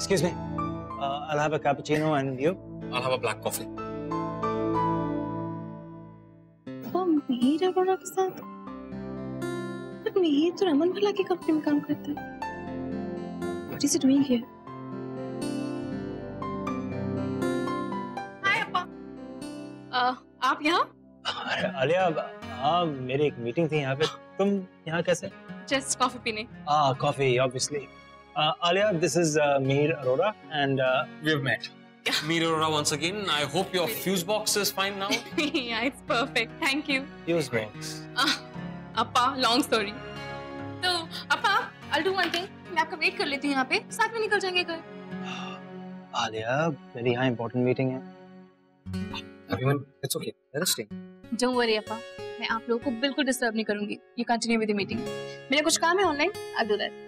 Excuse me. I'll have a cappuccino and you? I'll have a black coffee. Mir Arora के साथ? पर मीर तो रमन भल्ला की कंपनी में काम करता है। What is he doing here? Hi अप्पा। आप यहाँ? अरे आलिया, हाँ मेरी एक मीटिंग थी यहाँ पे। तुम यहाँ कैसे? Just कॉफी पीने। Coffee, obviously. Alia, this is Mihir Arora, and We've met. Meet Aurora once again. I hope your fuse box is fine now. Yeah, it's perfect. Thank you. fuse box. Appa, long story. तो अप्पा, I'll do one thing. मैं आपका wait कर लेती हूँ यहाँ पे, साथ में निकल जाएंगे घर। Alia, मेरी यहाँ important meeting है। Everyone, it's okay. Let us stay. Don't worry अप्पा, मैं आप लोगों को बिल्कुल डिस्टर्ब नहीं करूँगी। You continue with the meeting. मेरा कुछ काम है ऑनलाइन, I'll do that.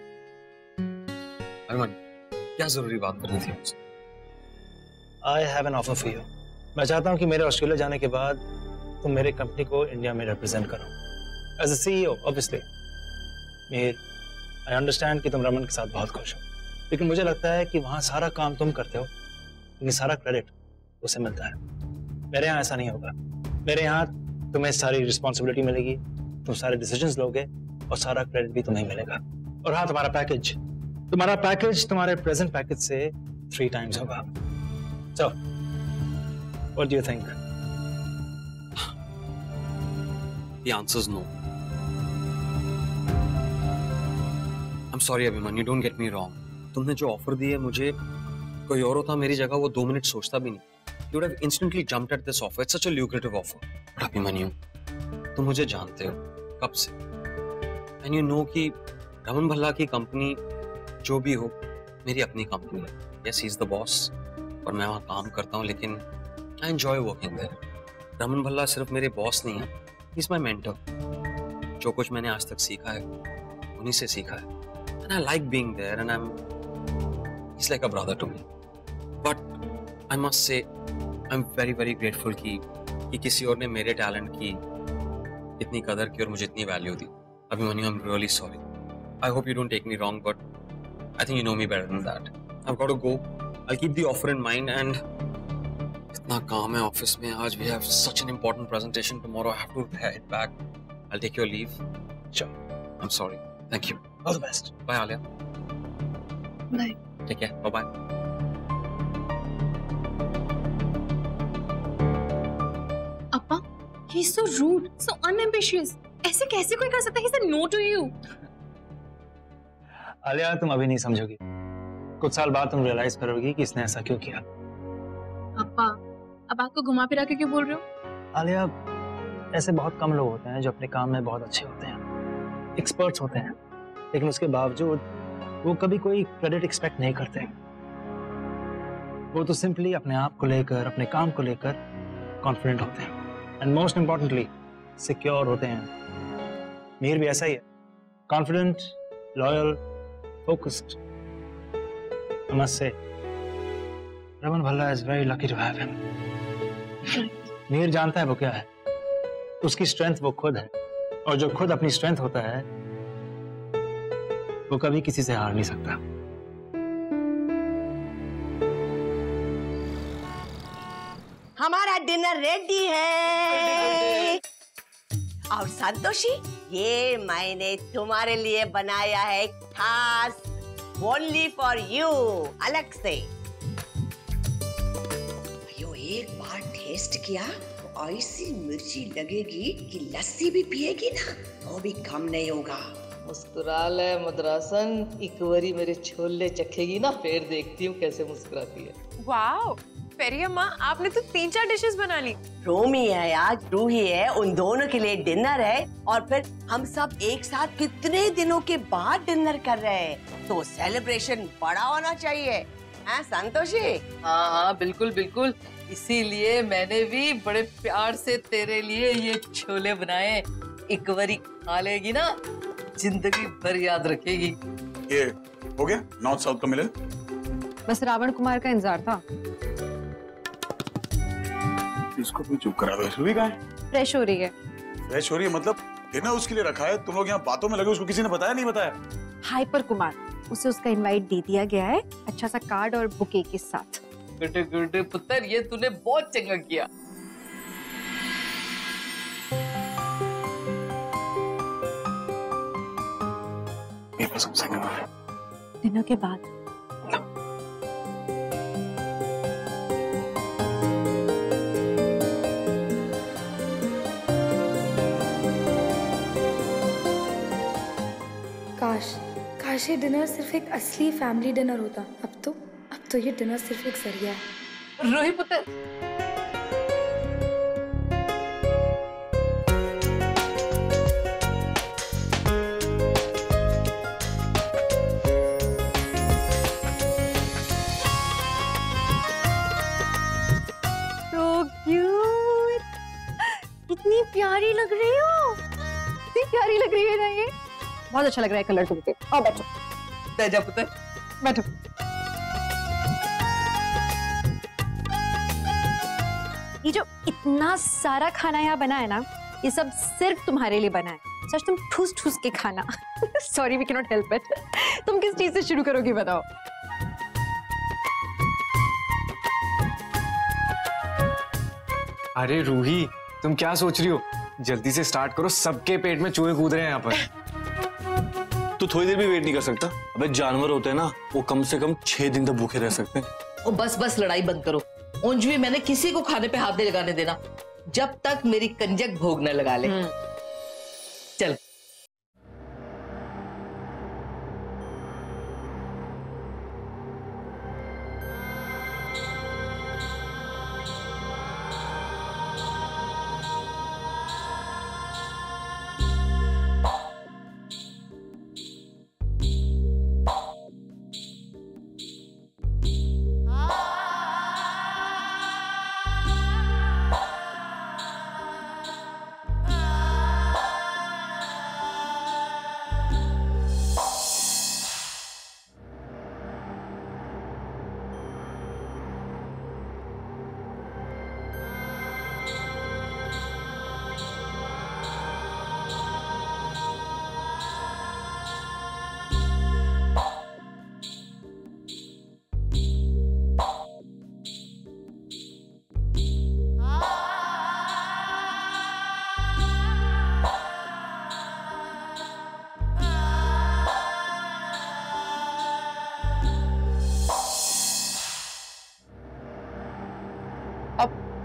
अरमान, क्या जरूरी बात करनी थी मुझसे? I have an offer for you. मैं चाहता हूँ कि मेरे ऑस्ट्रेलिया जाने के बाद तुम मेरे कंपनी को इंडिया में रिप्रेजेंट करो। As a CEO, obviously. Mir, I understand कि तुम रमन के साथ बहुत खुश हो, लेकिन मुझे लगता है कि वहाँ सारा काम तुम करते हो, लेकिन सारा क्रेडिट उसे मिलता है। मेरे यहाँ ऐसा नहीं होगा। मेरे यहाँ तुम्हें सारी रिस्पॉन्सिबिलिटी मिलेगी, तुम सारे डिसीजंस लोगे और सारा क्रेडिट भी तुम्हें मिलेगा। और हाँ, तुम्हारा पैकेज तुम्हारे प्रेजेंट पैकेज से 3 times होगा। So, what do you think? The answer is no. I'm sorry Abhimanyu, don't get me wrong. तुमने जो ऑफर दी है मुझे, कोई और होता मेरी जगह वो 2 मिनट सोचता भी नहीं। You would have instantly jumped at this offer. It's such a lucrative offer. But Abhimanyu, तुम मुझे जानते हो कब से, and you know कि रमन भल्ला की कंपनी जो भी हो मेरी अपनी कंपनी है। Yes, he's the boss और मैं वहाँ काम करता हूँ, लेकिन I enjoy working there. Raman Bhalla सिर्फ मेरे बॉस नहीं है, he's my mentor. जो कुछ मैंने आज तक सीखा है उन्हीं से सीखा है, and I like being there, and he's like a brother to me. But I must say I'm very very grateful कि किसी और ने मेरे टैलेंट की इतनी कदर की और मुझे इतनी value the. Abhimanyu, I'm really sorry. I hope you don't take me wrong, but I think you know me better than that. I've got to go. I'll keep the offer in mind, and इतना काम है office में आज। We have such an important presentation tomorrow. I have to head back. I'll take your leave. Sure. I'm sorry. Thank you. All the best. Bye, Alia. Bye. Take care. Bye bye. Appa, he's so rude, so unambitious. ऐसे कैसे कोई कर सकता है? He said no to you. Alia, तुम अभी नहीं समझोगी। कुछ साल बाद तुम रियलाइज करोगी कि इसने ऐसा क्यों किया। अप्पा, अब आपको घुमा फिरा के क्यों बोल रहे हो? आलिया, ऐसे बहुत कम लोग होते हैं जो अपने काम में बहुत अच्छे होते हैं, एक्सपर्ट्स होते हैं, लेकिन उसके बावजूद वो कभी कोई क्रेडिट एक्सपेक्ट नहीं करते। वो तो सिंपली अपने आप को लेकर, अपने काम को लेकर कॉन्फिडेंट होते हैं, एंड मोस्ट इंपॉर्टेंटली सिक्योर होते हैं। मीर भी ऐसा ही है, confident, loyal, focused. I must say, Raman Bhalla is very lucky to have him. Mir जानता है वो क्या है, उसकी स्ट्रेंथ वो खुद है, और जो खुद अपनी स्ट्रेंथ होता है वो कभी किसी से हार नहीं सकता। हमारा डिनर रेडी है। और संतोषी, ये मैंने तुम्हारे लिए बनाया है खास, ओनली फॉर यू, अलग से। यो एक बार टेस्ट किया तो ऐसी मिर्ची लगेगी कि लस्सी भी पिएगी ना तो भी कम नहीं होगा। मुस्कुरा ले मद्रासन, एक बारी मेरे छोले चखेगी ना, फिर देखती हूँ कैसे मुस्कुराती है। वाओ, पेरियम्मा, आपने तो 3-4 डिशेस बना ली। रोमी है आज, रूही है, उन दोनों के लिए डिनर है, और फिर हम सब एक साथ कितने दिनों के बाद डिनर कर रहे हैं, तो सेलिब्रेशन बड़ा होना चाहिए, हैं संतोषी? हाँ हाँ बिल्कुल बिल्कुल, इसीलिए मैंने भी बड़े प्यार से तेरे लिए ये छोले बनाए। एक बारी खा लेगी ना, जिंदगी भर याद रखेगी। ये हो गया नॉर्थ साउथ का मिलन? बस रावण कुमार का इंतजार था। इसको भी चुप करा दो। रूही कहाँ है? फ्रेश हो रही है। फ्रेश हो रही है मतलब? डिनर उसके लिए रखा है, तुम लोग यहाँ बातों में लगे, उसको किसी ने बताया नहीं बताया? हाइपर कुमार, उसे उसका इनवाइट दे दिया गया है, अच्छा सा कार्ड और बुके के साथ। गुड गुड पुत्र, ये तूने बहुत चंगा किया। डिनर के बाद। काश ये डिनर सिर्फ एक असली फैमिली डिनर होता। अब तो ये डिनर सिर्फ एक जरिया है। रोही पुत्र, कितनी प्यारी लग रही हो, कितनी प्यारी लग रही है ना ये। बहुत अच्छा लग रहा है कलर तुमके। आओ बैठो। जा पुत्र, बैठो। ये जो इतना सारा खाना यहाँ बना है ना, ये सब सिर्फ तुम्हारे लिए बना है। सच तुम ठूस ठूस के खाना। Sorry we can not help it. तुम किस चीज से शुरू करोगी बताओ? अरे रूही, तुम क्या सोच रही हो? जल्दी से स्टार्ट करो, सबके पेट में चूहे कूद रहे हैं यहाँ पर। तू थोड़ी देर भी वेट नहीं कर सकता? अबे जानवर होते हैं ना, वो कम से कम 6 दिन तक भूखे रह सकते हैं। ओ बस लड़ाई बंद करो। उंज भी मैंने किसी को खाने पे हाथ नहीं लगाने देना जब तक मेरी कंजक भोग न लगा ले। चल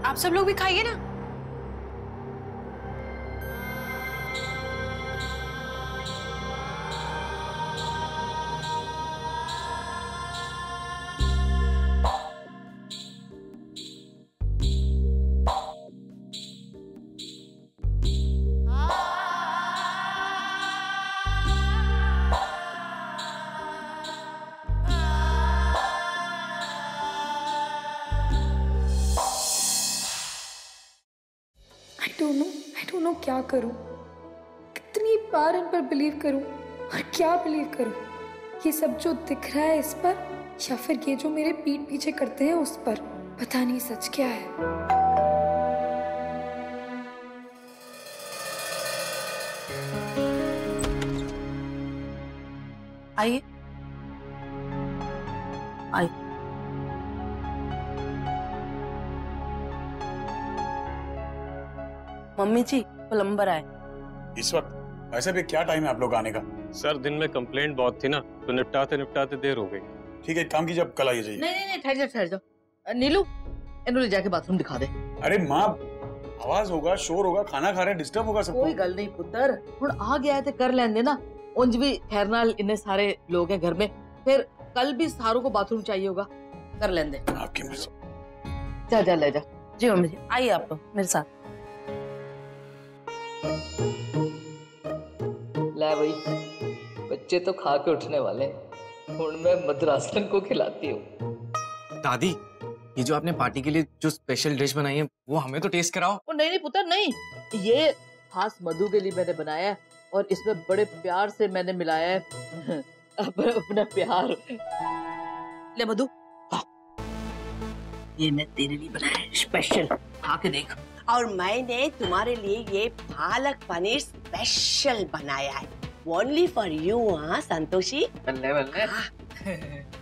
आप सब लोग भी खाइए ना। I don't know क्या करूं, कितनी बार इन पर बिलीव करूं और क्या बिलीव करूं। ये सब जो दिख रहा है इस पर, या फिर ये जो मेरे पीठ पीछे करते हैं उस पर, पता नहीं सच क्या है। आइए आइए। मम्मी जी, प्लम्बर आए इस वक्त? वैसे भी क्या टाइम है आप लोग आने का? सर दिन में कंप्लेंट बहुत थी ना, तो निपटाते देर हो गई। ठीक है, एक काम कीजिए, आप कल आइए। नहीं ठहर जाओ। नीलू, इन्होंने जाके बाथरूम दिखा दे। अरे माँ, आवाज होगा, शोर होगा, खाना खा रहे डिस्टर्ब होगा सबको। कोई गल नहीं पुत्र, हुण आ गया है ते कर लेंदे ना। उंज भी खैर नाल इतने सारे लोग हैं घर में, फिर कल भी सारों को बाथरूम चाहिए होगा, कर लेंदे। आपकी मर्जी। जा ले जा। जी मम्मी जी, आइए आप लोग मेरे साथ। ले भाई, बच्चे तो खा के उठने वाले हैं, हुण मैं मद्रासन को खिलाती हूँ। दादी, ये जो आपने पार्टी के लिए जो स्पेशल डिश बनाई है, वो हमें तो टेस्ट कराओ। ओ नहीं पुत्र नहीं, ये खास मधु के लिए मैंने बनाया है और इसमें बड़े प्यार से मैंने मिलाया है अपना प्यार। ले मधु, ये मैं तेरे लिए बनाया है स्पेशल, खा के देख। और मैंने तुम्हारे लिए ये पालक पनीर स्पेशल बनाया है। Only for you. हाँ संतोषी, बल्ले बल्ले।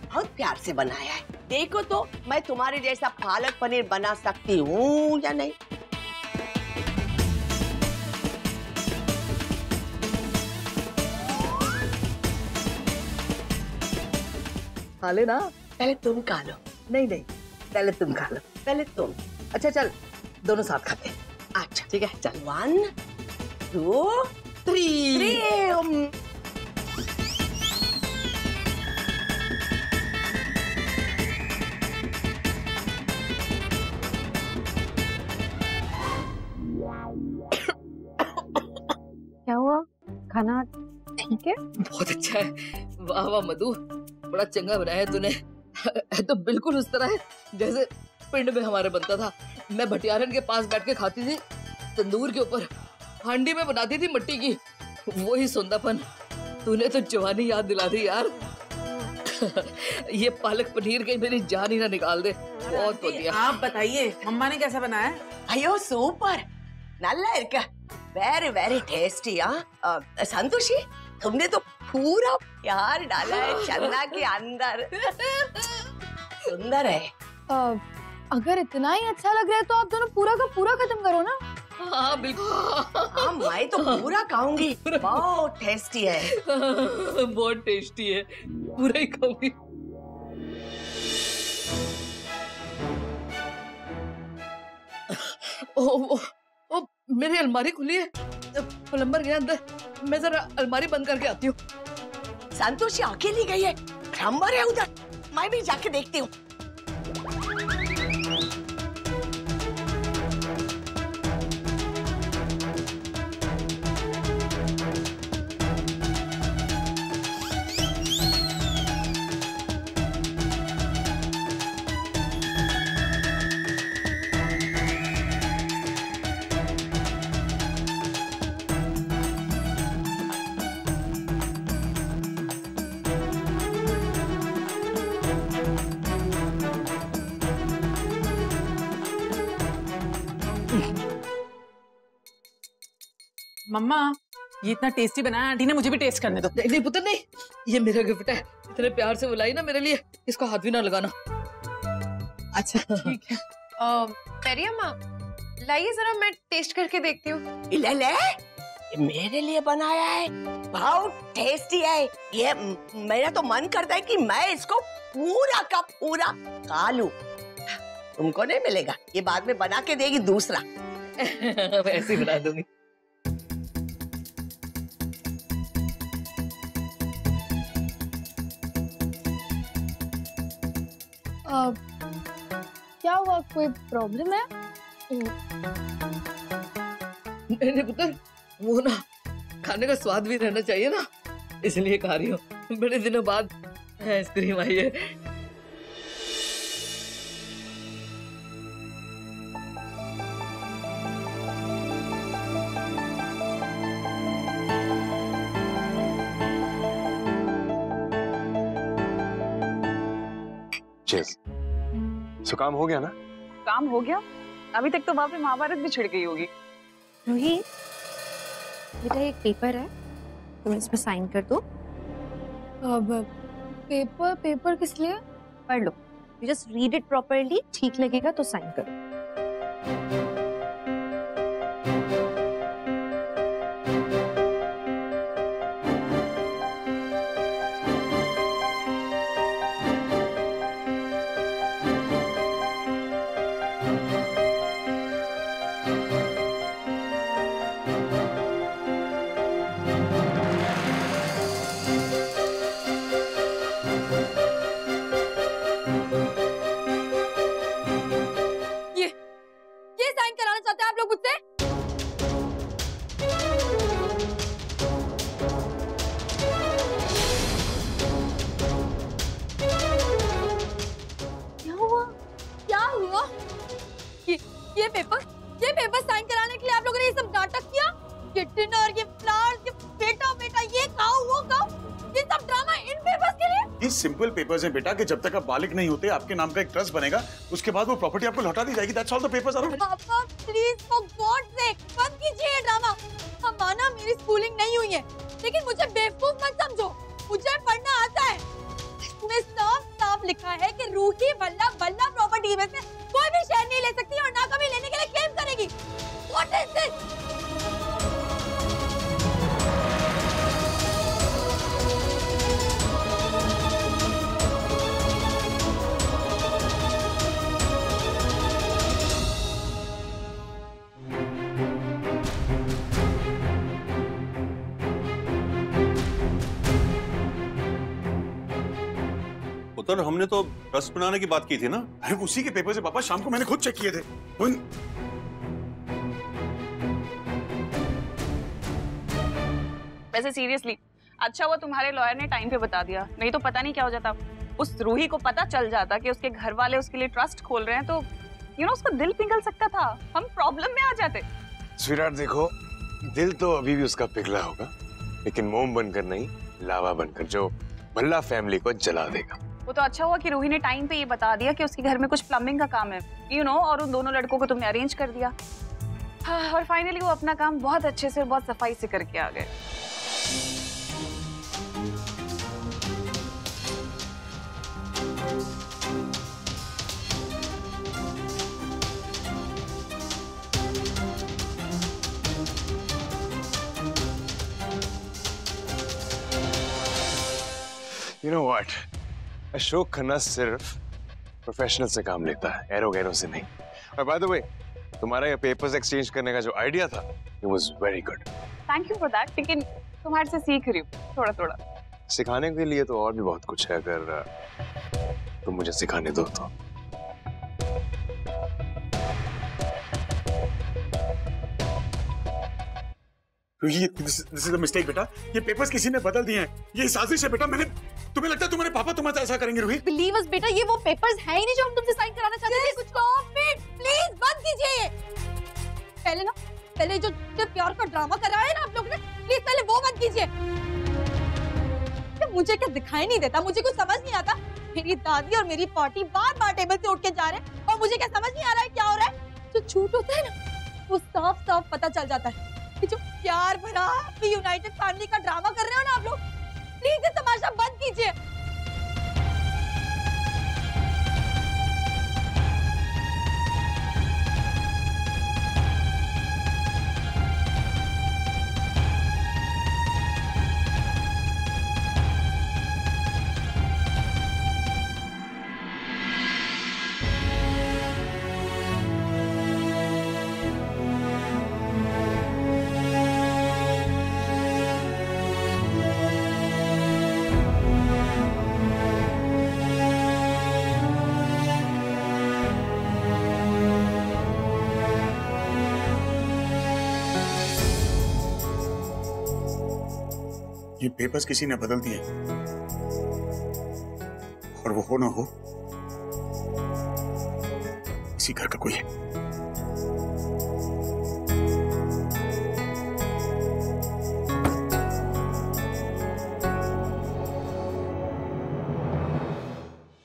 बहुत प्यार से बनाया है। देखो तो मैं तुम्हारे जैसा पालक पनीर बना सकती हूँ या नहीं। खा ले ना। पहले तुम खा लो। नहीं नहीं, पहले तुम खा लो। पहले तुम। अच्छा चल, दोनों साथ खाते हैं। अच्छा ठीक है चल। 1 2 3। क्या हुआ? खाना ठीक है? बहुत अच्छा है। वाह वाह मधु, बड़ा चंगा बनाया है तूने। तो बिल्कुल उस तरह है जैसे पिंड में हमारे बनता था। मैं भटियारन के पास बैठ के खाती थी, तंदूर के ऊपर हांडी में बनाती थी मिट्टी की। वही सौंदापन। तूने तो जवानी याद दिला दी यार। ये पालक पनीर के मेरी जान ही ना निकाल दे। बहुत बढ़िया। आप बताइए मम्मा ने कैसा बनाया? अयो सूपर, नल्ला इरका, वेरी वेरी टेस्टी। संतोषी, तुमने तो पूरा प्यार डाला है चन्ना के अंदर। सुंदर है। अगर इतना ही अच्छा लग रहा है तो आप दोनों पूरा का पूरा खत्म करो ना। हाँ बिल्कुल। हाँ मैं तो पूरा खाऊंगी। बहुत टेस्टी है। बहुत टेस्टी है, पूरा ही खाऊंगी। ओ, मेरी अलमारी खुली है, प्लम्बर गया अंदर। मैं जरा अलमारी बंद करके आती हूँ। संतोषी अकेली गई है, प्लम्बर है उधर। मैं भी जाके देखती हूँ। मम्मा ये इतना टेस्टी बनाया, आंटी ने मुझे भी टेस्ट करने दो। नहीं नहीं पुत्र नहीं, ये मेरा गिफ्ट है। इतने प्यार से बुलाई ना मेरे लिए, इसको हाथ भी ना लगाना। अच्छा ठीक है। पेरी अम्मा, लाइए जरा मैं टेस्ट करके देखती हूँ। ले ले, मेरे लिए बनाया है, बहुत टेस्टी है ये। मेरा तो मन करता है कि मैं इसको पूरा का पूरा खा लूं। तुमको नहीं मिलेगा, ये बाद में बना के देगी दूसरा। ऐसे ही बना दूंगी। क्या हुआ, कोई प्रॉब्लम है? नहीं पुत्र, वो ना खाने का स्वाद भी रहना चाहिए ना, इसलिए खा रही हूँ। बड़े दिनों बाद आइसक्रीम आई है। सो काम हो गया ना? काम हो गया? अभी तक तो वहां पे महाभारत भी छिड़ गई होगी। रूही, बेटा एक पेपर है, तुम इसमें साइन कर दो। अब पेपर किस लिए? पढ़ लो, you just read it properly, ठीक लगेगा तो साइन करो। ये पेपर साइन कराने के लिए आप लोगों ने ये सब नाटक किया? ये डिनर, ये फ्लावर्स, ये बेटा ये खाओ वो खाओ, ये सब ड्रामा इन पेपर्स के लिए? ये सिंपल पेपर्स हैं बेटा, कि जब तक आप बालिग नहीं होते आपके नाम का एक ट्रस्ट बनेगा, उसके बाद वो प्रॉपर्टी आपको लौटा दी जाएगी। That's all the papers are. पापा प्लीज फॉर गॉड सेक बंद कीजिए ये ड्रामा। माना मेरी स्कूलिंग नहीं हुई है, लेकिन मुझे बेवकूफ मत समझो, मुझे पढ़ना आता है। इसमें साफ साफ लिखा है कि रूही वल्लभ वल्लभ प्रॉपर्टी में से कोई भी शेयर नहीं ले सकती और ना कभी लेने के लिए क्लेम करेगी। What is this? पुत्र, हमने तो ट्रस्ट बनाने की बात की थी ना। अरे उसी के पेपर से पापा, शाम को मैंने खुद चेक किए थे। वैसे सीरियसली अच्छा हुआ तुम्हारे लॉयर ने टाइम पे बता दिया, नहीं तो पता नहीं क्या हो जाता। उस रूही को पता चल जाता कि उसके घर वाले उसके लिए ट्रस्ट खोल रहे हैं तो उसका दिल पिघल सकता था, हम प्रॉब्लम में आ जाते। स्वीटहार्ट देखो, दिल तो अभी भी उसका पिघला होगा, लेकिन मोम बनकर नहीं, लावा बनकर, जो भल्ला फैमिली को जला देगा। वो तो अच्छा हुआ कि रूही ने टाइम पे ये बता दिया कि उसके घर में कुछ प्लम्बिंग का काम है, और उन दोनों लड़कों को तुमने अरेंज कर दिया। हाँ, और फाइनली वो अपना काम बहुत अच्छे से और बहुत सफाई से करके आ गए। You know what? Ashok Khanna सिर्फ प्रोफेशनल से काम लेता है, एरो गैरो से नहीं। और बाय द वे, तुम्हारा ये पेपर्स एक्सचेंज करने का जो आइडिया था, it was very good. Thank you for that, लेकिन तुम्हारे से सीख रही हूँ थोड़ा थोड़ा। सिखाने के लिए तो और भी बहुत कुछ है, अगर तुम मुझे सिखाने दो तो। This is a mistake बेटा, ये पेपर्स किसी ने बदल दिए हैं, ये साजिश है बेटा। तुम्हें लगता है तुम्हारे पापा तुम्हारे ऐसा करेंगे रूही? Believe us बेटा, ये वो पेपर्स है ही नहीं जो हम तुमसे साइन कराना चाहते थे। Stop it, please बंद कीजिए ये। पहले जो प्यार का ड्रामा कराया है ना आप लोग ने, प्लीज पहले वो बंद कीजिए। मुझे क्या दिखाई नहीं देता, मुझे कुछ समझ नहीं आता। मेरी दादी और मेरी पार्टी बार-बार टेबल से उठ के जा रहे हैं और मुझे क्या समझ नहीं आ रहा है क्या हो रहा है। जो झूठ होता है ना, वो साफ साफ पता चल जाता है। जो प्यार भरा यूनाइटेड फैमिली का ड्रामा कर रहे हो ना आप लोग, प्लीज ये तमाशा बंद कीजिए। ये पेपर्स किसी ने बदल दिए, और वो हो ना हो, इसी घर का कोई है।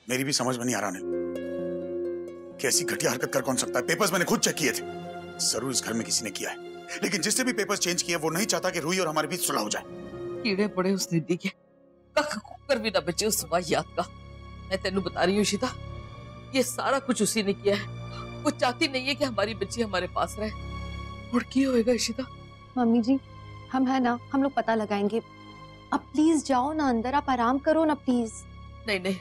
मेरी भी समझ में नहीं आ रहा कि ऐसी घटिया हरकत कर कौन सकता है। पेपर्स मैंने खुद चेक किए थे, जरूर इस घर में किसी ने किया है, लेकिन जिससे भी पेपर्स चेंज किए वो नहीं चाहता कि रूही और हमारे बीच सुलह हो जाए। कीड़े पड़े उस निधि के, कख कुकर भी ना बचे उस वाहियात का। मैं तेनू बता रही हूँ शीता, ये सारा कुछ उसी ने किया है। वो चाहती नहीं है कि हमारी बच्ची हमारे पास रहे। और क्या होएगा ईशिता? मम्मी जी, हम है ना, हम लोग पता लगाएंगे। अब प्लीज जाओ ना अंदर, आप आराम करो ना प्लीज। नहीं नहीं,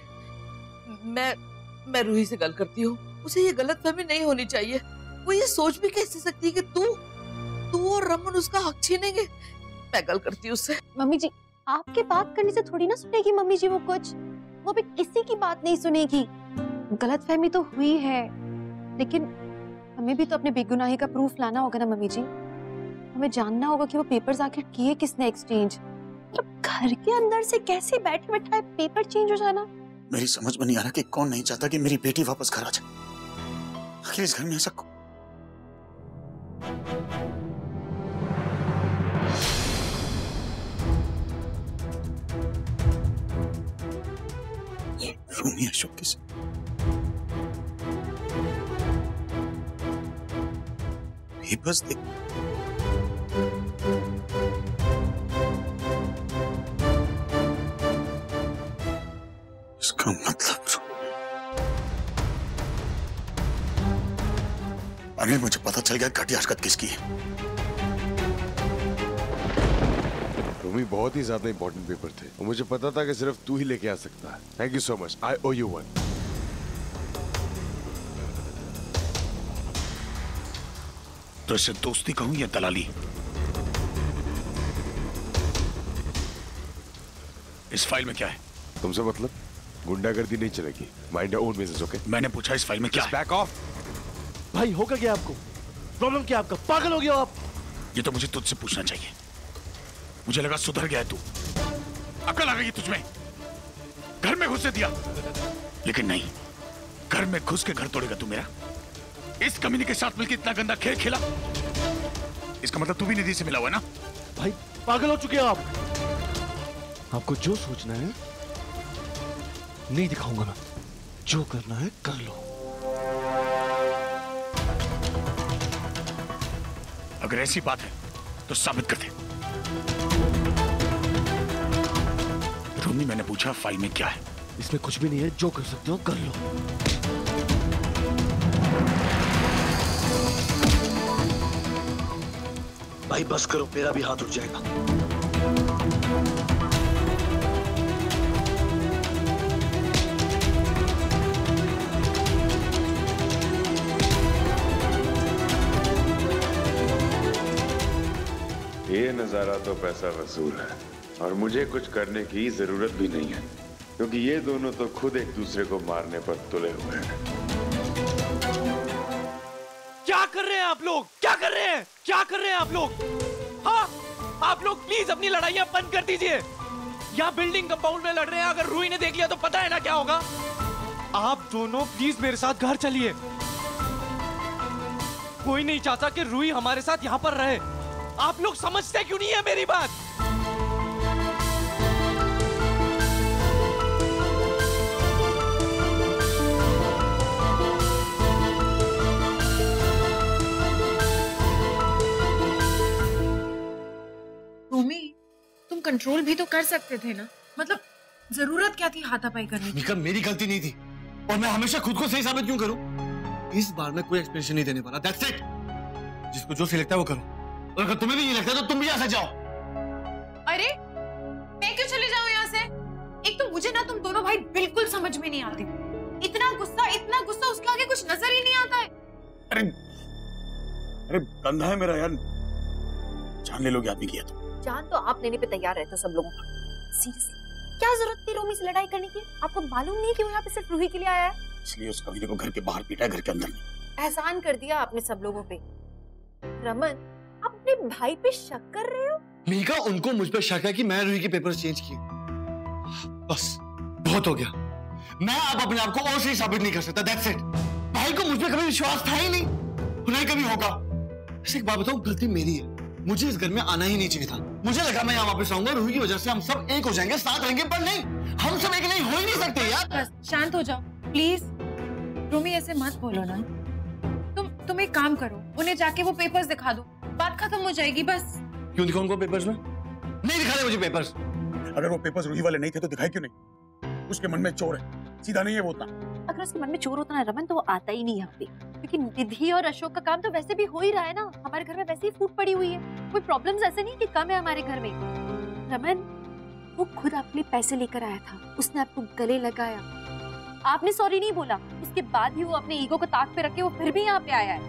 मैं रूही से गल करती हूँ, उसे ये गलतफहमी नहीं होनी चाहिए। वो ये सोच भी कैसे सकती है कि तू और रमन उसका हक छीनेंगे। मैं गल करती हूँ उससे। मम्मी जी, आपके बात करने से थोड़ी ना सुनेगी मम्मी जी वो कुछ, वो भी किसी की बात नहीं सुनेगी। गलतफहमी तो हुई है, लेकिन हमें भी तो अपने बेगुनाही का प्रूफ लाना होगा ना मम्मी जी। हमें जानना होगा कि वो पेपर्स आखिर किए किसने एक्सचेंज। मतलब घर के अंदर से कैसे बैठे बैठाए पेपर चेंज हो जाना। मेरी समझ में नहीं आ रहा कि कौन नहीं चाहता कि मेरी बेटी वापस घर आ जाए। आखिर इस घर में ऐसा रूमी अशोक किस पेपर्स देख। अनिल, मुझे पता चल गया घटिया हरकत किसकी है। रूमी, बहुत ही ज्यादा इंपॉर्टेंट पेपर थे और मुझे पता था कि सिर्फ तू ही लेके आ सकता है। Thank you so much, I O U one. तो इसे दोस्ती कहूं या दलाली? इस फाइल में क्या है? तुमसे मतलब? गुंडागर्दी नहीं चलेगी। Mind your own business, okay? मैंने पूछा इस फाइल में क्या है? Back of. भाई होगा क्या आपको? प्रॉब्लम क्या आपका? पागल हो गया हो आप? ये तो मुझे तुझसे पूछना चाहिए। मुझे लगा सुधर गया है तू, अकल आ गई तुझमें, घर में घुसे दिया। लेकिन नहीं, घर में घुस के घर तोड़ेगा तू मेरा? इस कमीने के साथ मिलकर इतना गंदा खेल खेला? इसका मतलब तू भी निधि से मिला हुआ है ना? भाई पागल हो चुके हो आप। आपको जो सोचना है नहीं दिखाऊंगा मैं, जो करना है कर लो। अगर ऐसी बात है तो साबित कर दे। रोमी, मैंने पूछा फाइल में क्या है? इसमें कुछ भी नहीं है, जो कर सकते हो कर लो। भाई बस करो, मेरा भी हाथ उठ जाएगा। ये नजारा तो पैसा वसूल है और मुझे कुछ करने की जरूरत भी नहीं है, क्योंकि ये दोनों तो खुद एक दूसरे को मारने पर तुले हुए हैं। क्या कर रहे हैं आप लोग? क्या कर रहे हैं? क्या कर रहे हैं आप लोग? हाँ, आप लोग प्लीज अपनी लड़ाइयां बंद कर दीजिए। यहाँ बिल्डिंग कंपाउंड में लड़ रहे हैं, अगर रूही ने देख लिया तो पता है ना क्या होगा। आप दोनों प्लीज मेरे साथ घर चलिए। कोई नहीं चाहता कि रूही हमारे साथ यहाँ पर रहे। आप लोग समझते क्यों नहीं है मेरी बात? रूमी, तुम कंट्रोल भी तो कर सकते थे ना। मतलब जरूरत क्या थी हाथापाई करने की? निका, मेरी गलती नहीं थी और मैं हमेशा खुद को सही साबित क्यों करूं? इस बार मैं कोई एक्सप्लेनेशन नहीं देने वाला। That's it. जिसको जो सही लगता है वो करो, और अगर तुम्हें भी नहीं लगता तो तुम भी यहाँ से जाओ। अरे मैं क्यों चले जाऊं यहाँ से? एक तो मुझे ना तुम दोनों भाई बिल्कुल समझ में नहीं आते। इतना गुस्सा उसके आगे कुछ नजर ही नहीं आता है। अरे कंधा है मेरा यार, जान ले लोगे आदमी किया तो। जान तो आप लेने पे तैयार रहते हो सब लोगों का। सीरियसली क्या जरूरत थी रोमी से लड़ाई करने की? आपको मालूम नहीं कि वो यहाँ पे सिर्फ रूही के लिए आया है? इसलिए उस कमीने को घर के बाहर पीटा है, घर के अंदर नहीं। एहसान कर दिया आपने सब लोगों पे। रमन, आप अपने भाई पे शक कर रहे हो? मीका, उनको मुझ पर शक है कि मैं रूही के पेपर्स चेंज किए। बस बहुत हो गया। मैं अब अपने आप को और सही साबित नहीं कर सकता। That's it. भाई को मुझ पर कभी विश्वास था ही नहीं, नहीं कभी होगा। ऐसे एक बात बताऊं, गलती मेरी है। मुझे इस घर में आना ही नहीं चाहिए था। मुझे लगा मैं यहाँ वापस आऊंगा, रूही की वजह से हम सब एक हो जाएंगे, साथ रहेंगे, पर नहीं, हम सब एक नहीं हो ही नहीं सकते यार। बस शांत हो जाओ प्लीज। रूमी ऐसे मत बोलो ना। तुम एक काम करो, उन्हें जाके वो पेपर्स दिखा दो, बात खत्म हो जाएगी। बस क्यों दिखाऊं उनको पेपर्स में? नहीं दिखा रहे मुझे पेपर्स। अगर वो पेपर्स रूही वाले नहीं थे तो दिखाए क्यों नहीं? उसके मन में चोर है, सीधा नहीं है वो उतना। अगर उसके मन में चोर होता ना रमन, तो वो आता ही नहीं यहाँ पे। क्योंकि निधि और अशोक का काम तो वैसे भी हो ही रहा है ना। हमारे घर में वैसे ही फूट पड़ी हुई है। कोई प्रॉब्लम्स ऐसे नहीं कि कम है हमारे घर में। रमन, वो खुद आपके लिए पैसे लेकर आया था, उसने आपको गले लगाया, आपने सॉरी नहीं बोला। उसके बाद भी वो अपने ईगो को ताक पे रख के वो फिर भी यहाँ पे आया है।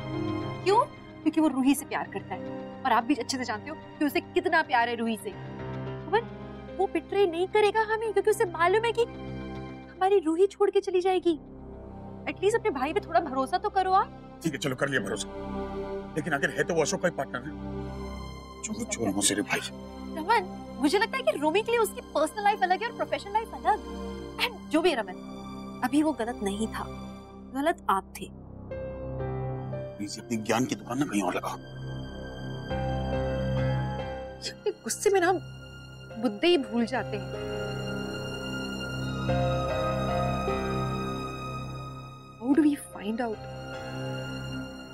क्यों? क्योंकि वो रूही से प्यार करता है, और आप भी अच्छे से जानते हो कि उसे कितना प्यार है रूही से। वो बिट्रे नहीं करेगा हमें, क्योंकि उसे मालूम है कि हमारी रूही छोड़ के चली जाएगी। एटलीस्ट अपने भाई पे थोड़ा भरोसा तो करो आप। ठीक है चलो कर लिया भरोसा, लेकिन अगर है तो वो अशोक का ही पार्टनर है। चोर चोर मुझसे रे भाई। रमन, मुझे लगता है कि रूमी के लिए उसकी पर्सनल लाइफ अलग है और प्रोफेशनल लाइफ अलग। एंड जो भी है रमन, अभी वो गलत नहीं था, गलत आप थे। प्लीज अपनी ज्ञान की दुकान ना कहीं और लगा। गुस्से में ना बुद्धि ही भूल जाते हैं। How do we find out?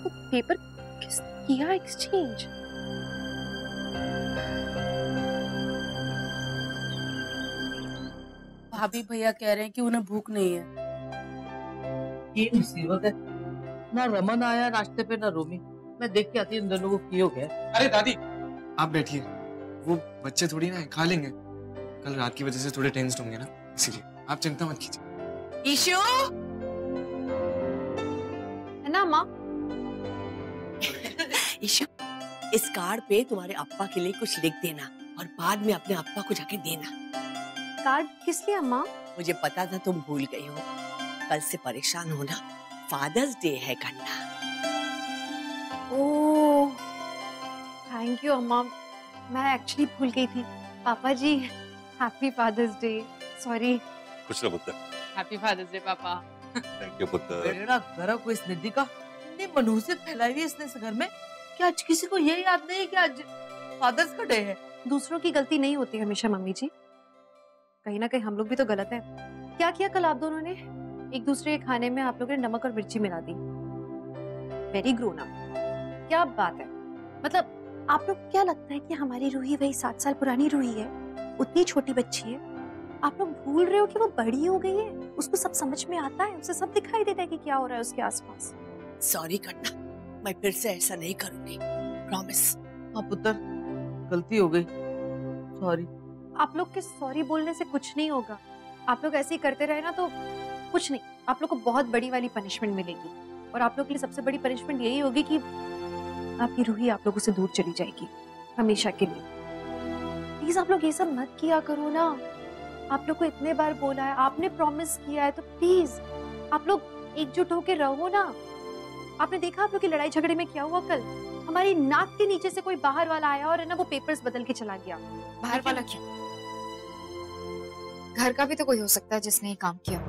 वो पेपर किसने किया एक्सचेंज? भाभी भैया कह रहे हैं कि उन्हें भूख नहीं है। ये मुसीबत है। ना रमन आया नाश्ते पे, ना रोमी। मैं देख के आती हूँ इन दोनों को क्यों गया। अरे दादी आप बैठिए, वो बच्चे थोड़ी ना खा लेंगे, कल रात की वजह से थोड़े टेंस्ड होंगे ना, इसीलिए आप चिंता मत कीजिए। ईशु है ना माँ? ईशु, इस कार्ड पे तुम्हारे अप्पा के लिए कुछ लिख देना और बाद में अपने अप्पा को जाके देना। कार्ड किस लिए अम्मा? मुझे पता था तुम भूल गई हो, कल से परेशान होना, फादर्स डे है करना। ओह थैंक यू अम्मा, मैं एक्चुअली भूल गई थी। पापा जी हैप्पी फादर्स डे। सॉरी। कुछ ना पुत्र। हैप्पी फादर्स डे पापा। थैंक यू पुत्र। बेटा घर को इस निधि का इतनी मनहूसियत फैलाई हुई है इसने इस घर में कि आज किसी को ये याद नहीं है कि आज फादर्स का डे है। दूसरों की गलती नहीं होती हमेशा मम्मी जी, कहीं ना कहीं हम लोग भी तो गलत है। क्या किया कल आप दोनों ने? एक दूसरे के खाने में आप लोगों ने नमक और मिर्ची मिला दी। Very grown up. क्या बात है, मतलब आप लोग क्या लगता है कि हमारी रूही वही 7 साल पुरानी रूही है, उतनी छोटी बच्ची है? आप लोग भूल रहे हो कि वो बड़ी हो गई है, उसको सब समझ में आता है, उसे सब दिखाई देता है कि क्या हो रहा है उसके आसपास। सॉरी करना, मैं फिर से ऐसा नहीं करूंगी, प्रॉमिस। हाँ पुत्र, गलती हो गई, सॉरी। आप लोग के सॉरी बोलने से कुछ नहीं होगा, आप लोग ऐसे ही करते रहे ना तो कुछ नहीं, आप लोग को बहुत बड़ी वाली पनिशमेंट मिलेगी। और आप लोग के लिए सबसे बड़ी पनिशमेंट यही होगी कि आपकी रूही आप लोगों से दूर चली जाएगी हमेशा के लिए। प्लीज आप लोग ये सब मत किया करो ना, आप लोग को इतने बार बोला है, आपने प्रॉमिस किया है, तो प्लीज आप लोग एकजुट होकर रहो ना। आपने देखा आप लोग की लड़ाई झगड़े में क्या हुआ कल? हमारी नाक के नीचे से कोई बाहर वाला आया और है ना वो पेपर्स बदल के चला गया। बाहर वाला क्या? घर का भी तो कोई हो सकता है जिसने ये काम किया।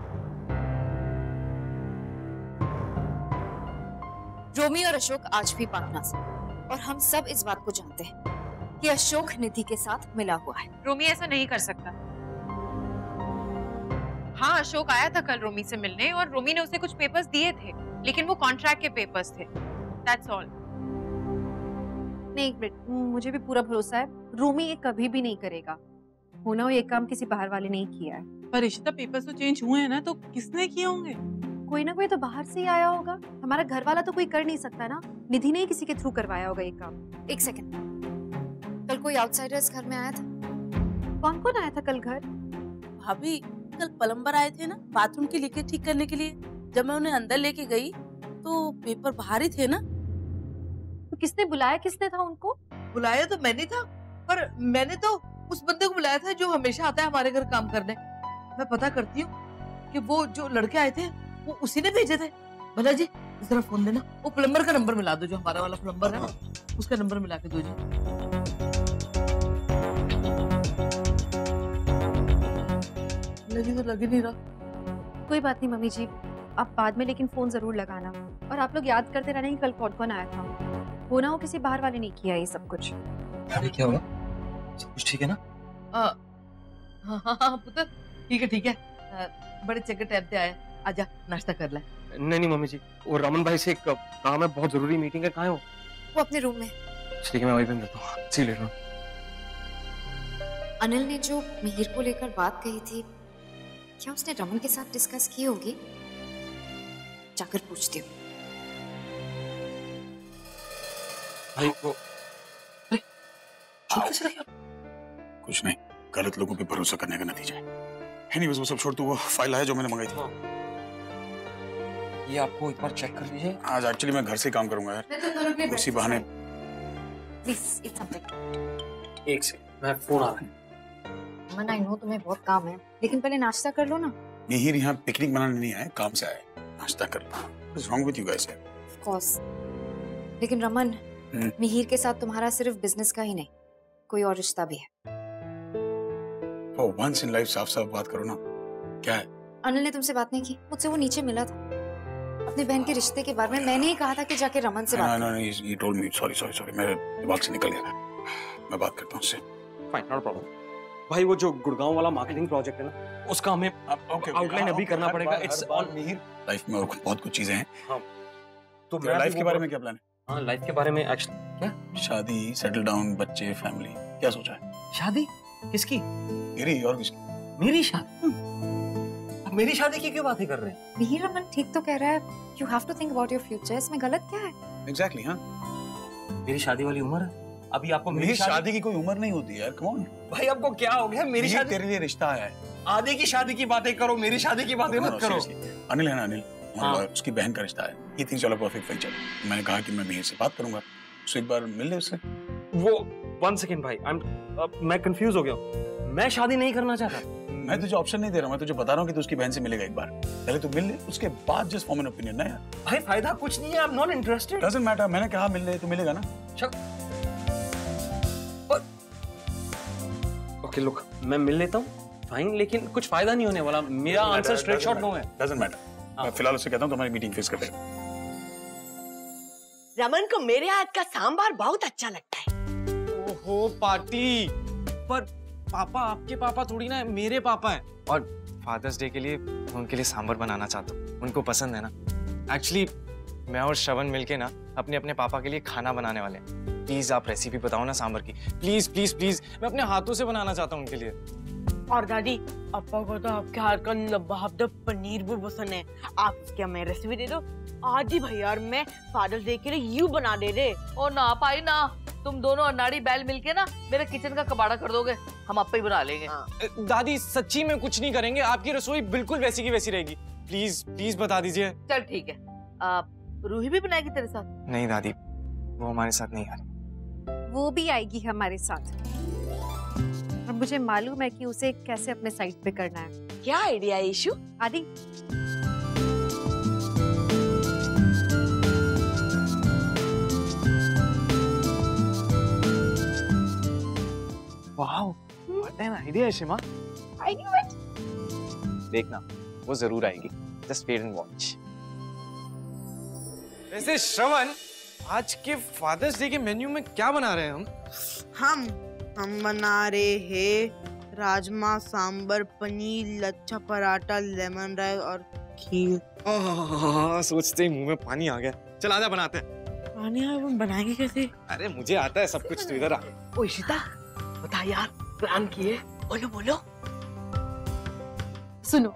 रोमी और अशोक आज भी पार्टनर्स हैं और हम सब इस बात को जानते हैं कि अशोक निधि के साथ मिला हुआ है। रोमी ऐसा नहीं कर सकता। हाँ, अशोक आया था कल रोमी से मिलने और रोमी ने उसे कुछ पेपर्स दिए थे, लेकिन वो कॉन्ट्रैक्ट के पेपर्स थे। That's all। नहीं, एक मिनट, मुझे भी पूरा भरोसा है रोमी ये कभी भी नहीं करेगा। होना हो ये काम किसी बाहर वाले ने किया है। पर इशिता, पेपर्स तो चेंज हुए हैं ना, तो किसने किए होंगे? कोई ना कोई तो बाहर से ही आया होगा, हमारा घर वाला तो कोई कर नहीं सकता ना। निधि ने ही किसी के थ्रू करवाया होगा ये काम। एक सेकंड, कल कोई आउटसाइडर्स घर में आया था? कौन कौन आया था कल घर? भाभी, कल प्लम्बर आए थे ना बाथरूम की लीकेज ठीक करने के लिए। जब मैं उन्हें अंदर लेके गई तो पेपर बाहर ही थे ना। तो किसने बुलाया, किसने था उनको? बुलाया तो मैंने था, पर मैंने तो उस बंदे को बुलाया था जो हमेशा आता है हमारे घर काम करने। मैं पता करती हूँ कि वो जो लड़के आए थे वो उसी ने भेजे थे। भला जी जरा फोन देना, वो प्लम्बर का नंबर मिला दो, जो हमारा वाला प्लम्बर है ना, उसका नंबर मिला के दो जी। लगी तो लगी नहीं रहा। कोई बात नहीं मम्मी जी, आप बाद में लेकिन फोन जरूर लगाना। और आप लोग याद करते रहना कि कल कौन कौन आया था। होना हो किसी बाहर वाले ने किया ये सब कुछ। क्या हुआ? सब कुछ ठीक है ना? हाँ पुत्र, ठीक है ठीक है। बड़े चक्कर टाइम पे आया, आजा नाश्ता कर ले। नहीं मम्मी जी, वो रमन भाई से एक काम है, बहुत जरूरी मीटिंग है। कहाँ है वो? वो अपने रूम में। ठीक है, मैं वहीं पे मिलता हूँ। सी यू लेटर। अनिल ने जो मिहिर को लेकर बात कही थी, क्या उसने रमन के साथ डिस्कस की होगी? जाकर पूछती हूँ। भाई वो कुछ नहीं, गलत लोगों पे भरोसा करने का नतीजा है। एनीवेज वो सब छोड़, तू वो फाइल है जो मैंने मंगाई थी, ये आपको एक बार चेक कर लीजिए। आज एक्चुअली मैं घर से ही काम करूंगा यार, उसी बहाने। Please it something. एक से मैं फोन आ रहा है। मन, आई नो तुम्हें बहुत काम है, लेकिन पहले नाश्ता कर लो ना। मिहिर यहाँ पिकनिक मनाने नहीं आए, काम से आए, नाश्ता कर लो। What's wrong with you guys? Of course। लेकिन रमन, मिहिर के साथ तुम्हारा सिर्फ बिजनेस का ही नहीं, कोई और रिश्ता भी है। Oh, once in life साफ साफ बात करो ना, क्या है? अनिल ने तुमसे बात नहीं की? मुझसे वो नीचे मिला था, अपनी बहन के रिश्ते के बारे में। मैंने ही कहा था कि जाके रमन से बात करो। He told me, sorry, मेरे दिमाग से निकल गया। मैं बात करता हूँ उससे। Fine, not a problem। भाई वो जो गुड़गांव वाला मार्केटिंग प्रोजेक्ट है ना, उसका हमें आउटलाइन अभी करना पड़ेगा। It's on Mihir. लाइफ में और बहुत कुछ चीजें हैं। हाँ, तो मेरा लाइफ के बारे में क्या प्लान है? हाँ, लाइफ के बारे में एक्चुअली क्या? शादी, सेटल डाउन, बच्चे, फैमिली, क्या सोचा है? शादी? किसकी? मेरी और किसकी? मेरी शादी? मेरी शादी की क्यों बातें कर रहे हैं? मिहिर रमन ठीक तो कह रहा है, you have to think about your future. इसमें गलत क्या है? एग्जैक्टली हाँ, मेरी शादी वाली उम्र है अभी। आपको मेरी शादी की कोई उम्र नहीं होती यार, कम ऑन भाई। आपको क्या हो गया? मेरी शादी तेरे लिए रिश्ता आया है। आदि की शादी की बातें करो, मेरी शादी की बातें मत करो। अनिल है ना, अनिल उसकी बहन का रिश्ता है। ये थिंक चलो परफेक्ट फिर चलो। मैंने कहा कि मैं मिहिर से बात करूंगा, उससे एक बार मिल ले उससे। वो 1 सेकंड भाई, मैं कंफ्यूज हो गया हूँ। मैं शादी नहीं करना चाहता। मैं तुझे ऑप्शन नहीं दे रहा हूँ, मैं तुझे बता रहा हूँ कि तू उसकी बहन से मिलेगा एक बार। पहले तू मिल ले, उसके बाद जस्ट फॉर्म एन ओपिनियन ना यार। भाई फायदा कुछ नहीं है, I am not interested. Doesn't matter, मैंने कहा मिल ले, तू मिलेगा ना। ओके लुक, मैं मिल लेता हूँ फाइन, लेकिन कुछ फायदा नहीं होने वाला। मेरा आंसर स्ट्रेट शॉट नो है। डजंट मैटर, मैं फिलहाल उससे कहता हूँ तुम्हारी मीटिंग फिक्स कर दे। रमन को मेरे हाथ का सांबार बहुत अच्छा लगता है। ओहो पार्टी, पर पापा आपके पापा थोड़ी ना है, मेरे पापा हैं। और फादर्स डे के लिए उनके लिए सांबर बनाना चाहता हूँ, उनको पसंद है ना। एक्चुअली मैं और श्रवण मिलके ना अपने अपने पापा के लिए खाना बनाने वाले हैं। प्लीज आप रेसिपी बताओ ना सांबर की, प्लीज प्लीज प्लीज। मैं अपने हाथों से बनाना चाहता हूँ उनके लिए। और दादी, पापा को तो आपके हाथ का लबाबदार पनीर भी पसंद है। आप उसकी हमें रेसिपी दे दो आज ही भैया, और मैं फादर्स डे के लिए यूं बना दे दे। और ना पाई ना, तुम दोनों अनाड़ी बैल मिलके ना मेरे किचन का कबाड़ा कर दोगे, हम आपे ही बना लेंगे। दादी सच्ची में कुछ नहीं करेंगे, आपकी रसोई बिल्कुल वैसी की वैसी रहेगी। प्लीज प्लीज बता दीजिए। चल ठीक है, रूही भी बनाएगी तेरे साथ? नहीं दादी, वो हमारे साथ नहीं आ रही। वो भी आएगी हमारे साथ, और मुझे मालूम है कि उसे कैसे अपने साइड पे करना है। क्या आइडिया है Ishu? Aadi wow, what an idea Shima. I knew it. देखना वो जरूर आएगी, जस्ट वेट एंड वॉच। वैसे श्रवण, आज के फादर्स डे के मेन्यू में क्या बना रहे हैं हम? हम बना रहे हैं राजमा, सांबर, पनीर, लच्छा पराठा, लेमन राइस और खीर। सोचते ही मुंह में पानी आ गया। चल आजा बनाते हैं। पानी आया, हम बनाएंगे कैसे? अरे मुझे आता है सब कुछ, तो इधर आ। ओ इशिता, बता यार, प्लान किए। बोलो बोलो। सुनो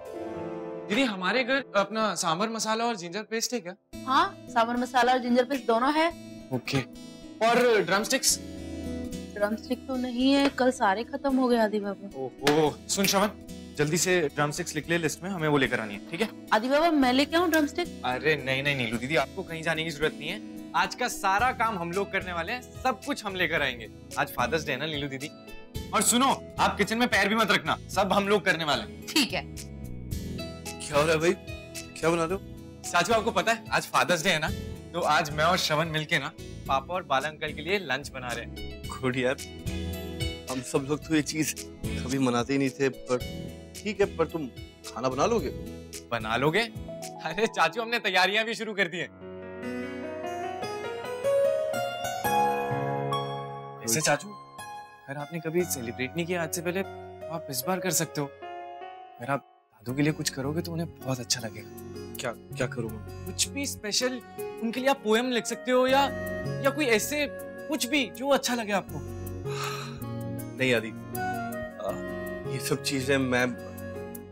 दीदी, हमारे घर अपना सांबर मसाला और जिंजर पेस्ट है क्या? हाँ, सांबर मसाला और जिंजर पेस्ट दोनों है। ओके, और ड्रमस्टिक्स? ड्रमस्टिक तो नहीं है, कल सारे खत्म हो गए आदि बाबा। ओह, सुन श्रवण, जल्दी से ड्रमस्टिक्स लिख ले लिस्ट में, हमें वो लेकर आनी है, ठीक है? आदि बाबा मैं लेके आऊँ ड्रमस्टिक? अरे नहीं नहीं नीलू दीदी, आपको कहीं जाने की जरूरत नहीं है। आज का सारा काम हम लोग करने वाले हैं, सब कुछ हम लेकर आएंगे। आज फादर्स डे है ना नीलू दीदी। और सुनो, आप किचन में पैर भी मत रखना, सब हम लोग करने वाले हैं। ठीक है। क्या हो रहा है भाई, क्या बना रहे हो? चाचू आपको पता है आज फादर्स डे है ना, तो आज मैं और श्रवण मिलके ना पापा और बाला अंकल के लिए लंच बना रहे हैं। गुड यार, हम सब लोग तो ये चीज कभी मनाते ही नहीं थे, पर ठीक है। पर तुम खाना बना लोगे? बना लोगे? अरे चाचू, हमने तैयारियां भी शुरू कर दी हैं। ऐसे चाचू, अगर आपने कभी सेलिब्रेट नहीं किया आज से पहले, तो आप इस बार कर सकते हो। अगर आप दादू के लिए कुछ करोगे तो उन्हें बहुत अच्छा लगेगा। क्या क्या करूँगा? कुछ भी स्पेशल उनके लिए आप पोएम लिख सकते हो, या कोई ऐसे कुछ भी जो अच्छा लगे आपको। नहीं आदि, ये सब चीजें मैं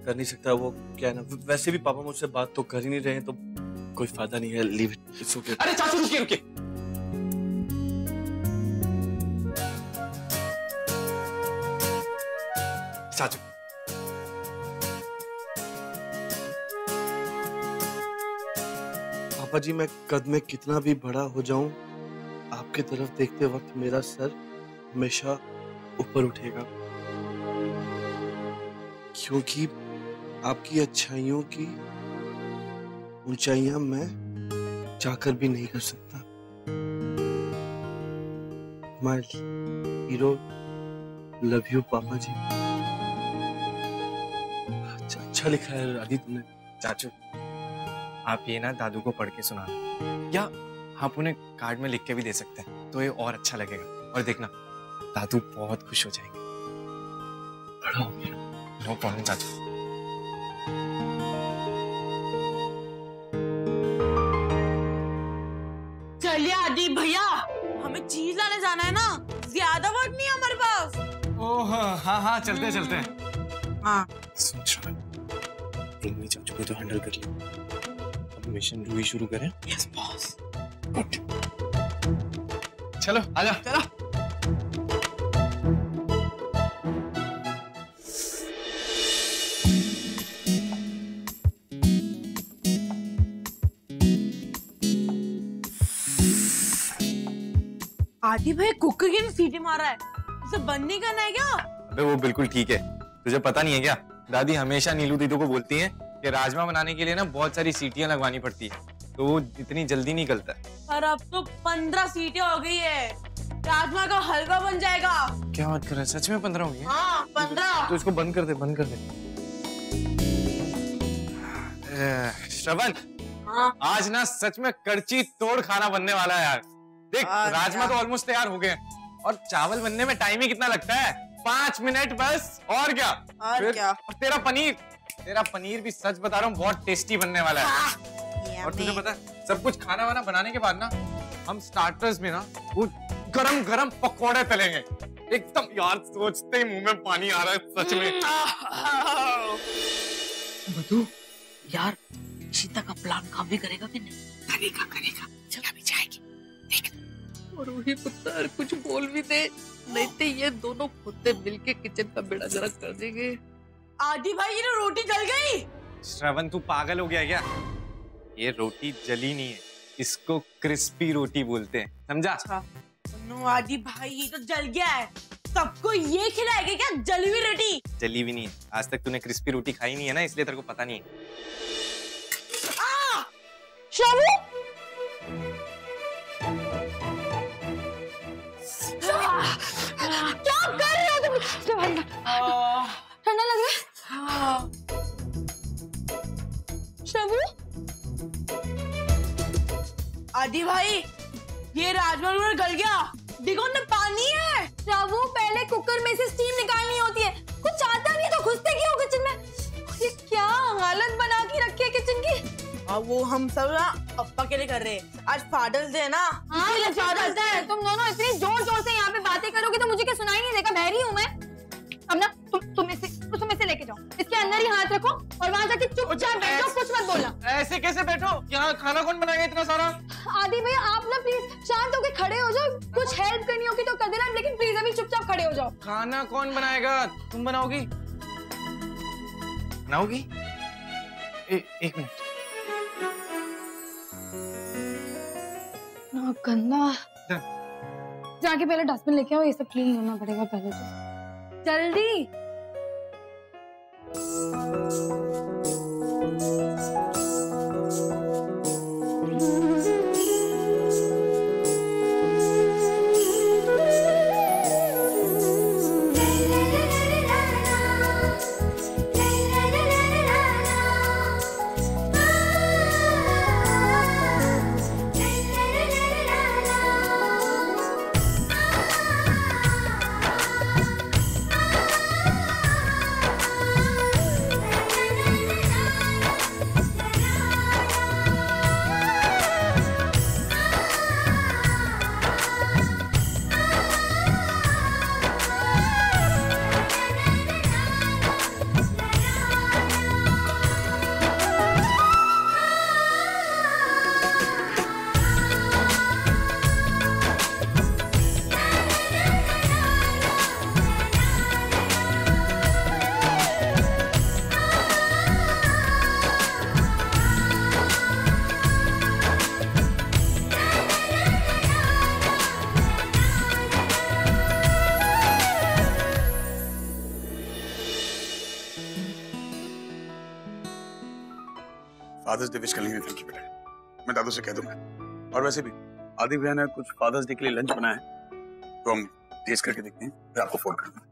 कर नहीं सकता। वो क्या है ना, वैसे भी पापा मुझसे बात तो कर ही नहीं रहे हैं, तो कोई फायदा नहीं है। Leave it, it's okay. अरे चाचू रुकिए रुकिए, चाचू पापा जी, मैं कद में कितना भी बड़ा हो जाऊं, आपके तरफ देखते वक्त मेरा सर हमेशा ऊपर उठेगा, क्योंकि आपकी अच्छाइयों की ऊंचाइयां मैं जाकर भी नहीं कर सकता। माय हीरो, लव यू पापा जी। अच्छा लिखा है आदि तुमने। चाचू, आप ये ना दादू को पढ़ के सुनाना, या आप उन्हें कार्ड में लिख के भी दे सकते हैं, तो ये और अच्छा लगेगा। और देखना, दादू बहुत खुश हो जाएंगे। बड़ा हो गया। नो प्रॉब्लम चाचू। चलिए आदि भैया, हमें चीज लाने जाना है ना, ज्यादा वक्त नहीं है हमारे पास। ओह हाँ हाँ, चलते चलते हैं। हाँ सुन श्रवण, को तो हैंडल कर लिया, अब मिशन रूही शुरू करें। Yes boss. चलो आजा। चलो। आदि भाई कुकर की सीटी मार रहा है, उसे बंद नहीं करना है क्या? अबे वो बिल्कुल ठीक है, तुझे पता नहीं है क्या? दादी हमेशा नीलू दीदू को बोलती हैं कि राजमा बनाने के लिए ना बहुत सारी सीटियां लगवानी पड़ती है, तो वो इतनी जल्दी नहीं गलता है। पर अब तो 15 सीटियां हो गई है, राजमा का हलवा बन जाएगा। क्या बात कर रहा है, सच में 15 हो गई? हाँ 15। तो इसको बंद कर दे, बंद कर दे। श्रवण, आज ना सच में करची तोड़ खाना बनने वाला है यार। देख राजमा तो ऑलमोस्ट तैयार हो गए हैं और चावल बनने में टाइम ही कितना लगता है, 5 मिनट बस। और क्या? और क्या? और तेरा पनीर भी सच बता रहा हूँ बहुत टेस्टी बनने वाला है। और तुझे पता है सब कुछ खाना वाना बनाने के बाद ना हम स्टार्टर्स में ना वो गरम गरम पकौड़े तलेंगे एकदम। यार सोचते ही मुंह में पानी आ रहा है सच में। मधु यार सीता का प्लान काम भी करेगा कि नहीं? करेगा करेगा, चला भी जाएगी देख। और वही पुत्र कुछ बोल भी दे, नहीं तो ये दोनों खुद मिलके किचन का बेड़ा गर्क कर देंगे। आदि भाई ये रोटी जल गई। श्रवण तू पागल हो गया क्या? ये रोटी जली नहीं है, इसको क्रिस्पी रोटी बोलते हैं, समझा? नो आदि भाई ये तो जल गया है, सबको ये खिलाएगा क्या जली हुई रोटी? जली भी नहीं है, आज तक तूने क्रिस्पी रोटी खाई नहीं है ना, इसलिए तेरे को पता नहीं है। शामू क्या कर रहे हो तुम? ठंडा लग रहा है? शामू आदि भाई ये राजमा गल गया, देखो ना पानी है। शामू पहले कुकर में से स्टीम निकालनी होती है, कुछ आता नहीं तो घुसते क्यों किचन में? ये क्या हालत बना के रखी है किचन की? वो हम सब ना पप्पा के लिए कर रहे हैं, आज फादर्स डे है ना। हाँ फादर्स डे है। तुम दोनों इतनी जोर जोर से यहाँ पे बातें करोगे तो मुझे क्या सुनाई नहीं देगा? बहरी हूँ मैं। अब ना तुम इसे लेके जाओ, इसके अंदर ही हाथ रखो और वहाँ जाके चुपचाप बैठो, कुछ मत बोलना। ऐसे कैसे बैठो? यहाँ खाना कौन बनाएगा इतना सारा? आदि भैया आप ना प्लीज शांत होके खड़े हो जाओ, कुछ हेल्प करनी होगी तो कर देना, लेकिन प्लीज अभी चुपचाप खड़े हो जाओ। खाना कौन बनाएगा? तुम बनाओगी? बनाओगी? एक मिनट। ना गंदा, जाके पहले डस्टबिन लेके आओ, ये सब क्लीन करना पड़ेगा पहले तो। जल्दी। फादर्स डे विश करने के लिए थैंक यू बेटा, मैं दादू से कह दूंगा। और वैसे भी आदि भैया ने कुछ फादर्स डे के लिए लंच बनाया है, तो हम टेस्ट करके देखते हैं, फिर आपको फोन कर दूंगा।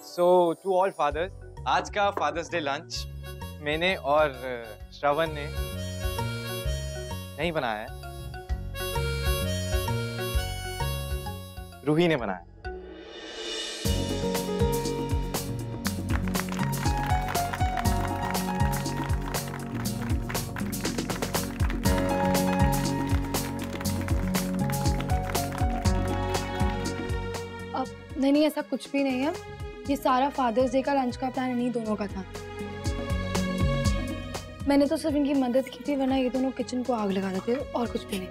सो टू ऑल फादर्स, आज का फादर्स डे लंच मैंने और श्रवण ने नहीं बनाया है, रूही ने बनाया। नहीं ऐसा कुछ भी नहीं है, ये सारा फादर्स डे का लंच का प्लान इन्हीं दोनों का था। मैंने तो सिर्फ इनकी मदद की थी, वरना ये दोनों किचन को आग लगा देते और कुछ भी नहीं।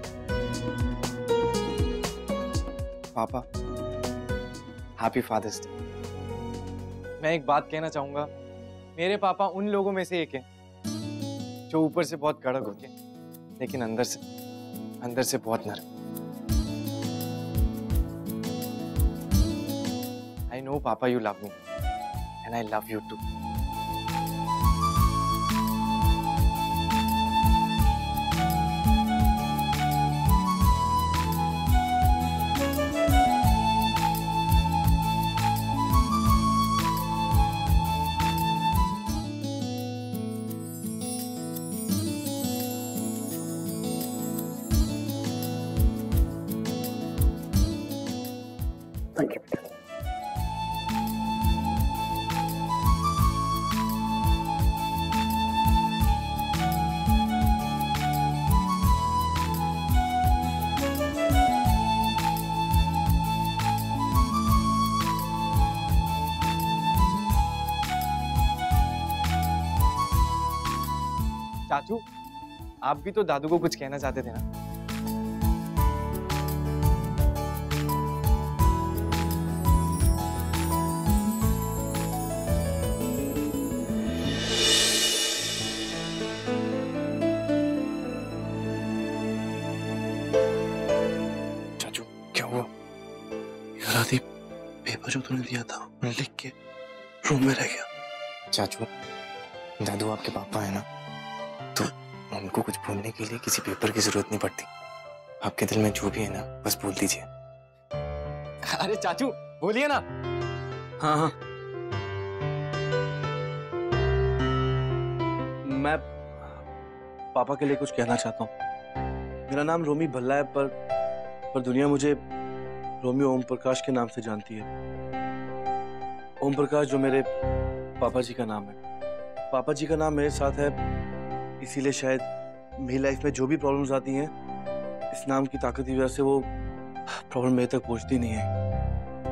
पापा, हैप्पी फादर्स डे। मैं एक बात कहना चाहूंगा, मेरे पापा उन लोगों में से एक हैं जो ऊपर से बहुत कड़क होते हैं लेकिन अंदर से बहुत नरम। आई नो पापा, you love me and I love you too. Thank you. चाचू, आप भी तो दादू को कुछ कहना चाहते थे ना? चाचू, क्या हुआ? यार आदि, पेपर जो तूने दिया था मैं लिख के रूम में रह गया। चाचू, दादू आपके पापा है ना, तो उनको कुछ बोलने के लिए किसी पेपर की जरूरत नहीं पड़ती। आपके दिल में जो भी है ना, बस बोल दीजिए। अरे चाचू, बोलिए ना। हाँ हाँ, मैं पापा के लिए कुछ कहना चाहता हूँ। मेरा नाम रोमी भल्ला है, पर दुनिया मुझे रोमी ओम प्रकाश के नाम से जानती है। ओम प्रकाश जो मेरे पापा जी का नाम है। पापा जी का नाम मेरे साथ है, इसीलिए शायद मेरी लाइफ में जो भी प्रॉब्लम्स आती हैं, इस नाम की ताकत की वजह से वो प्रॉब्लम मेरे तक पहुंचती नहीं है,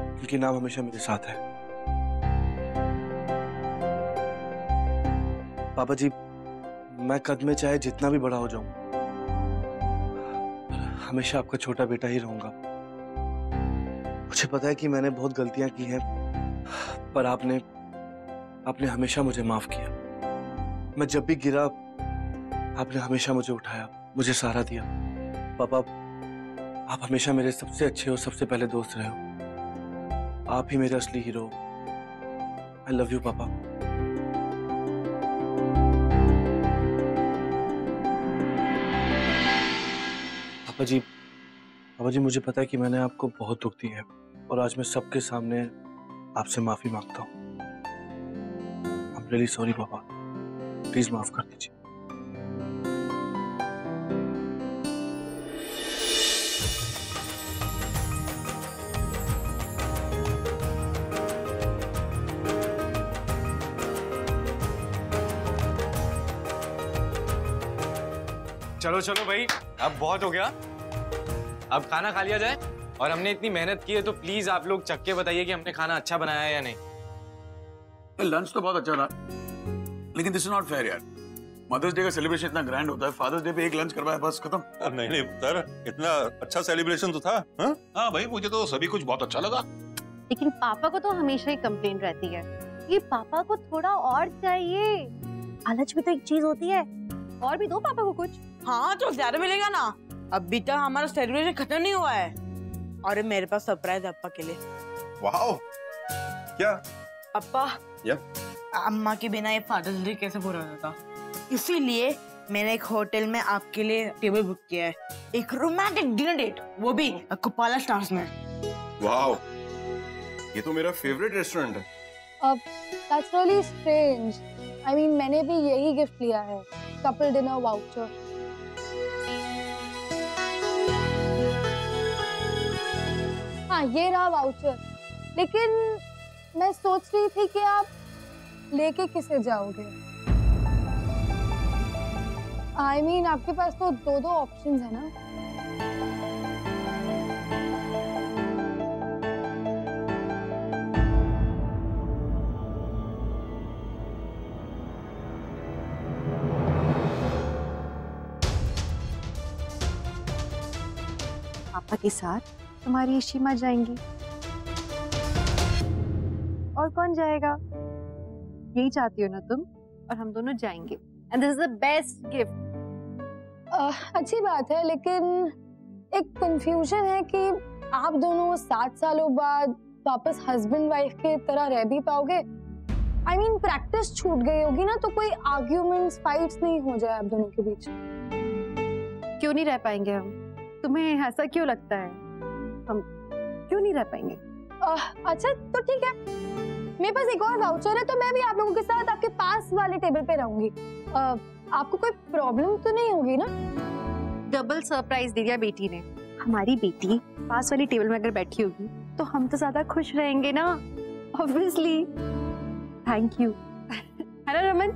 क्योंकि नाम हमेशा मेरे साथ है। पापा जी, मैं कद में चाहे जितना भी बड़ा हो जाऊं, हमेशा आपका छोटा बेटा ही रहूंगा। मुझे पता है कि मैंने बहुत गलतियां की हैं, पर आपने हमेशा मुझे माफ किया। मैं जब भी गिरा, आपने हमेशा मुझे उठाया, मुझे सहारा दिया। पापा, आप हमेशा मेरे सबसे अच्छे और सबसे पहले दोस्त रहे हो। आप ही मेरे असली हीरो। आई लव यू पापा। पापा जी, मुझे पता है कि मैंने आपको बहुत दुख दिया है, और आज मैं सबके सामने आपसे माफी मांगता हूँ। आई एम रियली सॉरी पापा, प्लीज माफ कर दीजिए। चलो चलो भाई, अब बहुत हो गया। अब खाना खा लिया जाए। और हमने इतनी मेहनत की है, तो प्लीज आप लोग चख के बताइए कि हमने खाना अच्छा बनाया है या नहीं। लंच तो बहुत अच्छा था, लेकिन दिस इज नॉट फेयर यार। मदर्स डे का सेलिब्रेशन इतना ग्रैंड होता है, फादर्स डे पे एक लंच करवाया, बस खत्म। नहीं नहीं पुत्र, इतना अच्छा सेलिब्रेशन तो था। हाँ भाई, मुझे तो सभी कुछ बहुत अच्छा लगा। लेकिन पापा को तो हमेशा ही कंप्लेंट रहती है, ये पापा को थोड़ा और चाहिए। लालच भी तो एक चीज होती है, और भी दो पापा को कुछ। हाँ तो ज्यादा मिलेगा ना, अभी तक हमारा सेलिब्रेशन खत्म नहीं हुआ है। और मेरे पास सरप्राइज है अप्पा के लिए। वाओ, क्या? अप्पा, अम्मा के बिना ये फादर्स डे कैसे पूरा होता, इसीलिए मैंने एक होटल में आपके लिए टेबल बुक किया है, एक रोमांटिक डिनर डेट, वो भी कुपाला स्टार्स में। वाओ, ये तो मेरा फेवरेट रेस्टोरेंट है। That's really strange. I mean, मैंने भी यही गिफ्ट लिया है, कपल डिनर वाउचर। हाँ, ये रहा वाउचर। लेकिन मैं सोच रही थी कि आप लेके किसे जाओगे? I mean, आपके पास तो दो ऑप्शंस है ना। पापा के साथ तुम्हारी शीमा जाएंगी। और कौन जाएगा? यही चाहती हो ना तुम? और हम दोनों जाएंगे। And this is the best gift. अच्छी बात है, लेकिन एक कंफ्यूजन है कि आप दोनों 7 सालों बाद वापस हस्बैंड वाइफ के तरह रह भी पाओगे? आई मीन प्रैक्टिस छूट गई होगी ना, तो कोई आर्ग्यूमेंट्स, फाइट्स नहीं हो जाए आप दोनों के बीच? क्यों नहीं रह पाएंगे हम? तुम्हें ऐसा क्यों लगता है? हम क्यों नहीं रह पाएंगे? अच्छा तो ठीक है, मेरे पास एक और वाउचर है, तो मैं भी आप लोगों के साथ आपके पास वाले टेबल पे रहूंगी। आपको कोई प्रॉब्लम तो नहीं होगी ना? डबल सरप्राइज दे दिया बेटी ने। हमारी बेटी पास वाली टेबल में अगर बैठी होगी तो हम तो ज्यादा खुश रहेंगे ना, ऑब्वियसली। Thank you. है ना रमन?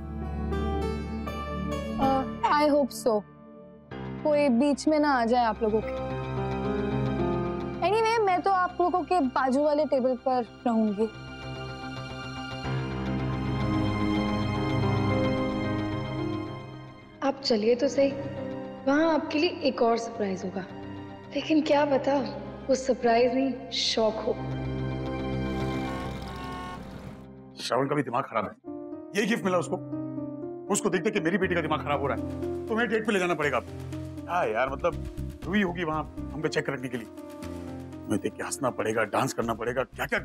I hope so. कोई बीच में ना आ जाए आप लोगों के। एनीवे, मैं तो आप लोगों के बाजू वाले टेबल पर रहूंगी। आप चलिए तो सही, वहाँ आपके लिए एक और सरप्राइज होगा, लेकिन क्या पता वो सरप्राइज नहीं शॉक हो। श्रावण का भी दिमाग खराब है। यही गिफ्ट मिला उसको देख देख के मेरी बेटी का दिमाग खराब हो रहा है। तुम्हें डेट पे ले जाना पड़ेगा। हाँ यार, मतलब रूही होगी वहाँ हम पे चेक रखने के लिए। तुम्हें देख के हंसना पड़ेगा, डांस करना पड़ेगा, क्या क्या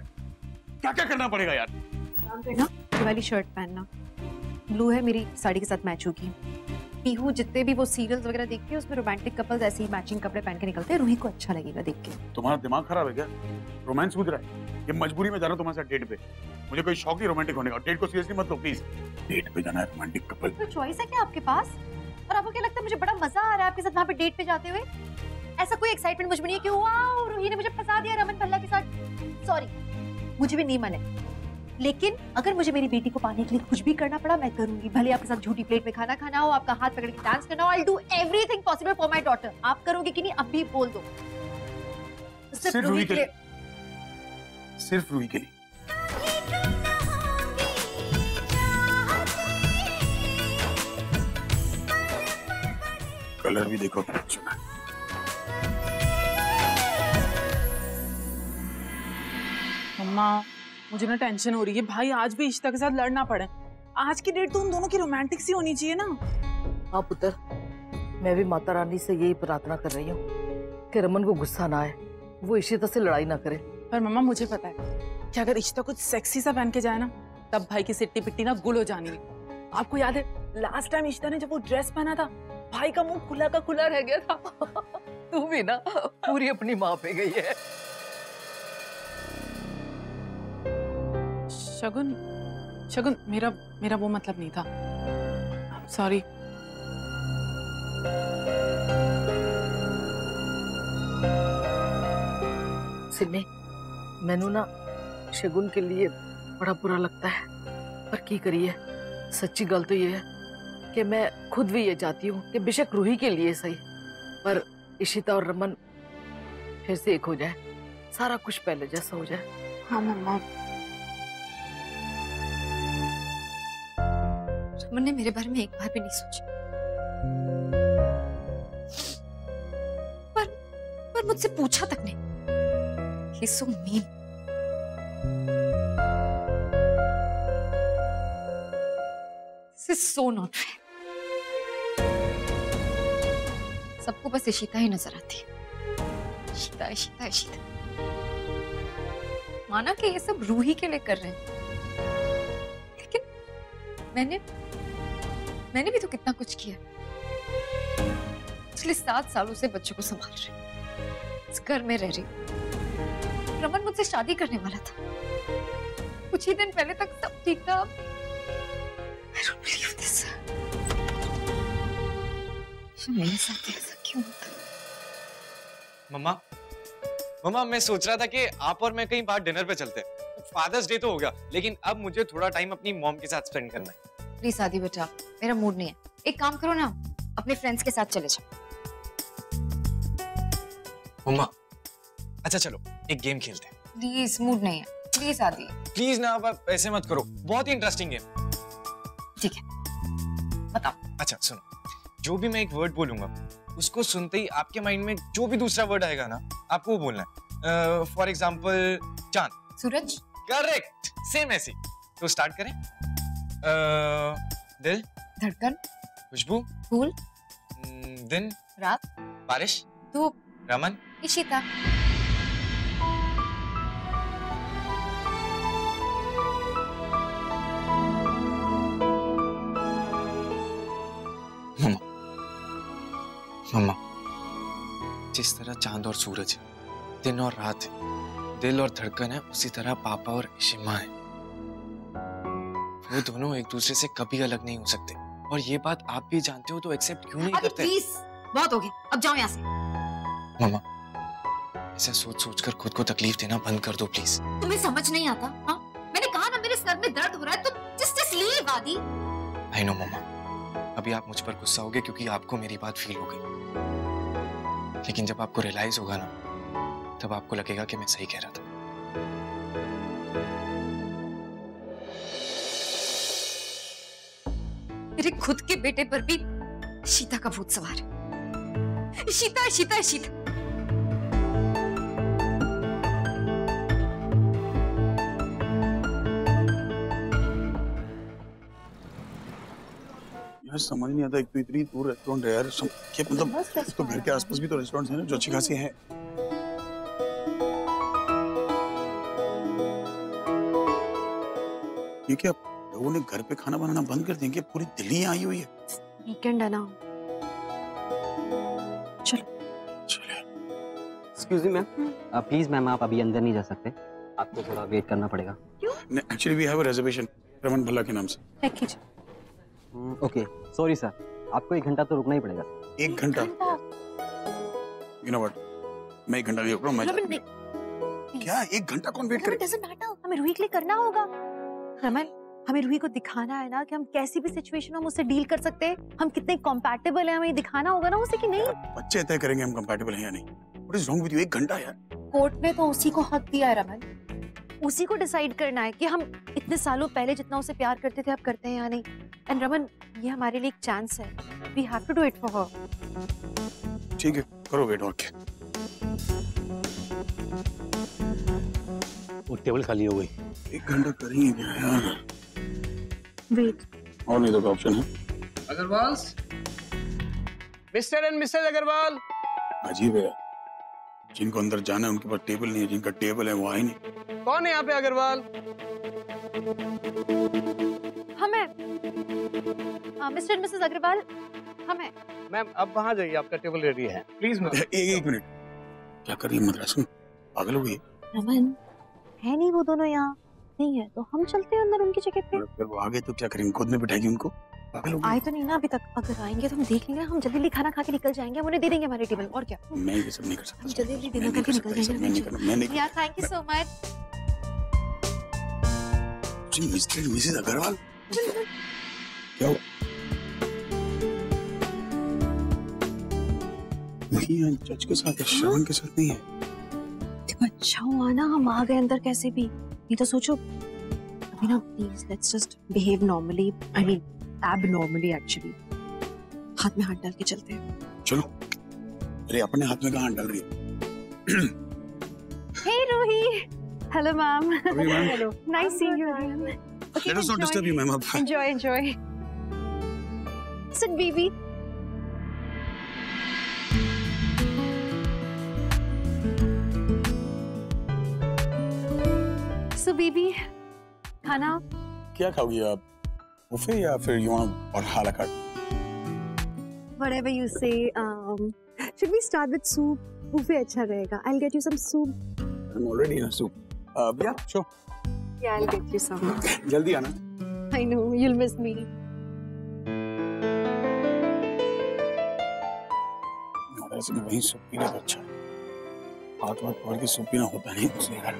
करना पड़ेगा यार। ये वाली शर्ट पहनना, ब्लू है, मेरी साड़ी के साथ मैच होगी। पीहू जितने भी वो सीरियल्स वगैरह देखती है उसमें रोमांटिक कपल्स ऐसे ही मैचिंग कपड़े पहन के निकलते हैं। रूही को अच्छा लगेगा देख के। तुम्हारा दिमाग खराब है क्या? रोमांस कूद रहा है? ये मजबूरी में जाना तुम्हारे साथ डेट पे। मुझे कोई शौक नहीं रोमांटिक होने का। डेट को सीरियसली मत लो प्लीज। डेट पे जाना है रोमांटिक कपल। तो चॉइस है क्या आपके पास? और आपको क्या लगता है मुझे बड़ा मजा आ रहा है आपके साथ वहाँ पे डेट पे जाते हुए? ऐसा कोई एक्साइटमेंट मुझे नहीं है कि वाओ रूही ने मुझे फंसा दिया रमन भल्ला के साथ। सॉरी, मुझे भी नहीं मन है, लेकिन अगर मुझे मेरी बेटी को पाने के लिए कुछ भी करना पड़ा मैं करूंगी। भले आपके साथ झूठी प्लेट में खाना खाना हो, आपका हाथ पकड़ के डांस करना हो, I will do everything possible for my daughter. आप करोगे कि नहीं अब भी बोल दो। सिर्फ रूही के लिए, सिर्फ रूही के लिए। कलर भी देखो कितना अच्छा है। मम्मा, मुझे ना टेंशन हो रही है। भाई आज भी इशिता के साथ लड़ना पड़े। आज की डेट तो उन दोनों की रोमांटिक सी होनी चाहिए ना। हाँ पुत्र, मैं भी माता रानी से यही प्रार्थना कर रही हूँ कि रमन को गुस्सा ना आए, वो इशिता से लड़ाई ना करे। पर मम्मा मुझे पता है कि अगर इशिता कुछ सेक्सी सा पहन के जाए ना, तब भाई की सिट्टी पिट्टी ना गुल हो जानी है। आपको याद है लास्ट टाइम इशिता ने जब वो ड्रेस पहना था, भाई का मुंह खुला का खुला रह गया था। तू भी ना पूरी अपनी माँ पे गई है। शगुन, मेरा वो मतलब नहीं था। सॉरी। सिन्नी, मैनू ना शगुन के लिए बड़ा बुरा लगता है, पर की करिए। सच्ची गल तो ये है कि मैं खुद भी ये चाहती हूँ कि बेशक रूही के लिए सही, पर इशिता और रमन फिर से एक हो जाए, सारा कुछ पहले जैसा हो जाए। हाँ मम्मा। रमन ने मेरे बारे में एक बार भी नहीं सोचा, पर मुझसे पूछा तक नहीं। He's so mean. This is so not fair. सबको बस इशिता ही नजर आती है। इशिता, इशिता, इशिता। माना कि ये सब रूही के लिए कर रहे हैं, लेकिन मैंने भी तो कितना कुछ किया। पिछले 7 सालों से बच्चों को संभाल रही हूँ, इस घर में रह रही हूँ। रमन मुझसे शादी करने वाला था, कुछ ही दिन पहले तक सब ठीक था। I don't believe this. मेरे साथ ऐसा क्यों होता? मम्मा, मैं सोच रहा था कि आप और मैं कहीं बाहर डिनर पे चलते हैं। फादर्स डे तो हो गया, लेकिन अब मुझे थोड़ा टाइम अपनी मॉम के साथ स्पेंड करना है। प्लीज आदि बेटा, मेरा मूड नहीं है। एक काम करो ना, अपने फ्रेंड्स के साथ चले जाओ। मम्मा, अच्छा चलो एक गेम खेलते हैं। प्लीज, मूड नहीं है। प्लीज आदि। प्लीज ना, अब ऐसे मत करो, बहुत ही इंटरेस्टिंग गेम। ठीक है, बताओ। अच्छा सुनो, जो भी मैं एक वर्ड बोलूंगा उसको सुनते ही आपके माइंड में जो भी दूसरा वर्ड आएगा ना, आपको वो बोलना है। फॉर एग्जाम्पल चांद, सूरज। करेक्ट, सेम ऐसी। तो स्टार्ट करें। दिल, धड़कन, खुशबू, फूल, दिन, रात, बारिश, धूप, रमन, इशिता। मम्मा, जिस तरह चांद और सूरज है, दिन और रात है, दिल और धड़कन है, उसी तरह पापा और इशिमा है। वो दोनों एक दूसरे से कभी अलग नहीं हो सकते, और ये बात आप भी जानते हो, तो एक्सेप्ट क्यों नहीं करते? प्लीज, बहुत हो गया, अब जाओ यहाँ से। मम्मा, ऐसा सोच सोच कर खुद को तकलीफ देना बंद कर दो प्लीज। तुम्हें समझ नहीं आता? हाँ, मैंने कहा ना मेरे सर में दर्द हो रहा है, तो जस्ट लीव आदि। आई नो मम्मा, अभी आप मुझ पर गुस्सा होगे क्योंकि आपको मेरी बात फील हो गई, लेकिन जब आपको रियलाइज होगा ना, तब आपको लगेगा कि मैं सही कह रहा था। मेरे खुद के बेटे पर भी शीता का भूत सवार है। शीता, शीता, शीता। यार समझ नहीं आता, एक तो इतनी दूर रेस्टोरेंट है यार, क्या मतलब, तो घर के आसपास भी तो रेस्टोरेंट्स हैं ना जो अच्छी खासी हैं। ये क्या लोगों ने घर पे खाना बनाना बंद कर दिया? पूरी दिल्ली आई हुई है। वीकेंड है ना। चलो। Excuse me ma'am, please ma'am आप अभी अंदर नहीं जा सकते, आपको थोड़ा वेट करना पड़ेगा। क्यों? Actually we have a reservation Raman Bhalla के नाम से। चेक कीजिए। ओके, सॉरी सर, आपको 1 घंटा तो रुकना ही पड़ेगा। 1 घंटा? यू नो व्हाट, मैं 1 घंटा नहीं रुक रहा हूं। मैं क्या 1 घंटा कौन वेट करे? डजंट मैटर, हमें रूही के लिए करना होगा। रमन, हमें रूही को दिखाना है ना कि हम कैसी भी सिचुएशन में उससे डील कर सकते हैं, हम कितने कंपैटिबल हैं, हमें दिखाना होगा ना उसे कि नहीं। बच्चे तय करेंगे हम कंपैटिबल हैं या नहीं। What is wrong with you? 1 घंटा यार। कोर्ट ने तो उसी को हक दिया है रमन, उसी को डिसाइड करना है कि हम इतने सालों पहले जितना उसे प्यार करते थे अब करते हैं या नहीं। एंड रमन, ये हमारे लिए एक चांस है, we have to do it for her. ठीक है, करो वेट। और क्या, वो टेबल खाली हो गई। 1 घंटा करेंगे क्या यार? वेट, और नहीं तो ऑप्शन है। Agarwal, mister and missus Agarwal. अजीब है, जिनको अंदर जाना है उनके पास टेबल नहीं है, जिनका टेबल है वो आए नहीं। कौन है यहाँ पे अग्रवाल? हमें मिस्टर मिसेस अग्रवाल, हमें। मैम अब वहाँ जाइए, आपका टेबल रेडी है, प्लीज मैम। एक मिनट, क्या कर रही है मद्रास? पागल हो गई? रमन, है नहीं वो दोनों यहाँ? नहीं है तो हम चलते हैं अंदर उनकी जगह पे। फिर वो आगे तो क्या करेंगे? खुद में बिठाएगी उनको? पागल हो गई? आए तो नहीं ना अभी तक, अगर आएंगे तो हम देख लेंगे, हम जल्दी खाना खा के निकल जाएंगे, हम उन्हें दे देंगे हमारे टेबल। और क्या, मैं ये सब नहीं कर सकता। हम जल्दी डिनर करके निकल जाएंगे। यार थैंक यू सो मच। जी मिस्टर मिसेस अग्रवाल, क्या हुआ? नहीं, जज के साथ है, श्रवण के साथ नहीं है। अच्छा हुआ ना हम आ गए अंदर कैसे भी, नहीं तो सोचो अभी ना। Please let's just behave normally, I mean abnormally actually. हाथ में हाथ डाल के चलते हैं। चलो। अरे अपने हाथ में कहाँ हाथ डाल रही है? Hey Ruhi, hello ma'am. ma'am. Hello, nice seeing you again. Let us not disturb you, ma'am. Enjoy, enjoy. Sit, baby. So, baby, खाना क्या खाओगी आप? बुफे या फिर you want और à la carte? Whatever you say. Should we start with soup? Buffet अच्छा रहेगा. I'll get you some soup. I'm already in a soup. Yeah, sure. Yeah, I'll get you some. जल्दी आना। I know you'll miss me. वैसे भी वही soup पीना अच्छा है। हाथ पकड़ के सूप पीना होता नहीं उसे यार।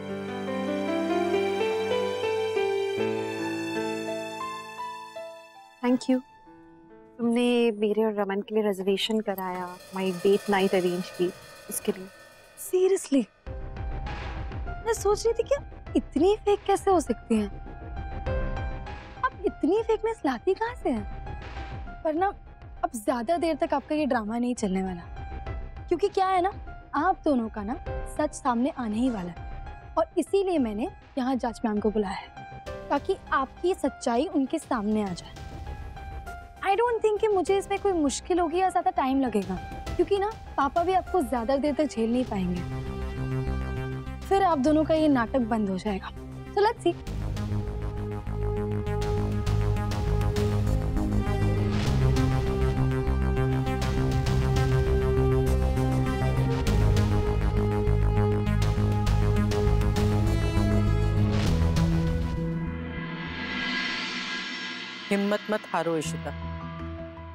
थैंक यू, तुमने मेरे और रमन के लिए रिजर्वेशन कराया, माय डेट नाइट अरेंज की, उसके लिए। सीरियसली मैं सोच रही थी कि इतनी फेक कैसे हो सकती हैं? अब इतनी फेकनेस लाती कहाँ से है? पर ना अब अब ज्यादा देर तक आपका ये ड्रामा नहीं चलने वाला, क्योंकि क्या है ना, आप दोनों का ना सच सामने आने ही वाला है। और इसीलिए मैंने यहाँ जज मैम को बुलाया है, ताकि आपकी सच्चाई उनके सामने आ जाए। आई डोंट थिंक कि मुझे इसमें कोई मुश्किल होगी या ज्यादा टाइम लगेगा, क्योंकि ना पापा भी आपको ज्यादा देर तक झेल नहीं पाएंगे। फिर आप दोनों का ये नाटक बंद हो जाएगा। So let's see. हिम्मत मत हारो इशिता।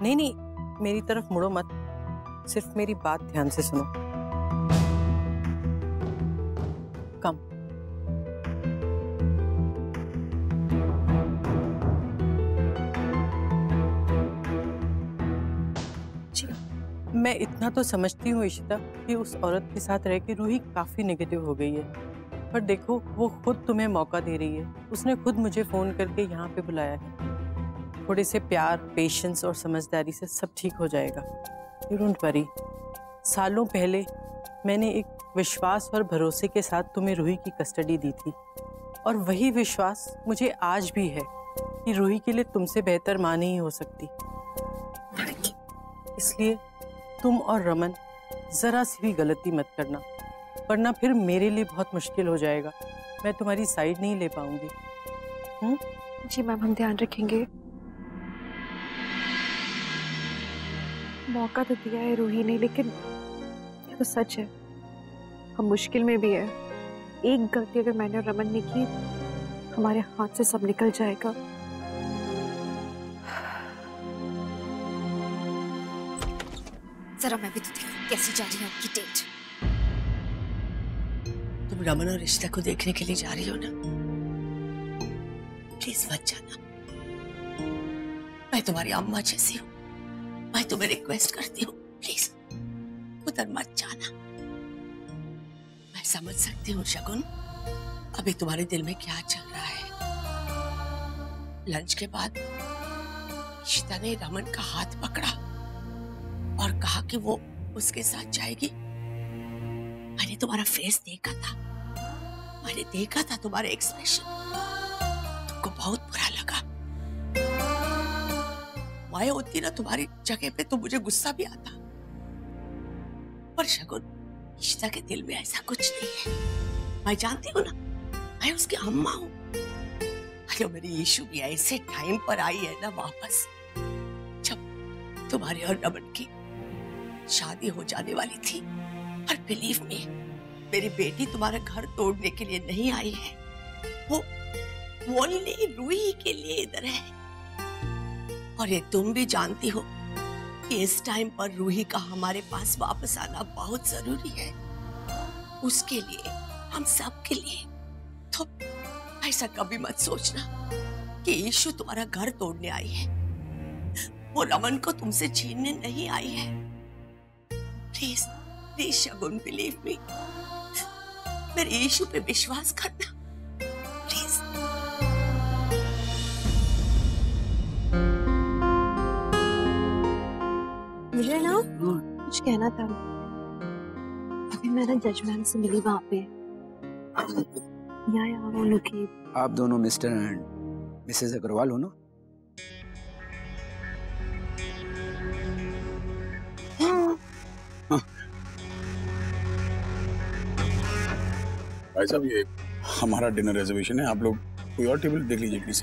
नहीं नहीं, मेरी तरफ मुड़ो मत, सिर्फ मेरी बात ध्यान से सुनो। कम। मैं इतना तो समझती हूँ इशिता कि उस औरत के साथ रह के रूही काफी नेगेटिव हो गई है, पर देखो वो खुद तुम्हें मौका दे रही है। उसने खुद मुझे फोन करके यहाँ पे बुलाया है। थोड़े से प्यार, पेशेंस और समझदारी से सब ठीक हो जाएगा। You don't worry. सालों पहले मैंने एक विश्वास और भरोसे के साथ तुम्हें रूही की कस्टडी दी थी, और वही विश्वास मुझे आज भी है कि रूही के लिए तुमसे बेहतर मां नहीं हो सकती। इसलिए तुम और रमन जरा सी भी गलती मत करना, वरना फिर मेरे लिए बहुत मुश्किल हो जाएगा। मैं तुम्हारी साइड नहीं ले पाऊंगी। जी मैम, हम ध्यान रखेंगे। मौका तो दिया है रूही ने, लेकिन ये तो सच है, हम मुश्किल में भी है। एक गलती अगर मैंने और रमन ने की, हमारे हाथ से सब निकल जाएगा। जरा मैं भी तो देखूं कैसी जा रही है आपकी डेट। तुम रमन और रिश्ता को देखने के लिए जा रही हो ना? प्लीज मत जाना। मैं तुम्हारी अम्मा जैसी हूँ, मैं तुम्हें रिक्वेस्ट करती हूँ, प्लीज उधर मत जाना। मैं समझ सकती हूँ शगुन, अभी तुम्हारे दिल में क्या चल रहा है। लंच के बाद इशिता ने रमन का हाथ पकड़ा और कहा कि वो उसके साथ जाएगी। मैंने तुम्हारा फेस देखा था, मैंने देखा था तुम्हारे एक्सप्रेशन, तुमको बहुत बुरा लगा। मैं होती ना तुम्हारी जगह पे तो मुझे गुस्सा भी आता, पर शगुन इशिता के दिल में ऐसा कुछ नहीं है। मैं जानती हूँ ना, मैं उसकी अम्मा हूँ। अरे मेरी ईशु भी ऐसे टाइम पर आई है ना वापस, जब तुम्हारे और रमन की शादी हो जाने वाली थी। और बिलीव मी, मेरी बेटी तुम्हारा घर तोड़ने के लिए नहीं आई है, वो ओनली रूही के लिए इधर है। और ये तुम भी जानती हो कि इस टाइम पर रूही का हमारे पास वापस आना बहुत जरूरी है, उसके लिए, हम सब के लिए। तो ऐसा कभी मत सोचना कि ईशु तुम्हारा घर तोड़ने आई है। वो रमन को तुमसे छीनने नहीं आई है। Please please Shagun, believe me, मेरे ईशु पे विश्वास करना प्लीज। मुझे ना कुछ कहना था। अभी मैं ना जज मैम से मिली वहाँ पे, यहाँ बोलो कि आप दोनों मिस्टर एंड मिसेस अग्रवाल हो ना? भाई साहब, ये हमारा डिनर रिजर्वेशन है, आप लोग कोई और टेबल देख लीजिए प्लीज।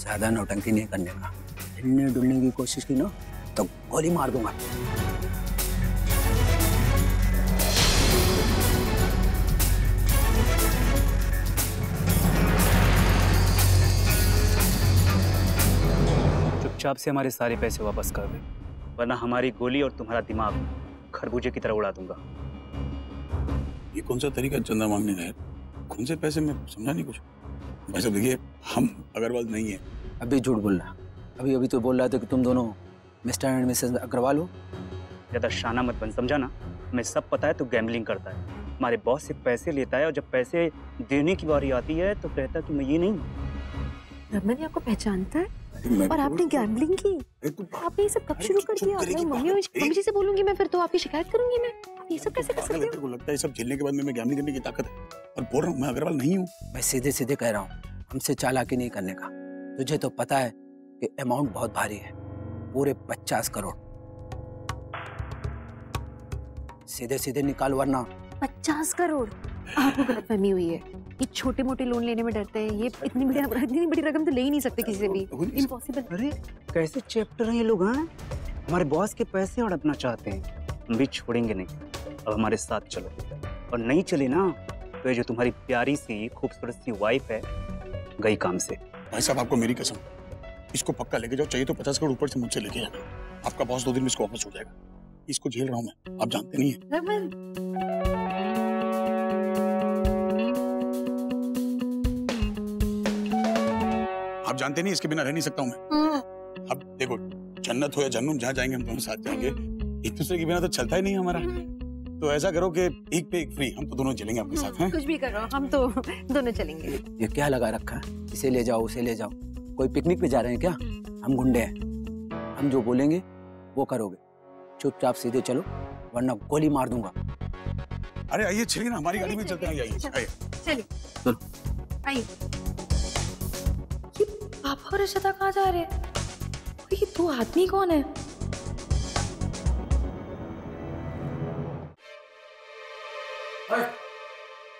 ज्यादा नौटंकी नहीं करने का, हिलने डुलने की कोशिश की ना तो गोली मार दूंगा। चुपचाप से हमारे सारे पैसे वापस कर दे, वरना हमारी गोली और तुम्हारा दिमाग खरबूजे की तरह उड़ा दूंगा। ये कौन सा तरीका चंदा मांगने का है? कौन से पैसे? में समझा नहीं कुछ। भाई साहब देखिए, हम अग्रवाल नहीं है। अभी झूठ बोल रहा, अभी अभी तो बोल रहा था कि तुम दोनों मिस्टर एंड मिसेस अग्रवाल हो। ज्यादा शाना मत बन, समझा ना? हमें सब पता है तू गैम्बलिंग करता है, हमारे बॉस से पैसे लेता है, और जब पैसे देने की बारी आती है तो कहता कि मैं ये नहीं। रमन आपको पहचानता है? और आपने गैम्बलिंग की। आपने ये सब कब शुरू कर दिया? मम्मी जी से बोलूंगी मैं, फिर तो आपकी शिकायत करूंगी मैं। ये सब कैसे कर सकते हो? तेरे को लगता है सब झेलने के बाद में गैम्बलिंग करने की ताकत है? और बोल रहा हूँ मैं अग्रवाल नहीं हूँ। मैं सीधे सीधे कह रहा हूँ, हमसे चालाकी नहीं करने का। तुझे तो पता है कि अमाउंट बहुत भारी है, पूरे 50 करोड़। सीधे सीधे निकाल वरना। 50 करोड़? आपको गलतफहमी हुई है। ये छोटे मोटे लोन लेने में डरते हैं, ये इतनी बड़ी रकम तो ले ही नहीं सकते किसी से भी। इम्पॉसिबल। अरे कैसे चैप्टर हैं ये लोग, हैं? हमारे बॉस के पैसे हड़पना चाहते हैं, हम भी छोड़ेंगे नहीं। अब हमारे साथ चलो, और नहीं चले ना तो ये जो तुम्हारी प्यारी सी खूबसूरत सी वाइफ है गई काम से। भाई साहब आपको मेरी कसम, इसको पक्का लेके जाओ, चाहिए तो 50 करोड़ ऊपर से मुझसे लेके जाना। आपका बॉस 2 दिन में इसको वापस हो जाएगा। इसको झेल रहा हूँ मैं, आप जानते नहीं है। आप जानते नहीं, इसके बिना रह नहीं सकता हूँ मैं। अब देखो, जन्नत हो या जन्नत, जहाँ जाएंगे हम दोनों साथ जाएंगे। एक दूसरे के बिना तो चलता ही नहीं हमारा। तो ऐसा करो कि एक पे एक फ्री, हम तो दोनों चलेंगे आपके साथ। हैं? कुछ भी करो, हम तो दोनों चलेंगे। ये क्या लगा रखा है? इसे ले जाओ, उसे ले जाओ। कोई पिकनिक पे जा रहे हैं क्या? हम गुंडे हैं, हम जो बोलेंगे वो करोगे। चुपचाप सीधे चलो वरना गोली मार दूंगा। अरे आइए, चलिए ना, हमारी गाड़ी में चलते हैं। आइए चलिए चलो आइए। पापा और इशिता कहाँ जा रहे हैं? ये 2 आदमी कौन है?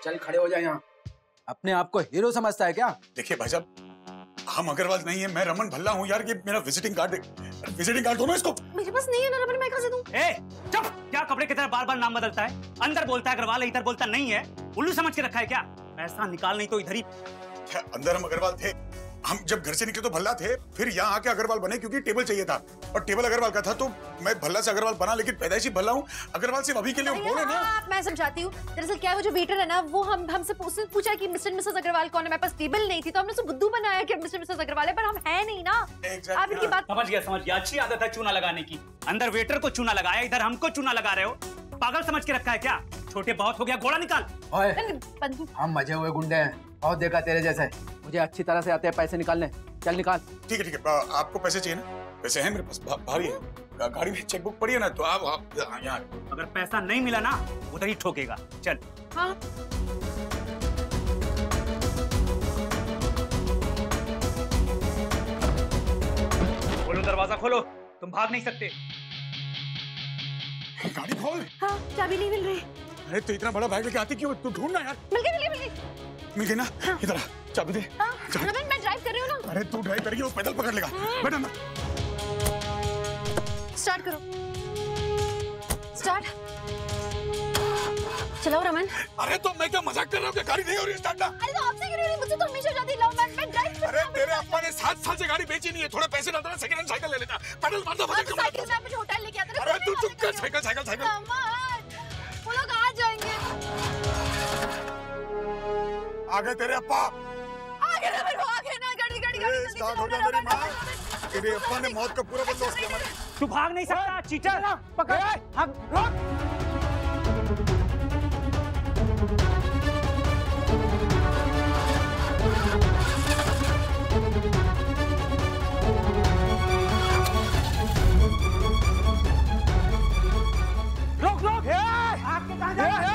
चल खड़े हो जाए यहाँ। अपने आप को हीरो समझता है क्या? देखिए भाई साहब, हम अग्रवाल नहीं है, मैं रमन भल्ला हूँ यार। ये मेरा विजिटिंग कार्ड दो ना इसको। मेरे पास नहीं है ना रमन, मैं कहाँ से दूँ? चुप! क्या कपड़े की तरह बार बार नाम बदलता है? अंदर बोलता है अग्रवाल, इधर बोलता नहीं है। उल्लू समझ के रखा है क्या? पैसा निकाल, नहीं तो इधर ही। अंदर हम अग्रवाल थे, हम जब घर से निकले तो भल्ला थे, फिर यहाँ आके अग्रवाल बने क्योंकि टेबल चाहिए था और टेबल अग्रवाल का था, तो मैं भल्ला से अग्रवाल बना, लेकिन पैदाइशी भल्ला हूँ। अग्रवाल सिर्फ अभी के लिए बोले ना। मैं समझाती हूँ। दरअसल क्या है, वो जो वेटर है ना, वो हमसे पूछा कि मिस्टर मिसेस अग्रवाल कौन है। मेरे पास टेबल नहीं थी तो हमने उसे बुद्धू बनाया कि मिस्टर मिसेस अग्रवाल है, पर हम है नहीं ना। आप इनकी बात समझ गया। अच्छी आदत है चूना लगाने की। अंदर वेटर को चूना लगाया, इधर हमको चूना लगा रहे हो। पागल समझ के रखा है क्या? छोटे बहुत हो गया, घोड़ा निकाल। हम मजे हुए गुंडे हैं, बहुत देखा तेरे जैसे। मुझे अच्छी तरह से आते हैं पैसे निकालने। चल निकाल। ठीक है आपको पैसे चाहिए ना? पैसे हैं मेरे पास, भारी है। गाड़ी में चेकबुक पड़ी है ना, तो आप यहाँ। अगर पैसा नहीं मिला ना उधर ही ठोकेगा। चल। हाँ। खोलो दरवाजा, खोलो। तुम भाग नहीं सकते। गाड़ी खोल। हाँ, चाबी नहीं मिल रही। अरे तो इतना बड़ा बैग लेके आती क्यों? तू ढूंढना यार। मिल गई ना? इधर आ, चाबी दे। रमन, मैं ड्राइव कर रही हूँ ना। अरे तू ड्राइव करेगी, वो पैदल पकड़ लेगा। बैठा ना। स्टार्ट करो। स्टार्ट। चलाओ रमन। अरे तो मैं क्या मजाक कर रहा हूँ? गाड़ी नहीं हो रही स्टार्ट ना। अरे तो आपसे क्यों नहीं हो रही? मुझे तो हमेशा हो जाती है। मैं ड्राइव कर। अरे तेरे अप्पा ने 7 साल से गाड़ी बेची नहीं है। थोड़े पैसे डालता ना, सेकंड हैंड साइकिल ले लेता। पैडल मारता साइकिल से आप मुझे होटल लेके आते। अरे तू चुप कर। साइकिल। वो लोग आ जाएंगे। आ गए तेरे अप्पा। आगे ना, गाड़ी स्टार्ट हो जा मेरी माँ। तेरे अप्पा ने मौत का पूरा बंदोबस्त किया हमारे। तू भाग नहीं सकता, चीटर। पकड़। रोक। आपके कहाँ जा रहा है?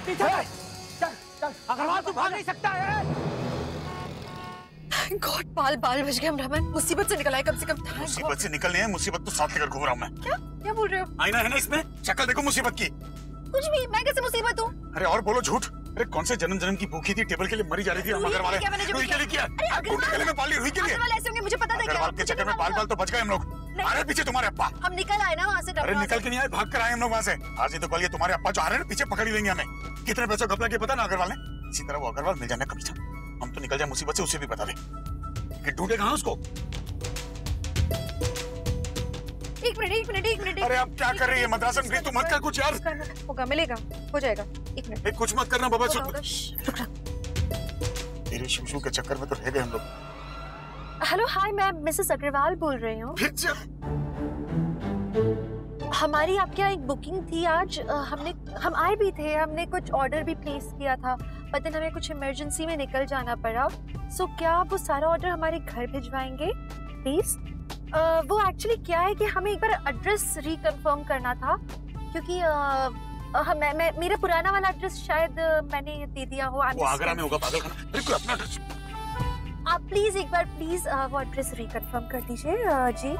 चल। अग्रवाल तू भाग नहीं सकता है। गॉड, बाल बच गए हम रमन। मुसीबत से निकल आए कम से कम। मुसीबत से निकलने हैं, मुसीबत तो साथ लेकर घूम रहा हूँ मैं। क्या बोल रहे हो? आईना है ना इसमें, शक्ल देखो मुसीबत की। कुछ भी, मैं कैसे मुसीबत हूँ? अरे और बोलो झूठ। अरे कौन से जन्म की भूखी थी, टेबल के लिए मरी जा रही थी। हम अग्रवाल रूही के लिए किया। गुंडे गले में पाल ली रूही के लिए। ऐसे होंगे, मुझे पता था। अग्रवाल के चक्कर में बाल तो बच गए हम लोग। अरे पीछे तुम्हारे अप्पा। हम निकल आए ना वहाँ से। अरे निकल के नहीं आए, भाग कर आए हम लोग वहाँ से। आज ही तो कल ये तुम्हारे अप्पा जो आ रहे हैं पीछे पकड़ ही लेंगे हमें। कितने पैसों घपला के पता ना अग्रवाल ने। इसी तरह वो अग्रवाल मिल जाना कभी था। हम तो निकल जाए मुसीबत से, उसे भी बता दे कि ढूंढे कहाँ उसको। एक मिनट। अरे अब क्या कर रही है मद्रासन गृह? तू मत कर कुछ यार। होगा, मिलेगा, हो जाएगा। एक मिनट। कुछ मत करना बाबा। तेरे शिशु के चक्कर में तो रह गए हम लोग। हेलो, हाय, मैं मिसेस अग्रवाल बोल रही हूँ। हमारी आपके यहाँ एक बुकिंग थी आज। हम आए भी थे, हमने कुछ ऑर्डर भी प्लेस किया था, पर दिन हमें कुछ इमरजेंसी में निकल जाना पड़ा। सो क्या आप वो सारा ऑर्डर हमारे घर भिजवाएंगे? प्लीज। वो एक्चुअली क्या है कि हमें एक बार एड्रेस रिकंफर्म करना था, क्योंकि मेरा पुराना वाला एड्रेस शायद मैंने दे दिया हो। वो आगरा में होगा पागल खाना। बिल्कुल अपना एड्रेस। आप प्लीज एक बार वो एड्रेस रिकंफर्म कर दीजिए जी।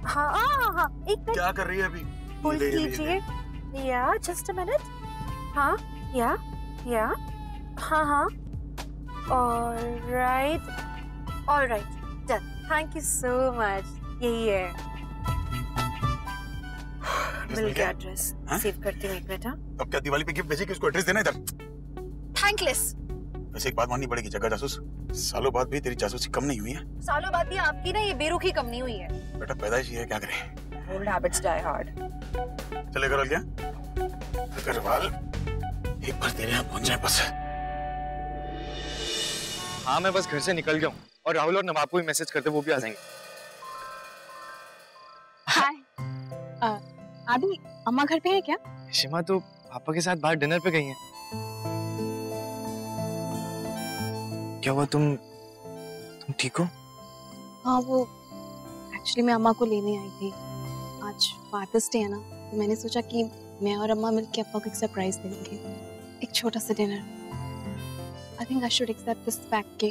हाँ हाँ हाँ, एक मिनट। क्या कर रही है अभी? होल्ड कीजिए। या जस्ट अ मिनट। हाँ या हाँ हाँ, alright done, thank you so much. यही है, मिल गया एड्रेस। सेव करती हूँ, एक मिनट। हाँ, अब क्या दिवाली पे गिफ्ट भेजेगी? उसको एड्रेस देना इधर। थैंकलेस। वैसे एक बात माननी पड़ेगी जगह जासूस, सालों बाद भी तेरी जासूसी कम नहीं हुई है। सालों बाद भी आपकी ना ये बेरुखी कम नहीं हुई है। बेटा पैदाइश ही है, क्या करें। Old habits die hard. चले करवाल क्या? करवाल एक बार तेरे यहाँ पहुंच जाए बस। हाँ मैं बस घर से निकल गया हूँ, और राहुल और नवाब को भी मैसेज करते, वो भी आ जाएंगे। हाय आदि, अम्मा घर पे है क्या? शिमा तो पापा के साथ बाहर डिनर पे गई हैं। क्या हुआ, तुम ठीक हो? हाँ, वो एक्चुअली मैं अम्मा को लेने आई थी। आज फादर्स डे है ना, तो मैंने सोचा कि मैं और अम्मा मिलके अप्पा को एक सरप्राइज देंगे, एक छोटा सा dinner. I think I should accept this fact कि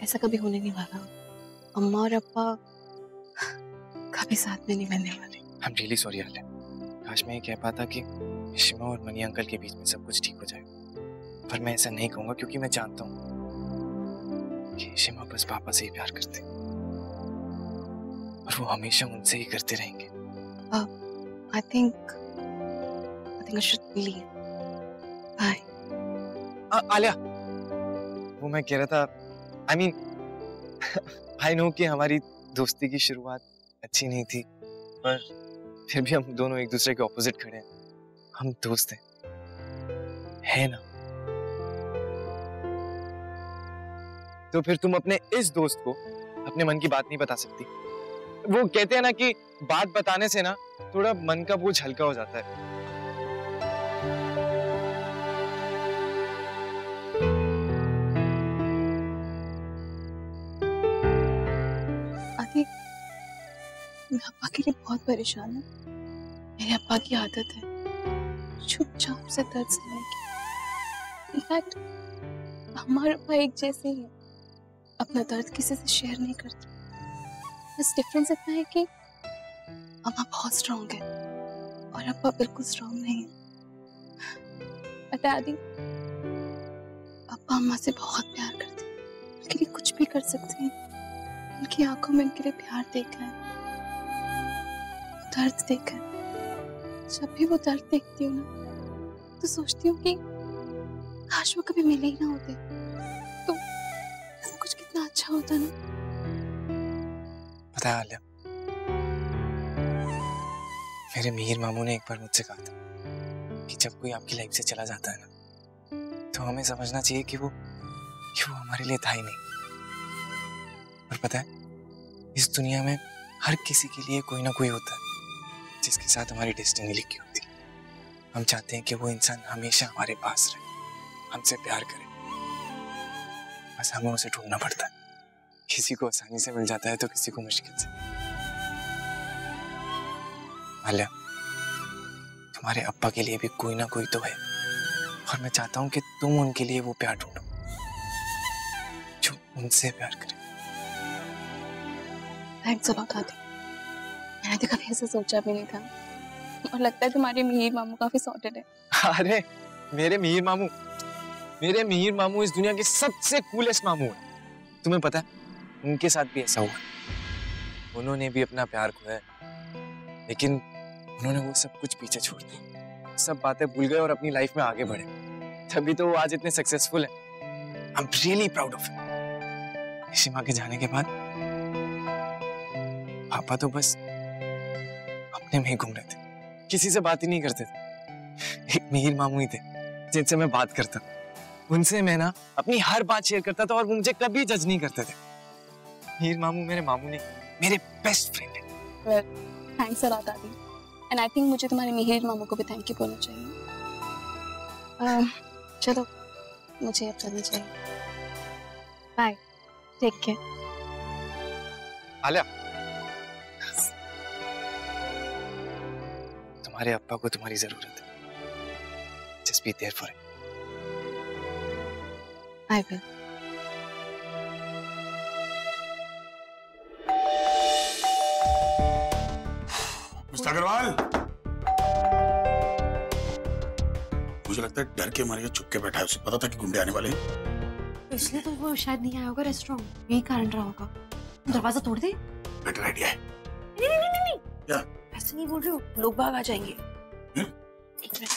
ऐसा कभी होने नहीं वाला। अम्मा और अप्पा कभी साथ में नहीं मिलने वाले। आई एम रियली सॉरी आलिया। काश मैं ये कह पाता कि शिमा और मनी अंकल के बीच में सब कुछ ठीक हो जाए, पर मैं ऐसा नहीं कहूंगा, क्योंकि मैं जानता हूँ कि शिमा बस पापा से ही प्यार करते हैं, और वो हमेशा उनसे ही करते रहेंगे। I think I should leave. Bye. Alia, वो मैं कह रहा था, I mean, I know कि हमारी दोस्ती की शुरुआत अच्छी नहीं थी, पर फिर भी हम दोनों एक दूसरे के ऑपोजिट खड़े हैं। हम दोस्त हैं, है ना? तो फिर तुम अपने इस दोस्त को अपने मन की बात नहीं बता सकती? वो कहते हैं ना कि बात बताने से ना थोड़ा मन का बोझ हल्का हो जाता है। आदि, मैं अप्पा के लिए बहुत परेशान हूँ। मेरे अप्पा की आदत है चुपचाप से दर्द सहने की। इनफैक्ट हमारे अप्पा एक जैसे ही हैं, अपना दर्द किसी से शेयर नहीं करते। बस डिफरेंस इतना है कि अम्मा बहुत स्ट्रांग है और अप्पा बिल्कुल स्ट्रांग नहीं है। पता है आदि, अप्पा अम्मा से बहुत प्यार करते हैं, उनके लिए कुछ भी कर सकते हैं। उनकी आंखों में उनके लिए प्यार देखा है, दर्द देखा है। जब भी वो दर्द देखती हूँ ना, तो सोचती हूँ कि काश वो कभी मिले ही ना होते, तो सब कुछ कितना अच्छा होता ना। पता है आलिया, मेरे मीर मामू ने एक बार मुझसे कहा था कि जब कोई आपकी लाइफ से चला जाता है ना, तो हमें समझना चाहिए कि वो हमारे लिए था ही नहीं। और पता है, इस दुनिया में हर किसी के लिए कोई ना कोई होता है जिसके साथ हमारी डेस्टिनी लिखी होती है। हम चाहते हैं कि वो इंसान हमेशा हमारे पास रहे, हमसे प्यार करे, बस हमें उसे ढूंढना पड़ता है। किसी को आसानी से मिल जाता है तो किसी को मुश्किल से। आलिया, तुम्हारे अप्पा के लिए भी कोई ना कोई तो है, और मैं चाहता हूं कि तुम उनके लिए वो प्यार ढूंढो जो उनसे प्यार करे। थैंक्स अ लॉट आदि, मैंने तो कभी ऐसा सोचा भी नहीं था, और लगता है तुम्हारे मीर मामू काफी सॉर्टेड है। अरे मेरे मीर मामू इस दुनिया के सबसे कूलेस्ट मामू है। तुम्हें पता है, उनके साथ भी ऐसा हुआ। उन्होंने भी अपना प्यार खोया, लेकिन उन्होंने वो सब कुछ पीछे छोड़ दिया, सब बातें भूल गए और अपनी लाइफ में आगे बढ़े। तभी तो वो आज इतने सक्सेसफुल हैं। I am really proud of him. Shima के जाने के बाद पापा तो बस अपने में ही घूम रहे थे, किसी से बात ही नहीं करते थे। एक मीर मामू ही थे जिनसे मैं बात करता, उनसे मैं ना अपनी हर बात शेयर करता था, और वो मुझे कभी जज नहीं करते थे। मीर मामू मेरे मामू नहीं, मेरे बेस्ट फ्रेंड है। थैंक्स अ लॉट आदि, एंड आई थिंक मुझे तुम्हारे मीर मामू को भी थैंक यू बोलना चाहिए। चलो, मुझे अब चलना चाहिए। Bye, take care. आलिया, तुम्हारे अब्बा को तुम्हारी जरूरत है। Just be there for him. I will. Mister Agarwal, मुझे लगता है डर के मारे चुप के बैठा है। उसे पता था कि गुंडे आने वाले हैं। इसलिए तो वो शायद नहीं आया होगा रेस्टोरेंट, यही कारण रहा होगा। दरवाजा तोड़ दे। बेटर आइडिया है। नहीं। क्या? ऐसे नहीं बोल रहे हो, लोग बाग आ जाएंगे। एक मिनट।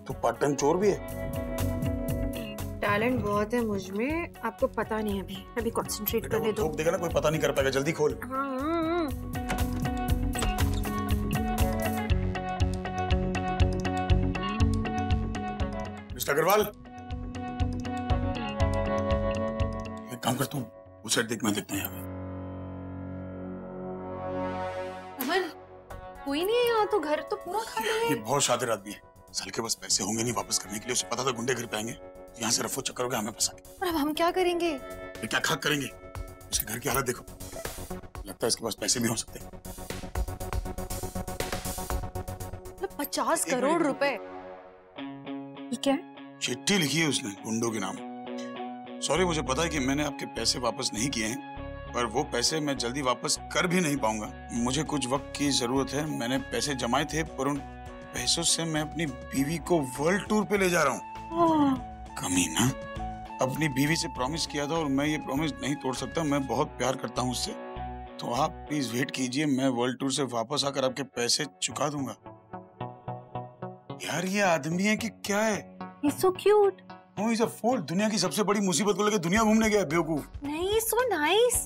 तो पार्ट टाइम चोर भी है? टैलेंट बहुत है मुझ में, आपको पता नहीं है अभी कंसंट्रेट करने दो। देगा ना, कोई पता नहीं कर पाएगा। जल्दी खोल। मिस्टर अग्रवाल, एक काम कर, तू उस साइड देख, मैं देखता हूँ यहाँ। अमन, कोई नहीं है यहाँ तो, घर तो पूरा खाली है। ये बहुत शातिर आदमी है, साल के पास पैसे होंगे नहीं वापस करने के लिए। उसे पता था गुंडे घर पे आएंगे, यहाँ से रफू चक्कर होगा हमें फंसा के। और अब हम क्या करेंगे? ये क्या खाक करेंगे? उसके घर की हालत देखो, लगता है इसके पास पैसे भी हो सकते हैं। 50 करोड़ रुपए। क्या? चिट्ठी लिखी है उसने गुंडों के नाम। सॉरी, मुझे पता है कि मैंने आपके पैसे वापस नहीं किए हैं, पर वो पैसे मैं जल्दी वापस कर भी नहीं पाऊंगा। मुझे कुछ वक्त की जरूरत है। मैंने पैसे जमाए थे, पर उन पैसों से मैं अपनी बीवी को वर्ल्ड टूर पे ले जा रहा हूँ। कमीना, अपनी बीवी से प्रॉमिस किया था और मैं ये प्रॉमिस नहीं तोड़ सकता। मैं बहुत प्यार करता हूँ उससे, तो आप प्लीज वेट कीजिए। मैं वर्ल्ड टूर से वापस आकर आपके पैसे चुका दूंगा। यार, ये आदमी है कि क्या है? He's so cute. He's a fool. दुनिया की सबसे बड़ी मुसीबत को लेकर दुनिया घूमने गया है, बेवकूफ। नहीं, so nice.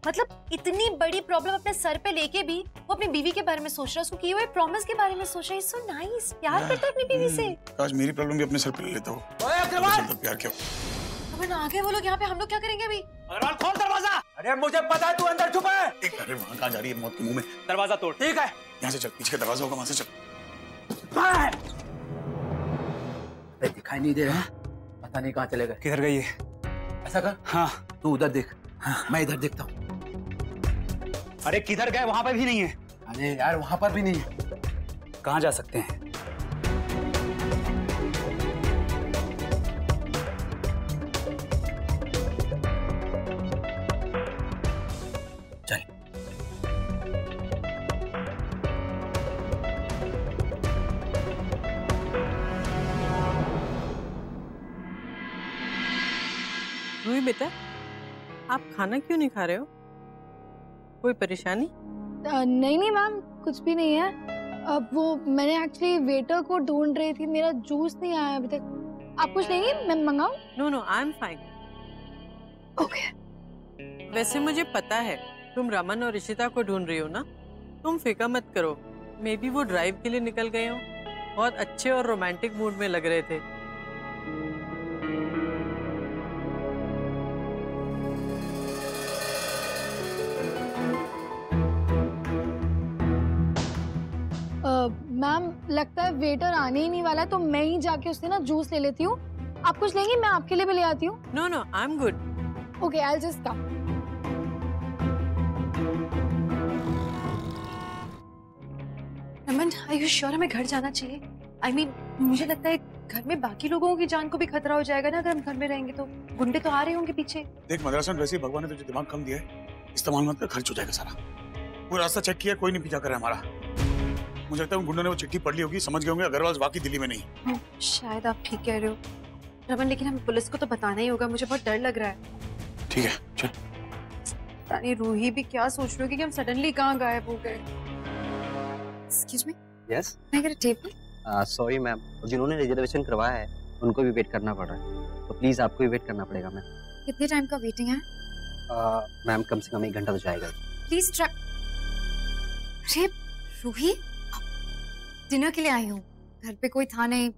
मतलब इतनी बड़ी प्रॉब्लम अपने सर पे लेके भी वो अपनी बीवी के बारे में सोच रहा है, उसको किए हुए प्रॉमिस के बारे में सोच रहा है। सो नाइस, प्यार करता है अपनी बीवी से। काश मेरी प्रॉब्लम भी अपने सर पे ले लेता हो। ओए अग्रवाल, प्यार क्या? अबे ना आगे वो लोग यहाँ पे, हम लोग क्या करेंगे अभी? अग्रवाल, खोल दरवाजा। अरे मुझे पता है तू अंदर छुपा है। अरे वहाँ कहाँ जा रही है मौत के मुंह में? दरवाजा तोड़। ठीक है, यहाँ से चल, पीछे का दरवाजा होगा, वहाँ से चल। दिखाई नहीं दे रहा, पता नहीं कहाँ चले गए। किधर गई है? ऐसा कर, हाँ तू उधर देख, हाँ मैं इधर देखता हूँ। अरे किधर गए? वहां पर भी नहीं है। अरे यार, वहां पर भी नहीं है। कहाँ जा सकते हैं? चल। रूही बेटा, आप खाना क्यों नहीं खा रहे हो? कोई परेशानी? नहीं मैम, कुछ भी नहीं है। अब वो मैंने एक्चुअली वेटर को ढूंढ रही थी, मेरा जूस नहीं आया अभी तक। आप कुछ लेंगे? मैं मंगाऊं? No, I am fine. Okay. वैसे मुझे पता है तुम रमन और ऋषिता को ढूंढ रही हो ना, तुम फिक्र मत करो। मे बी वो ड्राइव के लिए निकल गए हो। बहुत अच्छे और रोमांटिक मूड में लग रहे थे। मैम, लगता है वेटर आने ही नहीं वाला है, तो मैं ही जाके उससे ना जूस ले लेती हूँ। आप कुछ लेंगी? मैं आपके लिए भी ले आती हूँ। No, I am good. Okay, I will just come. Raman, are you sure हमें घर जाना चाहिए? I mean, मुझे लगता है घर में बाकी लोगों की जान को भी खतरा हो जाएगा ना अगर हम घर में रहेंगे तो। गुंडे तो आ रहे होंगे पीछे। देख मदरसा, वैसे ही भगवान ने तुझे दिमाग कम दिया है, इस्तेमाल मत कर, खर्च हो जाएगा सारा। वो रास्ता चेक किया, कोई नहीं पीछा कर रहा हमारा। मुझे लगता है उन गुंडों ने वो चिट्ठी पढ़ ली होगी, समझ गए होंगे अग्रवाल वाकई दिल्ली में नहीं। शायद आप ठीक कह रहे हो रमन, लेकिन हमें पुलिस को तो बताना ही होगा। मुझे बहुत डर लग रहा है। ठीक है, चल। पता नहीं रूही भी क्या सोच रही होगी कि हम सडनली कहाँ गायब हो गए। एक्सक्यूज मी, यस, मैं get a table? Sorry ma'am, जिन्होंने रिजर्वेशन करवाया है उनको भी वेट करना पड़ रहा है, तो प्लीज आपको भी वेट करना पड़ेगा मैम। कितने टाइम का वेटिंग है? मैम कम से कम 1 घंटा तो जाएगा। Please try. अरे रूही, डिनर के लिए आई हूँ। घर पे कोई था नहीं,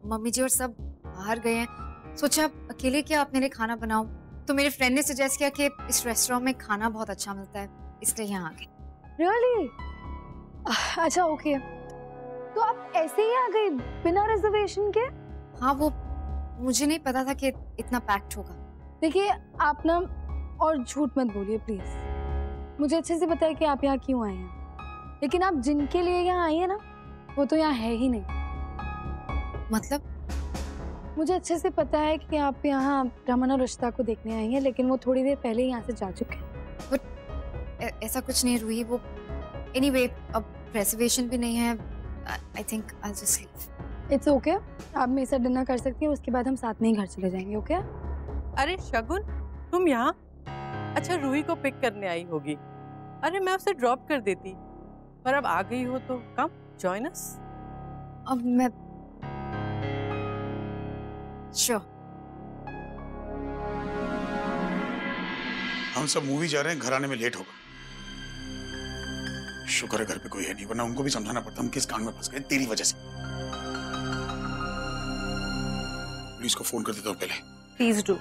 मम्मी जी और सब बाहर गए हैं। सोचा अकेले क्या अपने लिए खाना बनाऊं, तो मेरे फ्रेंड ने सजेस्ट किया कि इस रेस्टोरेंट में खाना बहुत अच्छा मिलता है, इसलिए यहाँ आ गए। रियली? अच्छा, ओके। तो आप ऐसे ही आ गए बिना रिजर्वेशन के? हाँ, वो मुझे नहीं पता था कि इतना पैक्ड होगा। देखिए आप ना और झूठ मत बोलिए प्लीज। मुझे अच्छे से पता है कि आप यहाँ क्यों आए हैं, लेकिन आप जिनके लिए यहाँ आई हैं ना वो तो यहाँ है ही नहीं। मतलब? मुझे अच्छे से पता है कि आप यहाँ रमन और रिश्ता को देखने आई हैं, लेकिन वो थोड़ी देर पहले ही यहाँ से जा चुके हैं। ऐसा कुछ नहीं रूही, वो एनीवे अब रिजर्वेशन भी नहीं है। आई think I just leave. It's okay, आप मेरे साथ डिनर कर सकती हैं, उसके बाद हम साथ में ही घर चले जाएंगे। ओके? अरे शगुन, तुम यहाँ? अच्छा, रूही को पिक करने आई होगी। अरे मैं उसे ड्रॉप कर देती, पर अब आ गई हो तो कम जॉइन अस। अब मैं श्योर। हम सब मूवी जा रहे हैं, घर आने में लेट होगा। शुक्र है घर पे कोई है नहीं, वरना उनको भी समझाना पड़ता हम किस कांड में फंस गए तेरी वजह से। पुलिस को फोन कर देता हूँ पहले। Please do.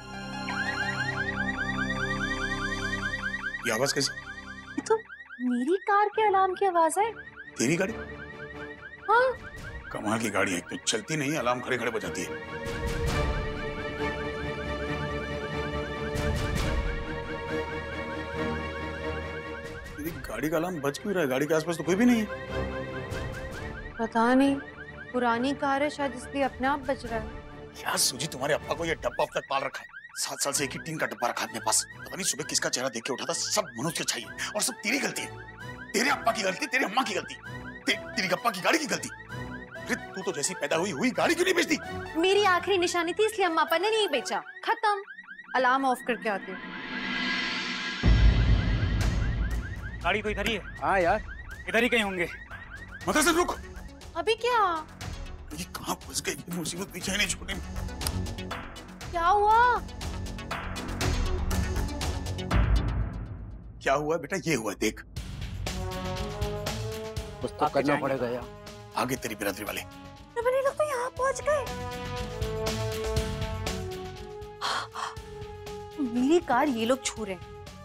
ये आवाज कैसी? ये तो मेरी कार के अलार्म की आवाज है। तेरी गाड़ी? हाँ। कमाल की गाड़ी है, तो चलती नहीं, अलार्म खड़े खड़े बजाती है। तेरी गाड़ी का अलार्म बज क्यों रहा है? गाड़ी के आसपास तो कोई भी नहीं है। पता नहीं, पुरानी कार है शायद, इसलिए अपने आप बज रहा है। क्या सूजी, तुम्हारे अप्पा को ये डब्बा अब तक पाल रखा है। 7 साल से एक ही टीन का डब्बा रखा अपने पास। पता नहीं सुबह किसका चेहरा देख के उठा था। सब मनुष्य चाहिए और सब तेरी गलती है। तेरे अप्पा की गलती, तेरी अम्मा की गलती, तेरी अप्पा की गाड़ी की गलती। तू तो जैसी पैदा हुई गाड़ी क्यों नहीं बेचती? मेरी आखिरी निशानी थी, इसलिए अम्मा पापा ने नहीं बेचा। खत्म। अलार्म ऑफ करके आती हूँ। गाड़ी तो इधर ही है। हाँ यार, इधर ही कहीं होंगे। मतलब से रुक। अभी क्या? ये कहाँ फंस गई? मुसीबत पीछे नहीं छोड़नी। क्या हुआ? क्या हुआ बेटा? ये हुआ, देख। कुछ तो करना पड़ेगा यार। आगे तेरी बिरादरी वाले। ये लोग तो यहाँ पहुंच गए। मेरी कार ये लोग छू रहे हैं,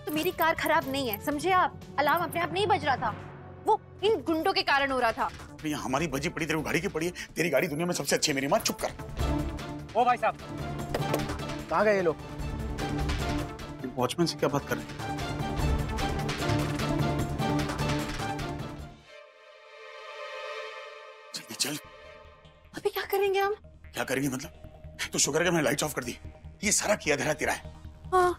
तो मेरी कार खराब नहीं है, समझे आप? अलार्म अपने आप नहीं बज रहा था, वो इन गुंडों के कारण हो रहा था। ये हमारी बजी पड़ी, तेरी गाड़ी की पड़ी है। तेरी गाड़ी दुनिया में सबसे अच्छी है। मेरी माँ, चुप कर। ओ भाई साहब, कहाँ गए ये लोग? वॉचमैन से क्या बात कर रहे हैं? जल्दी चल। अभी क्या करेंगे हम? क्या करेंगे मतलब? तो शुक्र है कि मैंने लाइट्स ऑफ कर दी। ये सारा किया धरा तेरा है। हाँ।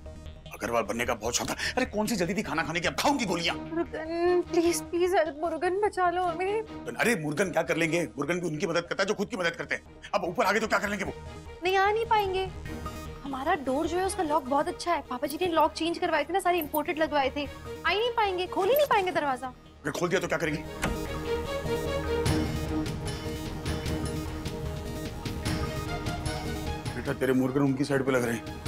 अग्रवाल बनने का बहुत शौक था। अरे कौन सी जल्दी थी खाना खाने की? अब खाऊंगी गोलियां। मुर्गन, प्लीज प्लीज मुर्गन बचा लो हमें। अरे मुर्गन क्या कर लेंगे? मुर्गन भी उनकी मदद करता है जो खुद की मदद करते हैं। अब ऊपर आगे तो क्या कर लेंगे वो? नहीं, आ नहीं पाएंगे। हमारा डोर जो है उसका लॉक बहुत अच्छा है। पापा जी ने लॉक चेंज करवाए थे ना, सारे इंपोर्टेड लगवाए थे। आ ही नहीं पाएंगे, खोल ही नहीं पाएंगे दरवाजा। अगर खोल दिया तो क्या करेंगे? बेटा तेरे मुर्गन उनकी साइड पे लग रहे हैं।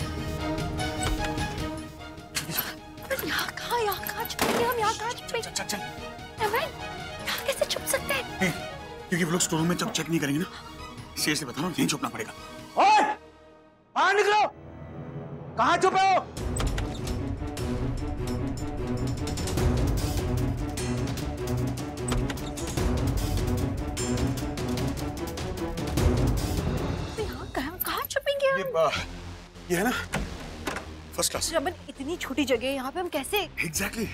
यहाँ कहाँ छुपेंगे हम? यहाँ कहाँ छुपेंगे? चल चल। यहाँ कैसे छुप सकते हैं? क्योंकि वो लोग स्टोर रूम में जब चेक नहीं करेंगे ना, शेर से बता रहा हूँ, यहीं छुपना पड़ेगा। ओए! बाहर निकलो! कहाँ छुपे हो? यहाँ कहाँ छुपेंगे हम? ये है ना फर्स्ट क्लास। रमन, इतनी छोटी जगह है, यहाँ पे हम कैसे? एग्जैक्टली।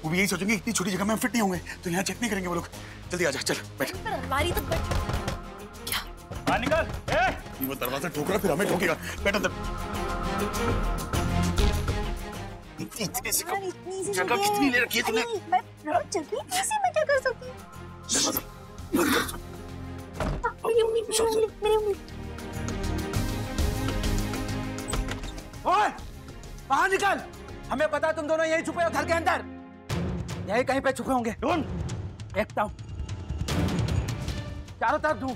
वो भी यही सोचेंगे इतनी छोटी जगह में हम फिट नहीं होंगे, तो यहाँ चेक नहीं करेंगे वो लोग। जल्दी आजा, चल बैठ। अलमारी तो बाहर निकल। ये वो दरवाजा ठोक रहा, फिर हमें ठोकेगा। बैठ अंदर। इतनी सी जगह कितनी ले रखी है तूने? जगह कैसे मैं क्या कर सकती हूँ? ओए! बाहर निकल! हमें पता है तुम दोनों यही छुपे हो घर के अंदर। यही कहीं पे छुपे होंगे। ढूंढ। देखता हूँ। चारों तरफ ढूंढ।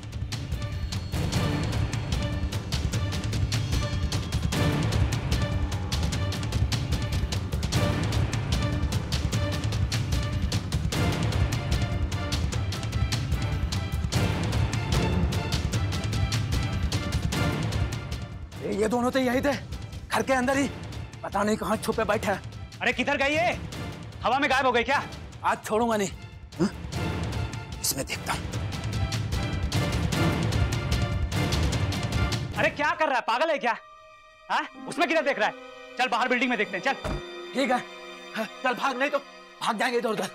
ये दोनों तो यही थे, घर के अंदर ही। पता नहीं कहाँ छुपे बैठे हैं। अरे किधर गई ये? हवा में गायब हो गए क्या? आज छोड़ूंगा नहीं। हा? इसमें देखता हूँ। अरे क्या कर रहा है? पागल है क्या? हाँ? उसमें किधर देख रहा है? चल बाहर बिल्डिंग में देखते हैं, चल। ठीक है, चल भाग, नहीं तो भाग जाएंगे इधर उधर।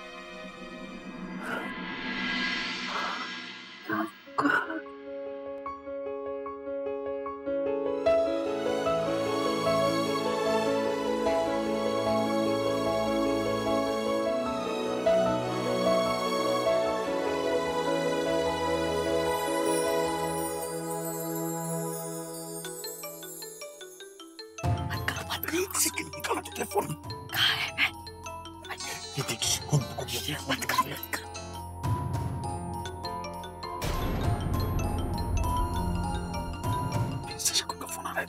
फोन कहाँ है? ये देखिए, मत कर। शगुन का फोन आ रहा है।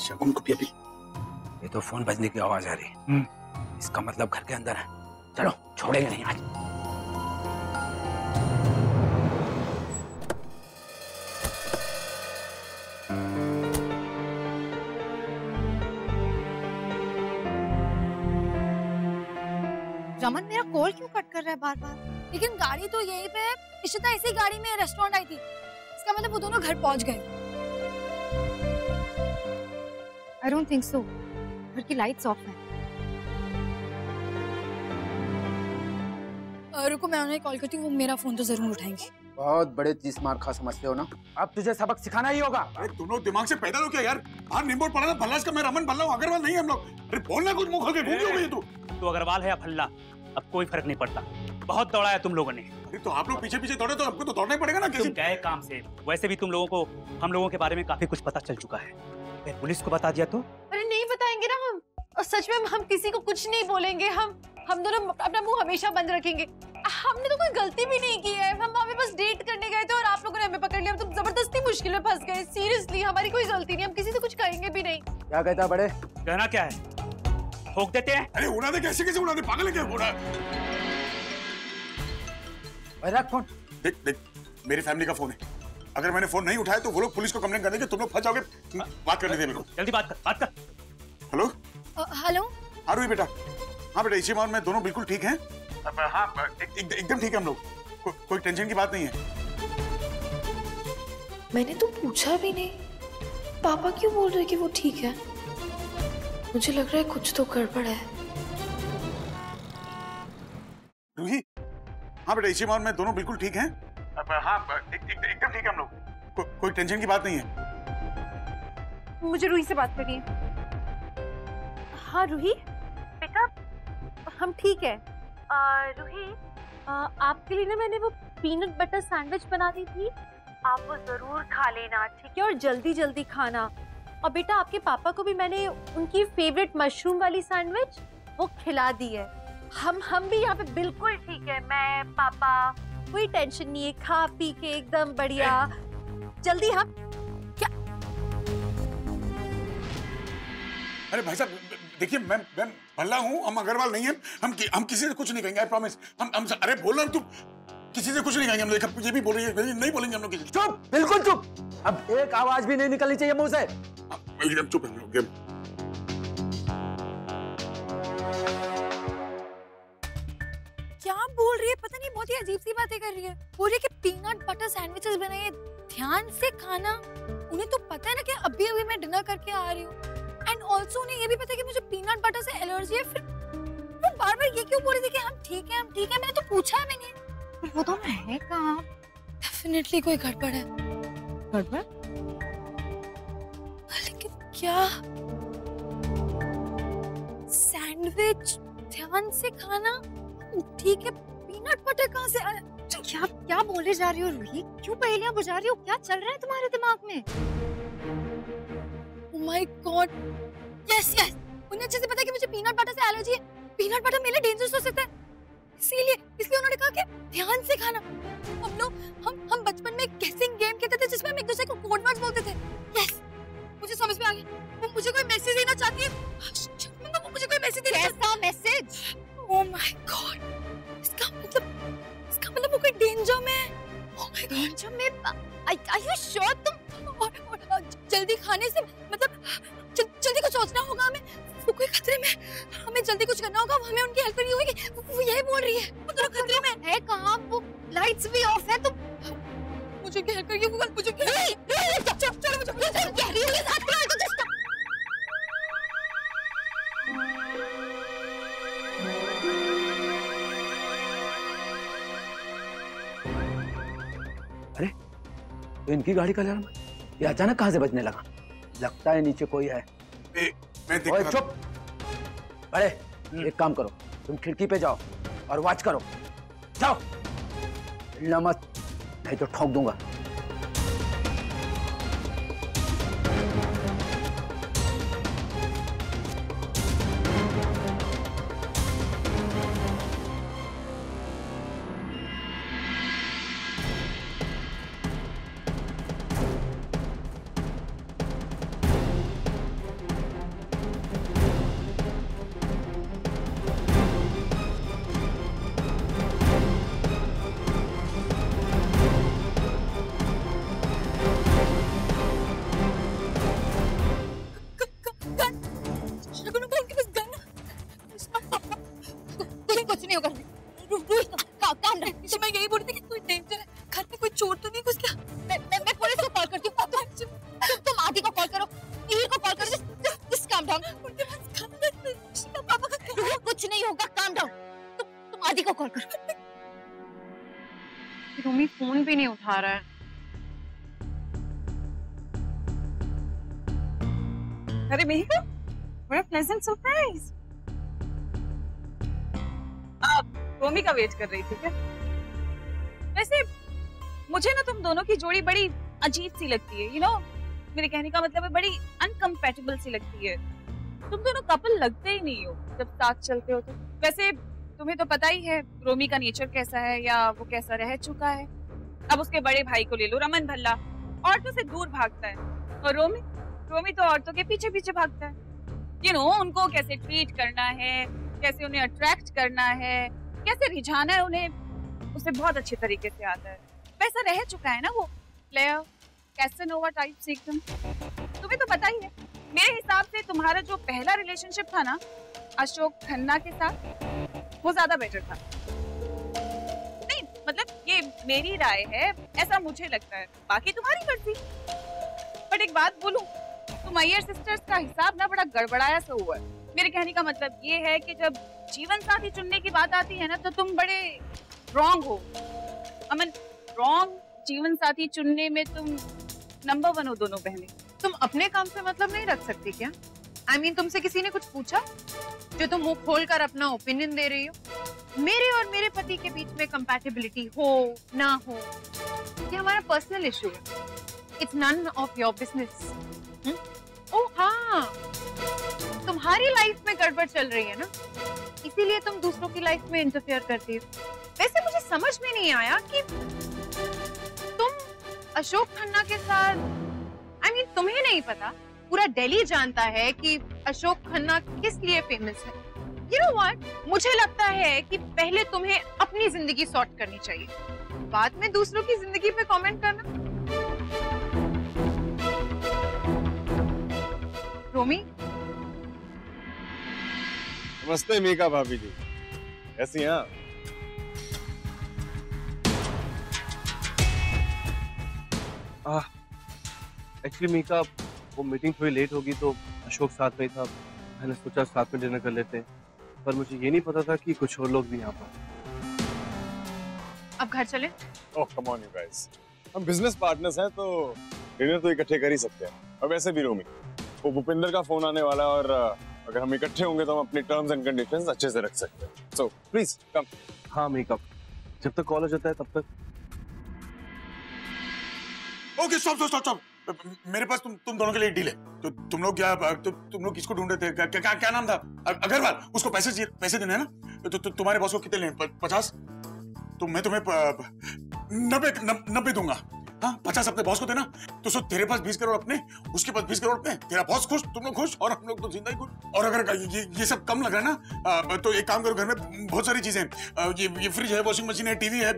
शगुन को भी अभी ये तो फोन बजने की आवाज आ रही है। इसका मतलब घर के अंदर है। चलो छोड़ेंगे नहीं आज। रमन मेरा कॉल क्यों कट कर रहा है बार बार? लेकिन गाड़ी तो यहीं पे है। इशिता इसी गाड़ी में रेस्टोरेंट आई थी, इसका मतलब वो दोनों घर पहुंच गए। आई डोंट थिंक सो, घर की लाइट्स ऑफ है। रुको मैं उन्हें कॉल करती हूँ, वो मेरा फोन तो जरूर उठाएंगे। बहुत बड़े चीज मार खा समझते हो ना, अब तुझे सबक सिखाना ही होगा। अरे दोनों दिमाग से पैदा हो क्या यार? बाहर निम्बोर्ड पड़ा था, भल्ला इसका मैं रमन भल्ला हूँ, अग्रवाल नहीं हम लोग। अरे बोलना कुछ, मुंह खोल के गूंगी हो गई तू। तो अग्रवाल है या भल्ला, अब कोई फर्क नहीं पड़ता। बहुत दौड़ाया तुम लोगों ने। अरे तो आप लोग पीछे पीछे दौड़े तो हमको तो दौड़ना ही पड़ेगा ना। तुम गए काम से, वैसे भी तुम लोगों को हम लोगों के बारे में काफी कुछ पता चल चुका है। अगर पुलिस को बता दिया तो? अरे नहीं बताएंगे ना हम, और सच में हम किसी को कुछ नहीं बोलेंगे। हम दोनों अपना मुंह हमेशा बंद रखेंगे। हमने तो कोई गलती भी नहीं की है, हम वहाँ पे बस डेट करने गए थे और आप लोगों ने हमें पकड़ लिया। हम तो जबरदस्ती मुश्किल में फंस गए। सीरियसली हमारी कोई गलती नहीं, हम किसी से कुछ कहेंगे भी नहीं। क्या कहता बड़े? कहना क्या है, ठोक देते हैं। अरे उड़ा दे, कैसे कैसे उड़ा दे, पागल है क्या? उड़ा रख फोन। देख मेरी फैमिली का फोन है, अगर मैंने फोन नहीं उठाया तो वो लोग पुलिस को कंप्लेंट कर देंगे, तुम लोग फंस जाओगे। बात करने दे मेरे को। जल्दी बात कर। Hello hello. हाँ रूही बेटा, हाँ बेटा, इसी मामले में दोनों बिल्कुल ठीक हैं। हाँ एकदम ठीक है हम लोग, कोई टेंशन की बात नहीं है। मैंने तो पूछा भी नहीं, पापा क्यों बोल रहे कि वो ठीक है? मुझे लग रहा है कुछ तो गड़बड़ है। रूही, हाँ बेटा, इसी मामले में दोनों बिल्कुल ठीक हैं। हाँ एकदम ठीक है हम लोग, कोई टेंशन की बात नहीं है। मुझे रूही से बात करनी है। हाँ रूही बेटा, हम ठीक है। रूही, आपके लिए ना मैंने वो पीनट बटर सैंडविच बना दी थी, आप वो जरूर खा लेना, ठीक है? और जल्दी जल्दी खाना। और बेटा आपके पापा को भी मैंने उनकी फेवरेट मशरूम वाली सैंडविच वो खिला दी है। हम भी यहाँ पे बिल्कुल ठीक है, मैं पापा, कोई टेंशन नहीं है, खा पी के एकदम बढ़िया। जल्दी हम क्या? अरे भाई साहब देखिए, मैं भल्ला हूँ, हम अग्रवाल नहीं हैं। हम किसी से कुछ नहीं कहेंगे, आई प्रॉमिस। हम अरे बोल रहा हूँ, तुम किसी से कुछ नहीं कहेंगे। हम देखा ये भी बोल रही है, नहीं बोलेंगे हम लोग किसी से। चुप, बिल्कुल चुप। अब एक आवाज भी नहीं निकलनी चाहिए मुंह से। एकदम चुप हम लोग। क्या बोल रही है पता नहीं, बहुत ही अजीब सी बातें कर रही है। बोल रही है कि पीनट बटर सैंडविचेस बनाइए, ध्यान से खाना। उन्हें तो पता है ना कि अभी अभी मैं डिनर करके आ रही हूँ। एंड ऑल्सो उन्हें ये भी पता है कि मुझे पीनट बटर से एलर्जी है। फिर वो बार बार ये क्यों बोल रही थी कि हम ठीक है, हम ठीक है? मैंने तो पूछा भी नहीं। वो तो है कहाँ? डेफिनेटली कोई गड़बड़ है। गड़बड़? लेकिन क्या? सैंडविच, ध्यान से खाना, ठीक है, पीनट बटर कहाँ से आया? क्या बोले जा रही हो रूही? क्यों पहेलियां बुझा रही हो? क्या चल रहा है तुम्हारे दिमाग में? Oh my God! Yes. उन्हें अच्छे से पता है कि मुझे पीनट बटर से एलर्जी है। पीनट बटर मेरे लिए डेंजरस हो सकता है, इसलिए उन्होंने कहा कि ध्यान से खाना। हम बचपन में गेसिंग गेम खेलते थे जिसमें हम एक दूसरे को कोड वर्ड्स बोलते थे। यस, मुझे समझ में आ गया। वो मुझे कोई मैसेज देना चाहती है। वो मुझे कोई मैसेज देना। कैसा मैसेज? Oh my God! इसका मतलब वो कोई डेंजर में है। Oh my God! डेंजर में? Are you sure तुम? और जल्दी खाने से मतलब जल्दी कुछ सोचना होगा हमें। वो कोई खतरे में, हमें जल्दी कुछ करना होगा, हमें उनकी हेल्प करनी होगी। वो यही बोल रही है, वो तो खतरे में है। कहाँ? वो लाइट्स भी ऑफ है। तो मुझे क्या हेल्प करिए? मुझे अरे तो इनकी गाड़ी का अलार्म ये अचानक कहां से बजने लगा? लगता है नीचे कोई है। ओए चुप! अरे एक काम करो, तुम खिड़की पे जाओ और वॉच करो। जाओ, हिलना मत, नहीं तो ठोक दूंगा। रोमी फोन भी नहीं उठा रहा है। अरे Mehika, what a pleasant surprise। आप रोमी का वेट कर रही थी क्या? वैसे मुझे ना तुम दोनों की जोड़ी बड़ी अजीब सी लगती है, मेरे कहने का मतलब है बड़ी अनकम्पैटिबल सी लगती है। तुम दोनों कपल लगते ही नहीं हो जब साथ चलते हो तो। वैसे तुम्हें तो पता ही है रोमी का नेचर कैसा है या वो कैसा रह चुका है। अब उसके बड़े भाई को ले लो, रमन भल्ला, औरतों से दूर भागता है, और रोमी तो औरतों के पीछे पीछे भागता है। उनको कैसे ट्रीट करना है, कैसे उन्हें अट्रैक्ट करना है, कैसे रिझाना है उन्हें, उसे बहुत अच्छे तरीके से आता है। वैसा रह चुका है ना वो प्लेयर, कैसनोवा टाइप एकदम। तुम्हें तो पता ही है, मेरे हिसाब से तुम्हारा जो पहला रिलेशनशिप था ना अशोक खन्ना के साथ, वो ज्यादा बेटर था। नहीं मतलब ये मेरी राय है, ऐसा मुझे लगता है, बाकी तुम्हारी मर्जी। बट एक बात बोलूं, तुम अय्यर सिस्टर्स का हिसाब ना बड़ा गड़बड़ाया सा हुआ है। मेरे कहने का मतलब ये है कि जब जीवन साथी चुनने की बात आती है ना तो तुम बड़े रॉन्ग हो। अमन, रॉन्ग जीवन साथी चुनने में तुम नंबर 1 हो दोनों बहनें। तुम अपने काम से मतलब नहीं रख सकती क्या? I mean, तुमसे किसी ने कुछ पूछा जो तुम मुंह खोलकर अपना ओपिनियन दे रही हो? मेरे और मेरे पति के बीच में कंपैटिबिलिटी हो ना हो ये हमारा पर्सनल इशू है। It's none of your business. Oh हाँ, तुम्हारी लाइफ में गड़बड़ चल रही है ना, इसीलिए तुम दूसरों की लाइफ में इंटरफेयर करती हो। वैसे मुझे समझ में नहीं आया कि तुम अशोक खन्ना के साथ, I mean, तुम्हें नहीं पता, पूरा दिल्ली जानता है कि अशोक खन्ना किस लिए फेमस है। You know what? मुझे लगता है कि पहले तुम्हें अपनी जिंदगी सॉर्ट करनी चाहिए, बाद में दूसरों की जिंदगी पे कमेंट करना। रोमी, नमस्ते मीका भाभी जी, कैसी हैं आप? एक्चुअली मीका, वो मीटिंग थोड़ी लेट होगी तो अशोक साथ में था, मैंने सोचा साथ में डिनर कर लेते हैं, पर मुझे ये नहीं पता था कि कुछ और लोग भी यहाँ पर। अब घर चले? ओह कम ऑन यू गाइस, हम बिजनेस पार्टनर्स हैं तो डिनर तो इकट्ठे कर ही सकते हैं। और वैसे भी रोमी, वो भूपिंदर का फोन आने वाला है और अगर हम इकट्ठे होंगे तो हम अपनी टर्म्स एंड कंडीशंस अच्छे से रख सकते हैं। So please come. हाँ मीका, जब तक कॉल हो जाता है तब तक। Okay stop. मेरे पास तुम दोनों के लिए डील है। तो तुम लोग तुम लोग किसको ढूंढ रहे थे? क्या नाम था? अग्रवाल। उसको पैसे देने हैं ना? तो तुम्हारे बॉस को कितने लें? 50? तो मैं तुम्हें 90 दूंगा। हाँ, 50 अपने बॉस को देना, तो सो तेरे पास 20 करोड़ अपने, उसके पास 20 करोड़ अपने, तेरा बॉस खुश, तुम लोग खुश और हम लोग तो जिंदा ही खुश। और अगर ये सब कम लग रहा है ना, तो एक काम करो, घर में बहुत सारी चीजें, ये फ्रिज है, वॉशिंग मशीन है, टीवी है,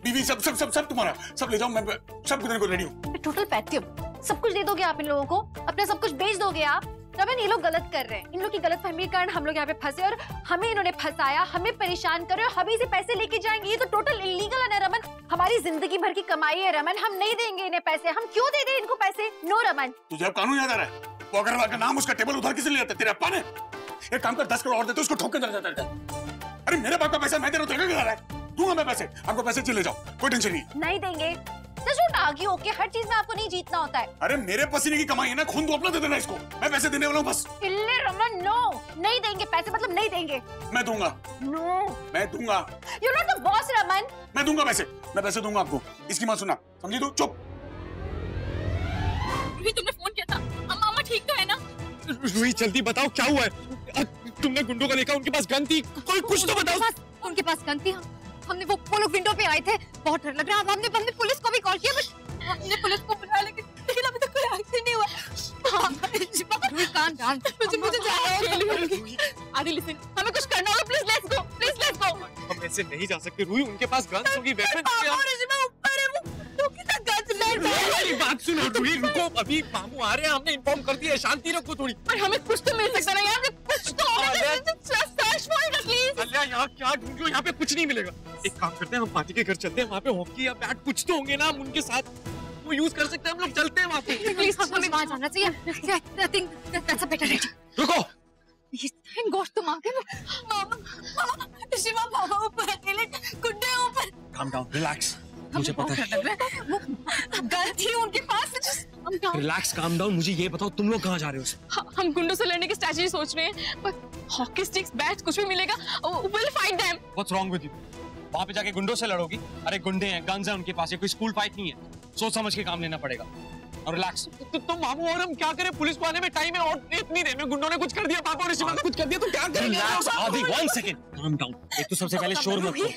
बीवी सब तुम्हारा, सब ले जाओ, मैं सब देने को रेडी हूँ। टोटल पैट्रियम, सब कुछ दे दोगे आप इन लोगों को? अपना सब कुछ बेच दोगे आप? रमन, ये लोग गलत कर रहे हैं। इन लोग की गलतफहमी के कारण हम लोग यहाँ पे फंसे और हमें इन्होंने फंसाया, हमें परेशान करे और हम से पैसे लेके जाएंगे। ये तो टोटल इलीगल है ना रमन। हमारी जिंदगी भर की कमाई है रमन, हम नहीं देंगे इन्हें पैसे। हम क्यों दे दें इनको पैसे? नो रमन। तुझे अब कानून याद आ रहा है? वो अग्रवाल का नाम, उसका टेबल उधार किसे लिया था? तेरे अप्पा ने। एक काम कर, 10 करोड़ और दे, तो उसको ठोक के दे जाता है। अरे मेरे बाप का पैसा मैं दे रहा हूँ, दूंगा मैं पैसे। आपको पैसे ले जाओ, कोई टेंशन नहीं। नहीं देंगे। झूठ आगे होके हर चीज में आपको नहीं जीतना होता है। अरे मेरे पसीने की कमाई है ना, खून तो अपना दे देना इसको, मैं पैसे देने वाला हूँ बस। इल्ले रमन, नो, नहीं देंगे पैसे, मतलब नहीं देंगे। मैं दूंगा। नो, मैं दूंगा। You not the boss Raman. मैं दूंगा पैसे, मैं पैसे दूंगा आपको, इसकी मत सुना, समझी तू? चुप। रूही तुमने फोन किया था, मामा ठीक तो है ना? रूही जल्दी बताओ क्या हुआ है? तुमने गुंडों का देखा, उनके पास गन थी, कोई कुछ तो बताओ। उनके पास गन थी, हमने वो लोग विंडो पे आए थे, बहुत डर लग रहा है। हमने पुलिस को भी कॉल किया, बट हमने पुलिस को बुलाया लेकिन अभी तक कोई एक्शन नहीं हुआ। मुझे जाना है। आदि लिसन, हमें कुछ करना होगा, please let's go, please let's go. हम ऐसे नहीं जा सकते रूही, उनके पास गन्स होगी, वेपन ऊपर है वो कितना गन्स मेरी बात सुनो रूही, रुको, अभी मामू आ रहे हैं, हमने इन्फॉर्म कर दिया है, शांति रखो थोड़ी। पर हमें कुछ तो मिल सकता है यार, कुछ तो प्लीज। अलिया यहाँ क्या ढूंढ लो, यहाँ पे कुछ नहीं मिलेगा। एक काम करते हैं, हम पार्टी के घर चलते हैं, वहाँ पे हॉकी या बैट कुछ तो होंगे ना, हम उनके साथ वो यूज कर सकते हैं, हम लोग चलते हैं वहाँ पे। प्लीज हमें वहाँ जाना चाहिए। I think that's a better idea. रुको, Thank God तुम आ गए। मामा शिवा, पापा ऊपर अकेले, गुड्डे ऊपर। calm down, relax, मुझे पता है। गन थी उनके पास। रिलैक्स, काम डाउन, मुझे ये बताओ तुम लोग कहाँ जा रहे हो? हम गुंडों से लड़ने की स्ट्रेटजी सोच रहे हैं, पर हॉकी स्टिक्स, बैट्स कुछ भी मिलेगा, we'll fight them. What's wrong with you? वहाँ पे जाके गुंडों से लड़ोगी? अरे गुंडे हैं, गन्स हैं उनके पास, ये कोई स्कूल फाइट नहीं है, सोच समझ के काम लेना पड़ेगा। और रिलैक्स। तो मामू और हम क्या करें, पुलिस को आने में टाइम है और इतनी देर में गुंडों ने कुछ कर दिया, पापा और शिवा ने कुछ कर दिया, तो क्या करेंगे? आदि, 1 सेकंड, काम डाउन। एक तो सबसे पहले शोर मत करो।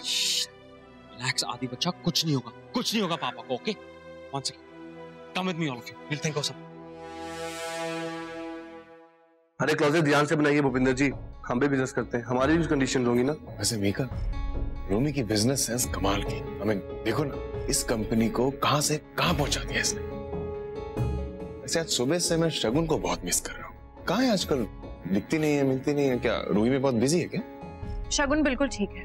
रिलैक्स आदि बच्चा, कुछ नहीं होगा, कुछ नहीं होगा पापा को, okay? 1 second, come with me all of you, will think of something. अरे क्लोजेट ध्यान से बनाइए भूपिंदर जी, हम भी बिजनेस करते हैं, हमारी भी कंडीशन होंगी ना। वैसे मीका, रोमी की बिजनेस सेंस कमाल की। हमें देखो ना, इस कंपनी को कहां से कहां पहुंचा दिया इसने। वैसे आज सुबह से मैं शगुन को बहुत मिस कर रहा हूँ। कहाँ है आजकल, दिखती नहीं है, मिलती नहीं है। क्या रूही में बहुत बिजी है क्या? शगुन बिल्कुल ठीक है।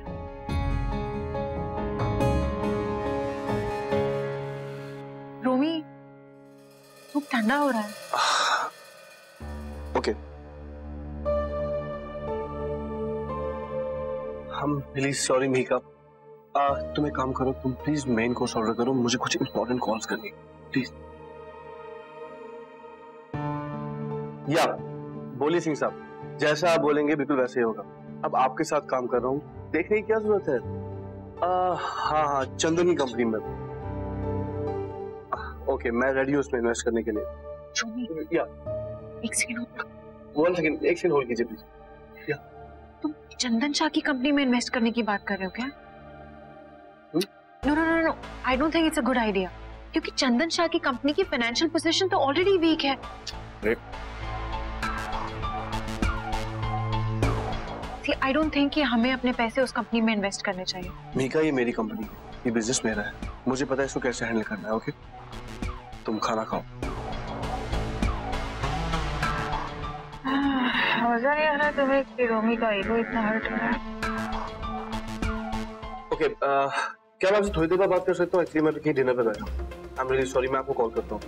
रोमी, सूप ठंडा हो रहा है। ओके, हम प्लीज, सॉरी मीका, तुम एक काम करो, तुम प्लीज मेन कोर्स ऑर्डर करो, मुझे कुछ इंपॉर्टेंट कॉल्स करनी है, प्लीज। या बोलिए सिंह साहब, जैसा आप बोलेंगे बिल्कुल वैसे ही होगा। अब आपके साथ काम कर रहा हूँ, देखने की क्या जरूरत है? हाँ, चंदन की कंपनी में। ओके, मैं रेडी हूँ उसमें इन्वेस्ट करने के लिए। या एक सेकंड, 1 सेकंड, एक सेकंड होल्ड कीजिए प्लीज। या तुम चंदन शाह की कंपनी में इन्वेस्ट करने की बात कर रहे हो क्या? No, I don't think it's a good idea, क्योंकि चंदन शाह की कंपनी की फाइनेंशियल पोजीशन तो ऑलरेडी वीक है। आई डोंट थिंक कि हमें अपने पैसे उस कंपनी में इन्वेस्ट करने चाहिए। मीका, ये मेरी कंपनी है, ये बिजनेस मेरा है, मुझे पता है इसको कैसे हैंडल करना है। ओके, तुम खाना खाओ। मजा नहीं आ रहा तुम्हें कि रोमी का ईगो इतना हर्ट हो रहा है। ओके, क्या मैं आपसे थोड़ी देर बाद बात कर सकता हूँ? एक्चुअली मैं डिनर पे बैठा हूँ। आई एम रियली सॉरी, मैं आपको कॉल करता हूँ।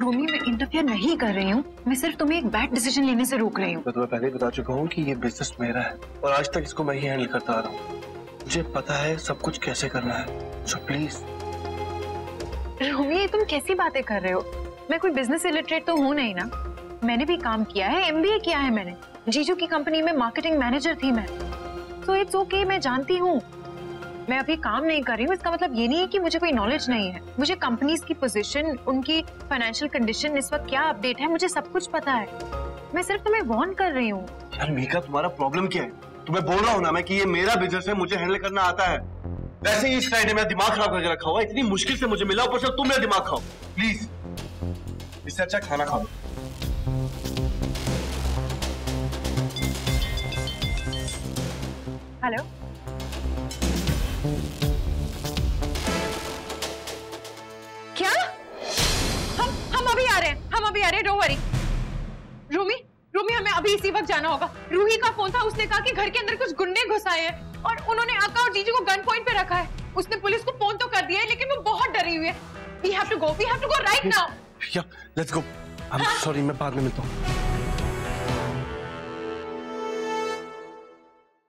रोमी, मैं इंटरफेयर नहीं कर रही हूँ, मैं सिर्फ तुम्हें एक बैड डिसीजन लेने से रोक रही हूँ। मैं तुम्हें पहले ही बता चुका हूँ कि ये बिजनेस मेरा है और आज तक इसको मैं ही हैंडल करता आ रहा हूँ। मुझे पता है सब कुछ कैसे करना है, सो प्लीज। रोमी, ये तुम कैसी बातें कर रहे हो? मैं कोई बिजनेस इलिटरेट तो हूँ नहीं ना, मैंने भी काम किया है, MBA किया है मैंने, जीजू की कंपनी में मार्केटिंग मैनेजर थी मैं, तो इट्स ओके, मैं जानती हूँ। मैं अभी काम नहीं कर रही हूँ, इसका मतलब ये नहीं है कि मुझे कोई नॉलेज नहीं है। मुझे कंपनीज की पोजीशन, उनकी फाइनेंशियल कंडीशन, इस वक्त क्या अपडेट है, मुझे सब कुछ पता है। मैं सिर्फ तुम्हें वार्न कर रही हूँ। यार मीका, तुम्हारा प्रॉब्लम क्या है? तुम्हें बोल रहा हूँ ना मैं कि ये मेरा बिजनेस है, मुझे हैंडल करना आता है। वैसे ही इस क्लाइंट ने मेरा दिमाग खराब करके रखा हुआ है, इतनी मुश्किल से मुझे मिला, ऊपर से तुम मेरा दिमाग खाओ। प्लीज, इससे अच्छा खाना खाओ। हेलो, क्या? हम अभी आ रहे हैं, डोंट वरी। रूमी, हमें अभी इसी वक्त जाना होगा। रूही का फोन था, उसने कहा कि घर के अंदर कुछ गुंडे घुस आए हैं और उन्होंने आका और जीजू को गन पॉइंट पे रखा है। उसने पुलिस को फोन तो कर दिया है, लेकिन वो बहुत डरी हुई है। We have to go right now. Yeah, let's go. I'm sorry, मैं बाद में मिलता हूँ।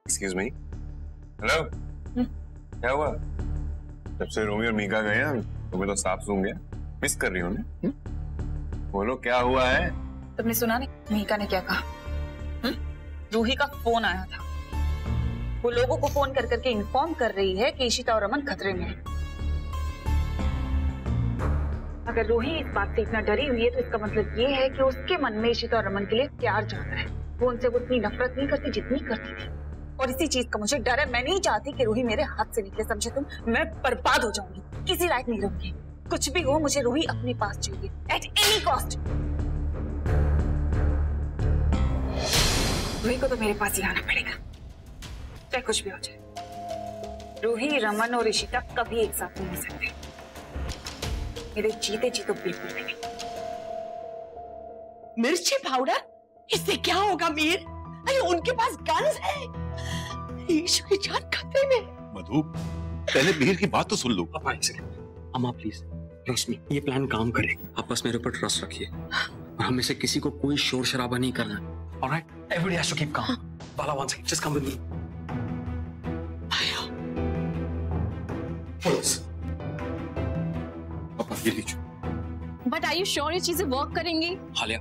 Excuse me. Hello. क्या हुआ? जब से रोमी और मीका गए हैं तुम्हें तो साफ सूंघ गया। मिस कर रही हो ना? बोलो क्या हुआ है? तुमने सुना नहीं मीका ने क्या कहा? रूही का फोन आया था। वो लोगों को फोन कर करके इन्फॉर्म कर रही है कि इशिता और रमन खतरे में है। अगर रूही इस बात से इतना डरी हुई है तो इसका मतलब ये है कि उसके मन में इशिता और रमन के लिए प्यार जाता है। वो उनसे उतनी नफरत नहीं करती जितनी करती थी, और इसी चीज का मुझे डर है। मैं नहीं चाहती कि रूही मेरे हाथ से निकले, समझे तुम? मैं बर्बाद हो जाऊंगी, किसी लायक नहीं रहूंगी। कुछ भी हो, मुझे रूही अपने पास चाहिए एट एनी कॉस्ट। रूही को तो मेरे पास ही आना पड़ेगा, चाहे कुछ भी हो जाए। रूही, रमन और इशिता कभी एक साथ नहीं हो सकते, मेरे जीते जी तो बिल्कुल नहीं। मिर्ची पाउडर, इससे क्या होगा मीर? अरे उनके पास गन्स है, ईशु की जान खतरे में। मधु, पहले मीर की बात तो सुन लो। अम्मा प्लीज ट्रस्ट मी, ये प्लान काम करेगा। आप बस मेरे ऊपर ट्रस्ट रखिए और हम में से किसी को कोई शोर शराबा नहीं करना है। Alright, everybody has to keep calm. Bala one second, just come with me. पापा ये लीजिए। बट आर यू श्योर ये चीजें वर्क करेंगी? हालिया,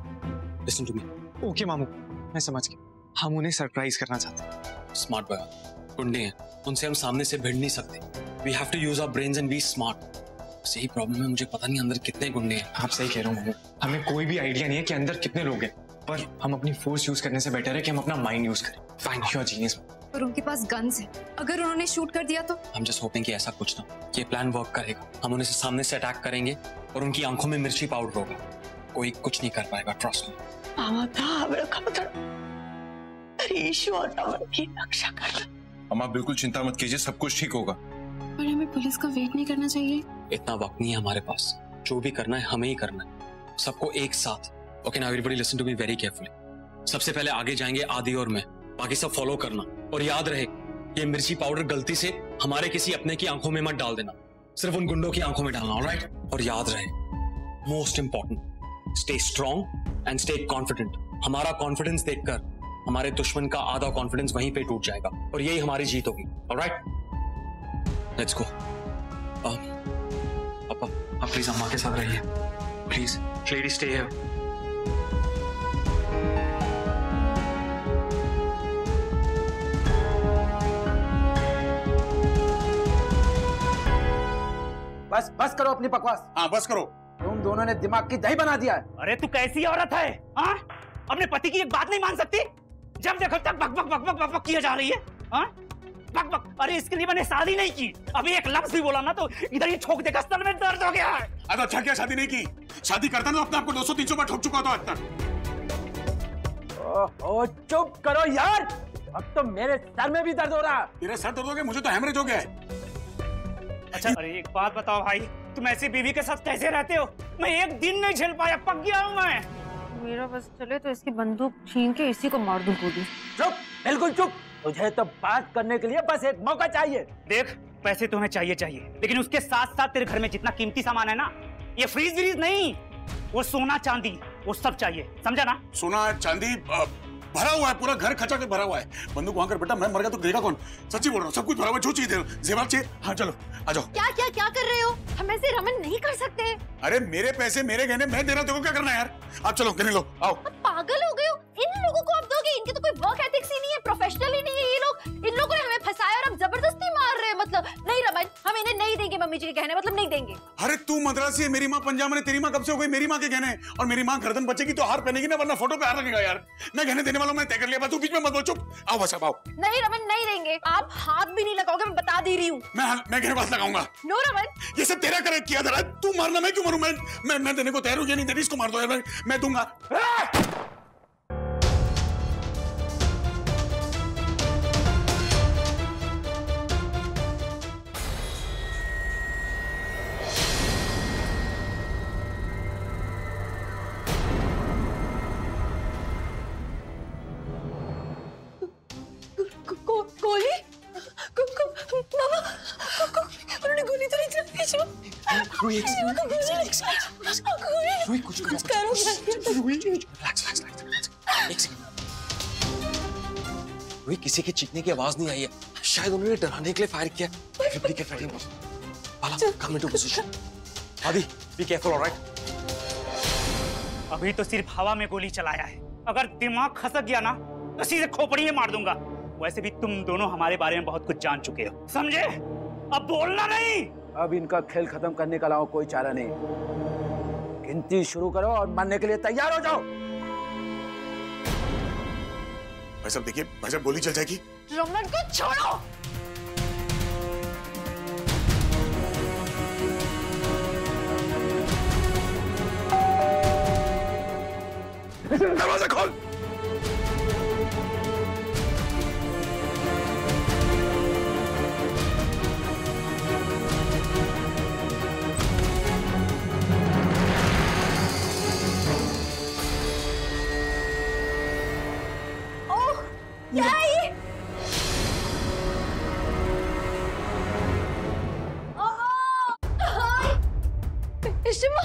लिसन टू मी। ओके मामू, मैं समझ गया। हम उन्हें सरप्राइज करना चाहते हैं। स्मार्ट बॉय, गुंडे हैं, उनसे हम सामने से भिड़ नहीं सकते। We have to use our brains and be smart. सही प्रॉब्लम है, मुझे पता नहीं अंदर कितने गुंडे हैं। आप सही कह रहे हो मामू, हमें कोई भी आइडिया नहीं है कि अंदर कितने लोग हैं, पर हम अपनी फोर्स यूज करने से बेटर है कि हम अपना माइंड यूज करें। Fine, you are genius. पर उनके पास गन्स है, अगर उन्होंने शूट कर दिया तो? हम जस्ट होपिंग कि ऐसा कुछ ना, ये प्लान वर्क करेगा। हम उन्हें सामने से अटैक करेंगे और उनकी आंखों में मिर्ची पाउडर होगा। कोई कुछ नहीं कर पाएगा, ट्रस्ट मी। मामा था मेरा खबर, ईशु और रमन की रक्षा कर। अम्मा बिल्कुल चिंता मत कीजिए, सब कुछ ठीक होगा। पर हमें पुलिस का वेट नहीं करना चाहिए? इतना वक्त नहीं है हमारे पास, जो भी करना है हमें ही करना है, सबको एक साथ। Okay, now everybody listen to me very carefully. सबसे पहले आगे जाएंगे आदि और मैं, बाकी सब फॉलो करना। और याद रहे, ये मिर्ची पाउडर गलती से हमारे किसी अपने की आंखों में मत डाल देना, सिर्फ उन गुंडों की आंखों में डालना, ऑलराइट? और याद रहे, most important, stay strong and stay confident. हमारा कॉन्फिडेंस देखकर हमारे दुश्मन का आधा कॉन्फिडेंस वहीं पे टूट जाएगा और यही हमारी जीत होगी, ऑलराइट? Let's go. पापा, आप प्लीज अम्मा के साथ रहिए, प्लीज। Lady stay here. बस करो अपनी बकवास। हाँ बस करो। तुम दोनों ने दिमाग की दही बना दिया है। अरे तू कैसी औरत है? हाँ, अपने पति की एक बात नहीं मान सकती? जब देखो तक बक बक बक बक बक बक किया जा रही है। हाँ, बक बक। अरे इसके लिए मैंने शादी नहीं की, अभी एक लफ्ज भी बोला ना तो इधर ही ठोक देगा, सर में दर्द हो गया है। अरे अच्छा क्या शादी नहीं की? शादी करता ना अपने आपको 200-300 बार ठोक चुका होता आज तक। ओह चुप करो यार, अब तो मेरे सर में भी दर्द हो रहा। तेरे सर दर्द हो गया, मुझे तो हेमरेज हो गया है। अच्छा, अरे एक बात बताओ भाई, तुम ऐसी बीवी के साथ कैसे रहते हो? मैं एक दिन नहीं झेल पाया, पक गया हूँ मैं। मेरा बस चले तो इसकी बंदूक छीन के इसी को मार दूं गोली। चुप, बिल्कुल चुप। तुझे तो बात करने के लिए बस एक मौका चाहिए। देख, पैसे तुम्हें चाहिए, लेकिन उसके साथ साथ तेरे घर में जितना कीमती सामान है ना, ये फ्रीज व्रीज नहीं, वो सोना चांदी, वो सब चाहिए, समझा ना? सोना चांदी भरा हुआ है, पूरा घर खचा के भरा हुआ है। बंदूक वहां कर बेटा, मैं मर गया तो देगा कौन? सच्ची बोल रहा हूँ, सब कुछ भरा हुआ है, जो चाहिए जेवर चाहिए। हाँ चलो आ जाओ। क्या क्या क्या कर रहे हो? हम ऐसे रमन नहीं कर सकते। अरे मेरे पैसे मेरे गहने मैं दे रहा हूँ, देखो क्या करना है यार। आप चलो गहने लो, आओ। पागल हो गए हो? इन लोगों को आप दोगे? इनके तो कोई वर्क एथिक्स ही नहीं है, प्रोफेशनल ही नहीं है ये लोग। इन लोगों ने हमें फंसाया और अब जबरदस्ती मार रहे हैं। मतलब नहीं रमन, हम इन्हें नहीं देंगे मम्मी जी के गहने, मतलब नहीं देंगे। अरे तू मद्रासी है, मेरी माँ पंजाब में, तेरी माँ कब से हो गई मेरी माँ के गहने? और मेरी माँ गर्दन बचेगी तो हार पहनेगी ना, वरना फोटो पे हार लगेगा यार। मैं गहने देने वाला हूं, मैं तय कर लिया, तू बीच में मत बोल, चुप। आओ बस अब आओ। नहीं रमन, नहीं देंगे। आप हाथ भी नहीं लगाओगे, मैं बता दे रही हूँ। मैं गहने पास लगाऊंगा। नो रमन, ये सब तेरा करे किया था। तू मारना, मैं क्यों मारूं? मैं देने को तैयार हूं, ये नहीं देती इसको मार दो यार, मैं दूंगा। गोली? मामा, उन्होंने गोली तो नहीं चलाई जो? कुछ करो। किसी के चीखने की आवाज नहीं आई है, शायद उन्होंने डराने के लिए फायर किया। Bala, come into position. Adi, be careful, all right? अभी तो सिर्फ हवा में गोली चलाया है, अगर दिमाग खसक गया ना तो सीधे खोपड़ी में मार दूंगा। वैसे भी तुम दोनों हमारे बारे में बहुत कुछ जान चुके हो, समझे? अब बोलना नहीं। अब इनका खेल खत्म करने के अलावा कोई चारा नहीं। गिनती शुरू करो और मरने के लिए तैयार हो जाओ। भाई साहब देखिए, भाई साहब गोली चल जाएगी। रमन को छोड़ो। दरवाजा खोल। क्या है ये? शिमा,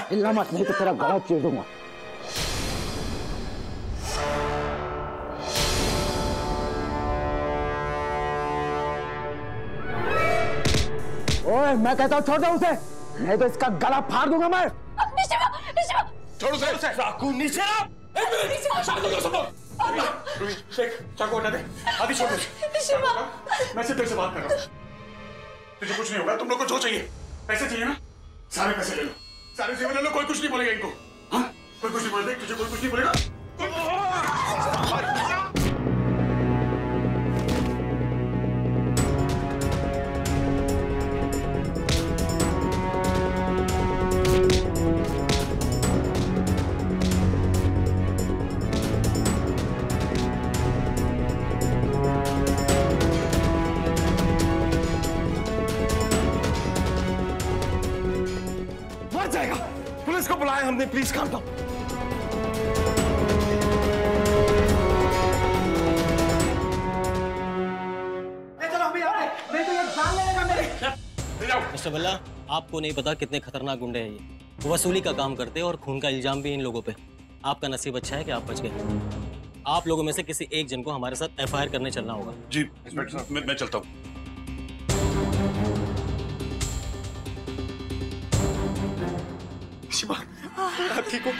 हिलना मत, नहीं तो तेरा गला चीर दूंगा। ओए, मैं कहता हूँ छोड़ दो उसे, नहीं तो इसका गला फाड़ दूंगा मैं। छोड़ उसे। चाकू नीचे ना। चाकू हटा दे। आदि छोड़ दे। मैं सिर्फ तेरे से बात कर रहा हूँ। तुझे कुछ नहीं होगा, तुम लोग को जो चाहिए, पैसे चाहिए ना, सारे पैसे ले लो, सारे जेवर ले लो, कोई कुछ नहीं बोलेगा इनको। हाँ, कोई कुछ नहीं बोलेगा, तुझे कोई कुछ नहीं बोलेगा। मर जाएगा। पुलिस को बुलाया हमने, प्लीज काम दो। मिस्टर बल्ला, आपको नहीं पता कितने खतरनाक गुंडे हैं ये। वो वसूली का काम करते हैं और खून का इल्जाम भी इन लोगों पे। आपका नसीब अच्छा है कि आप बच गए। आप लोगों में से किसी एक जन को हमारे साथ एफआईआर करने चलना होगा। जी इंस्पेक्टर साहब, मैं चलता हूँ। शिवा, आप ठीक हो?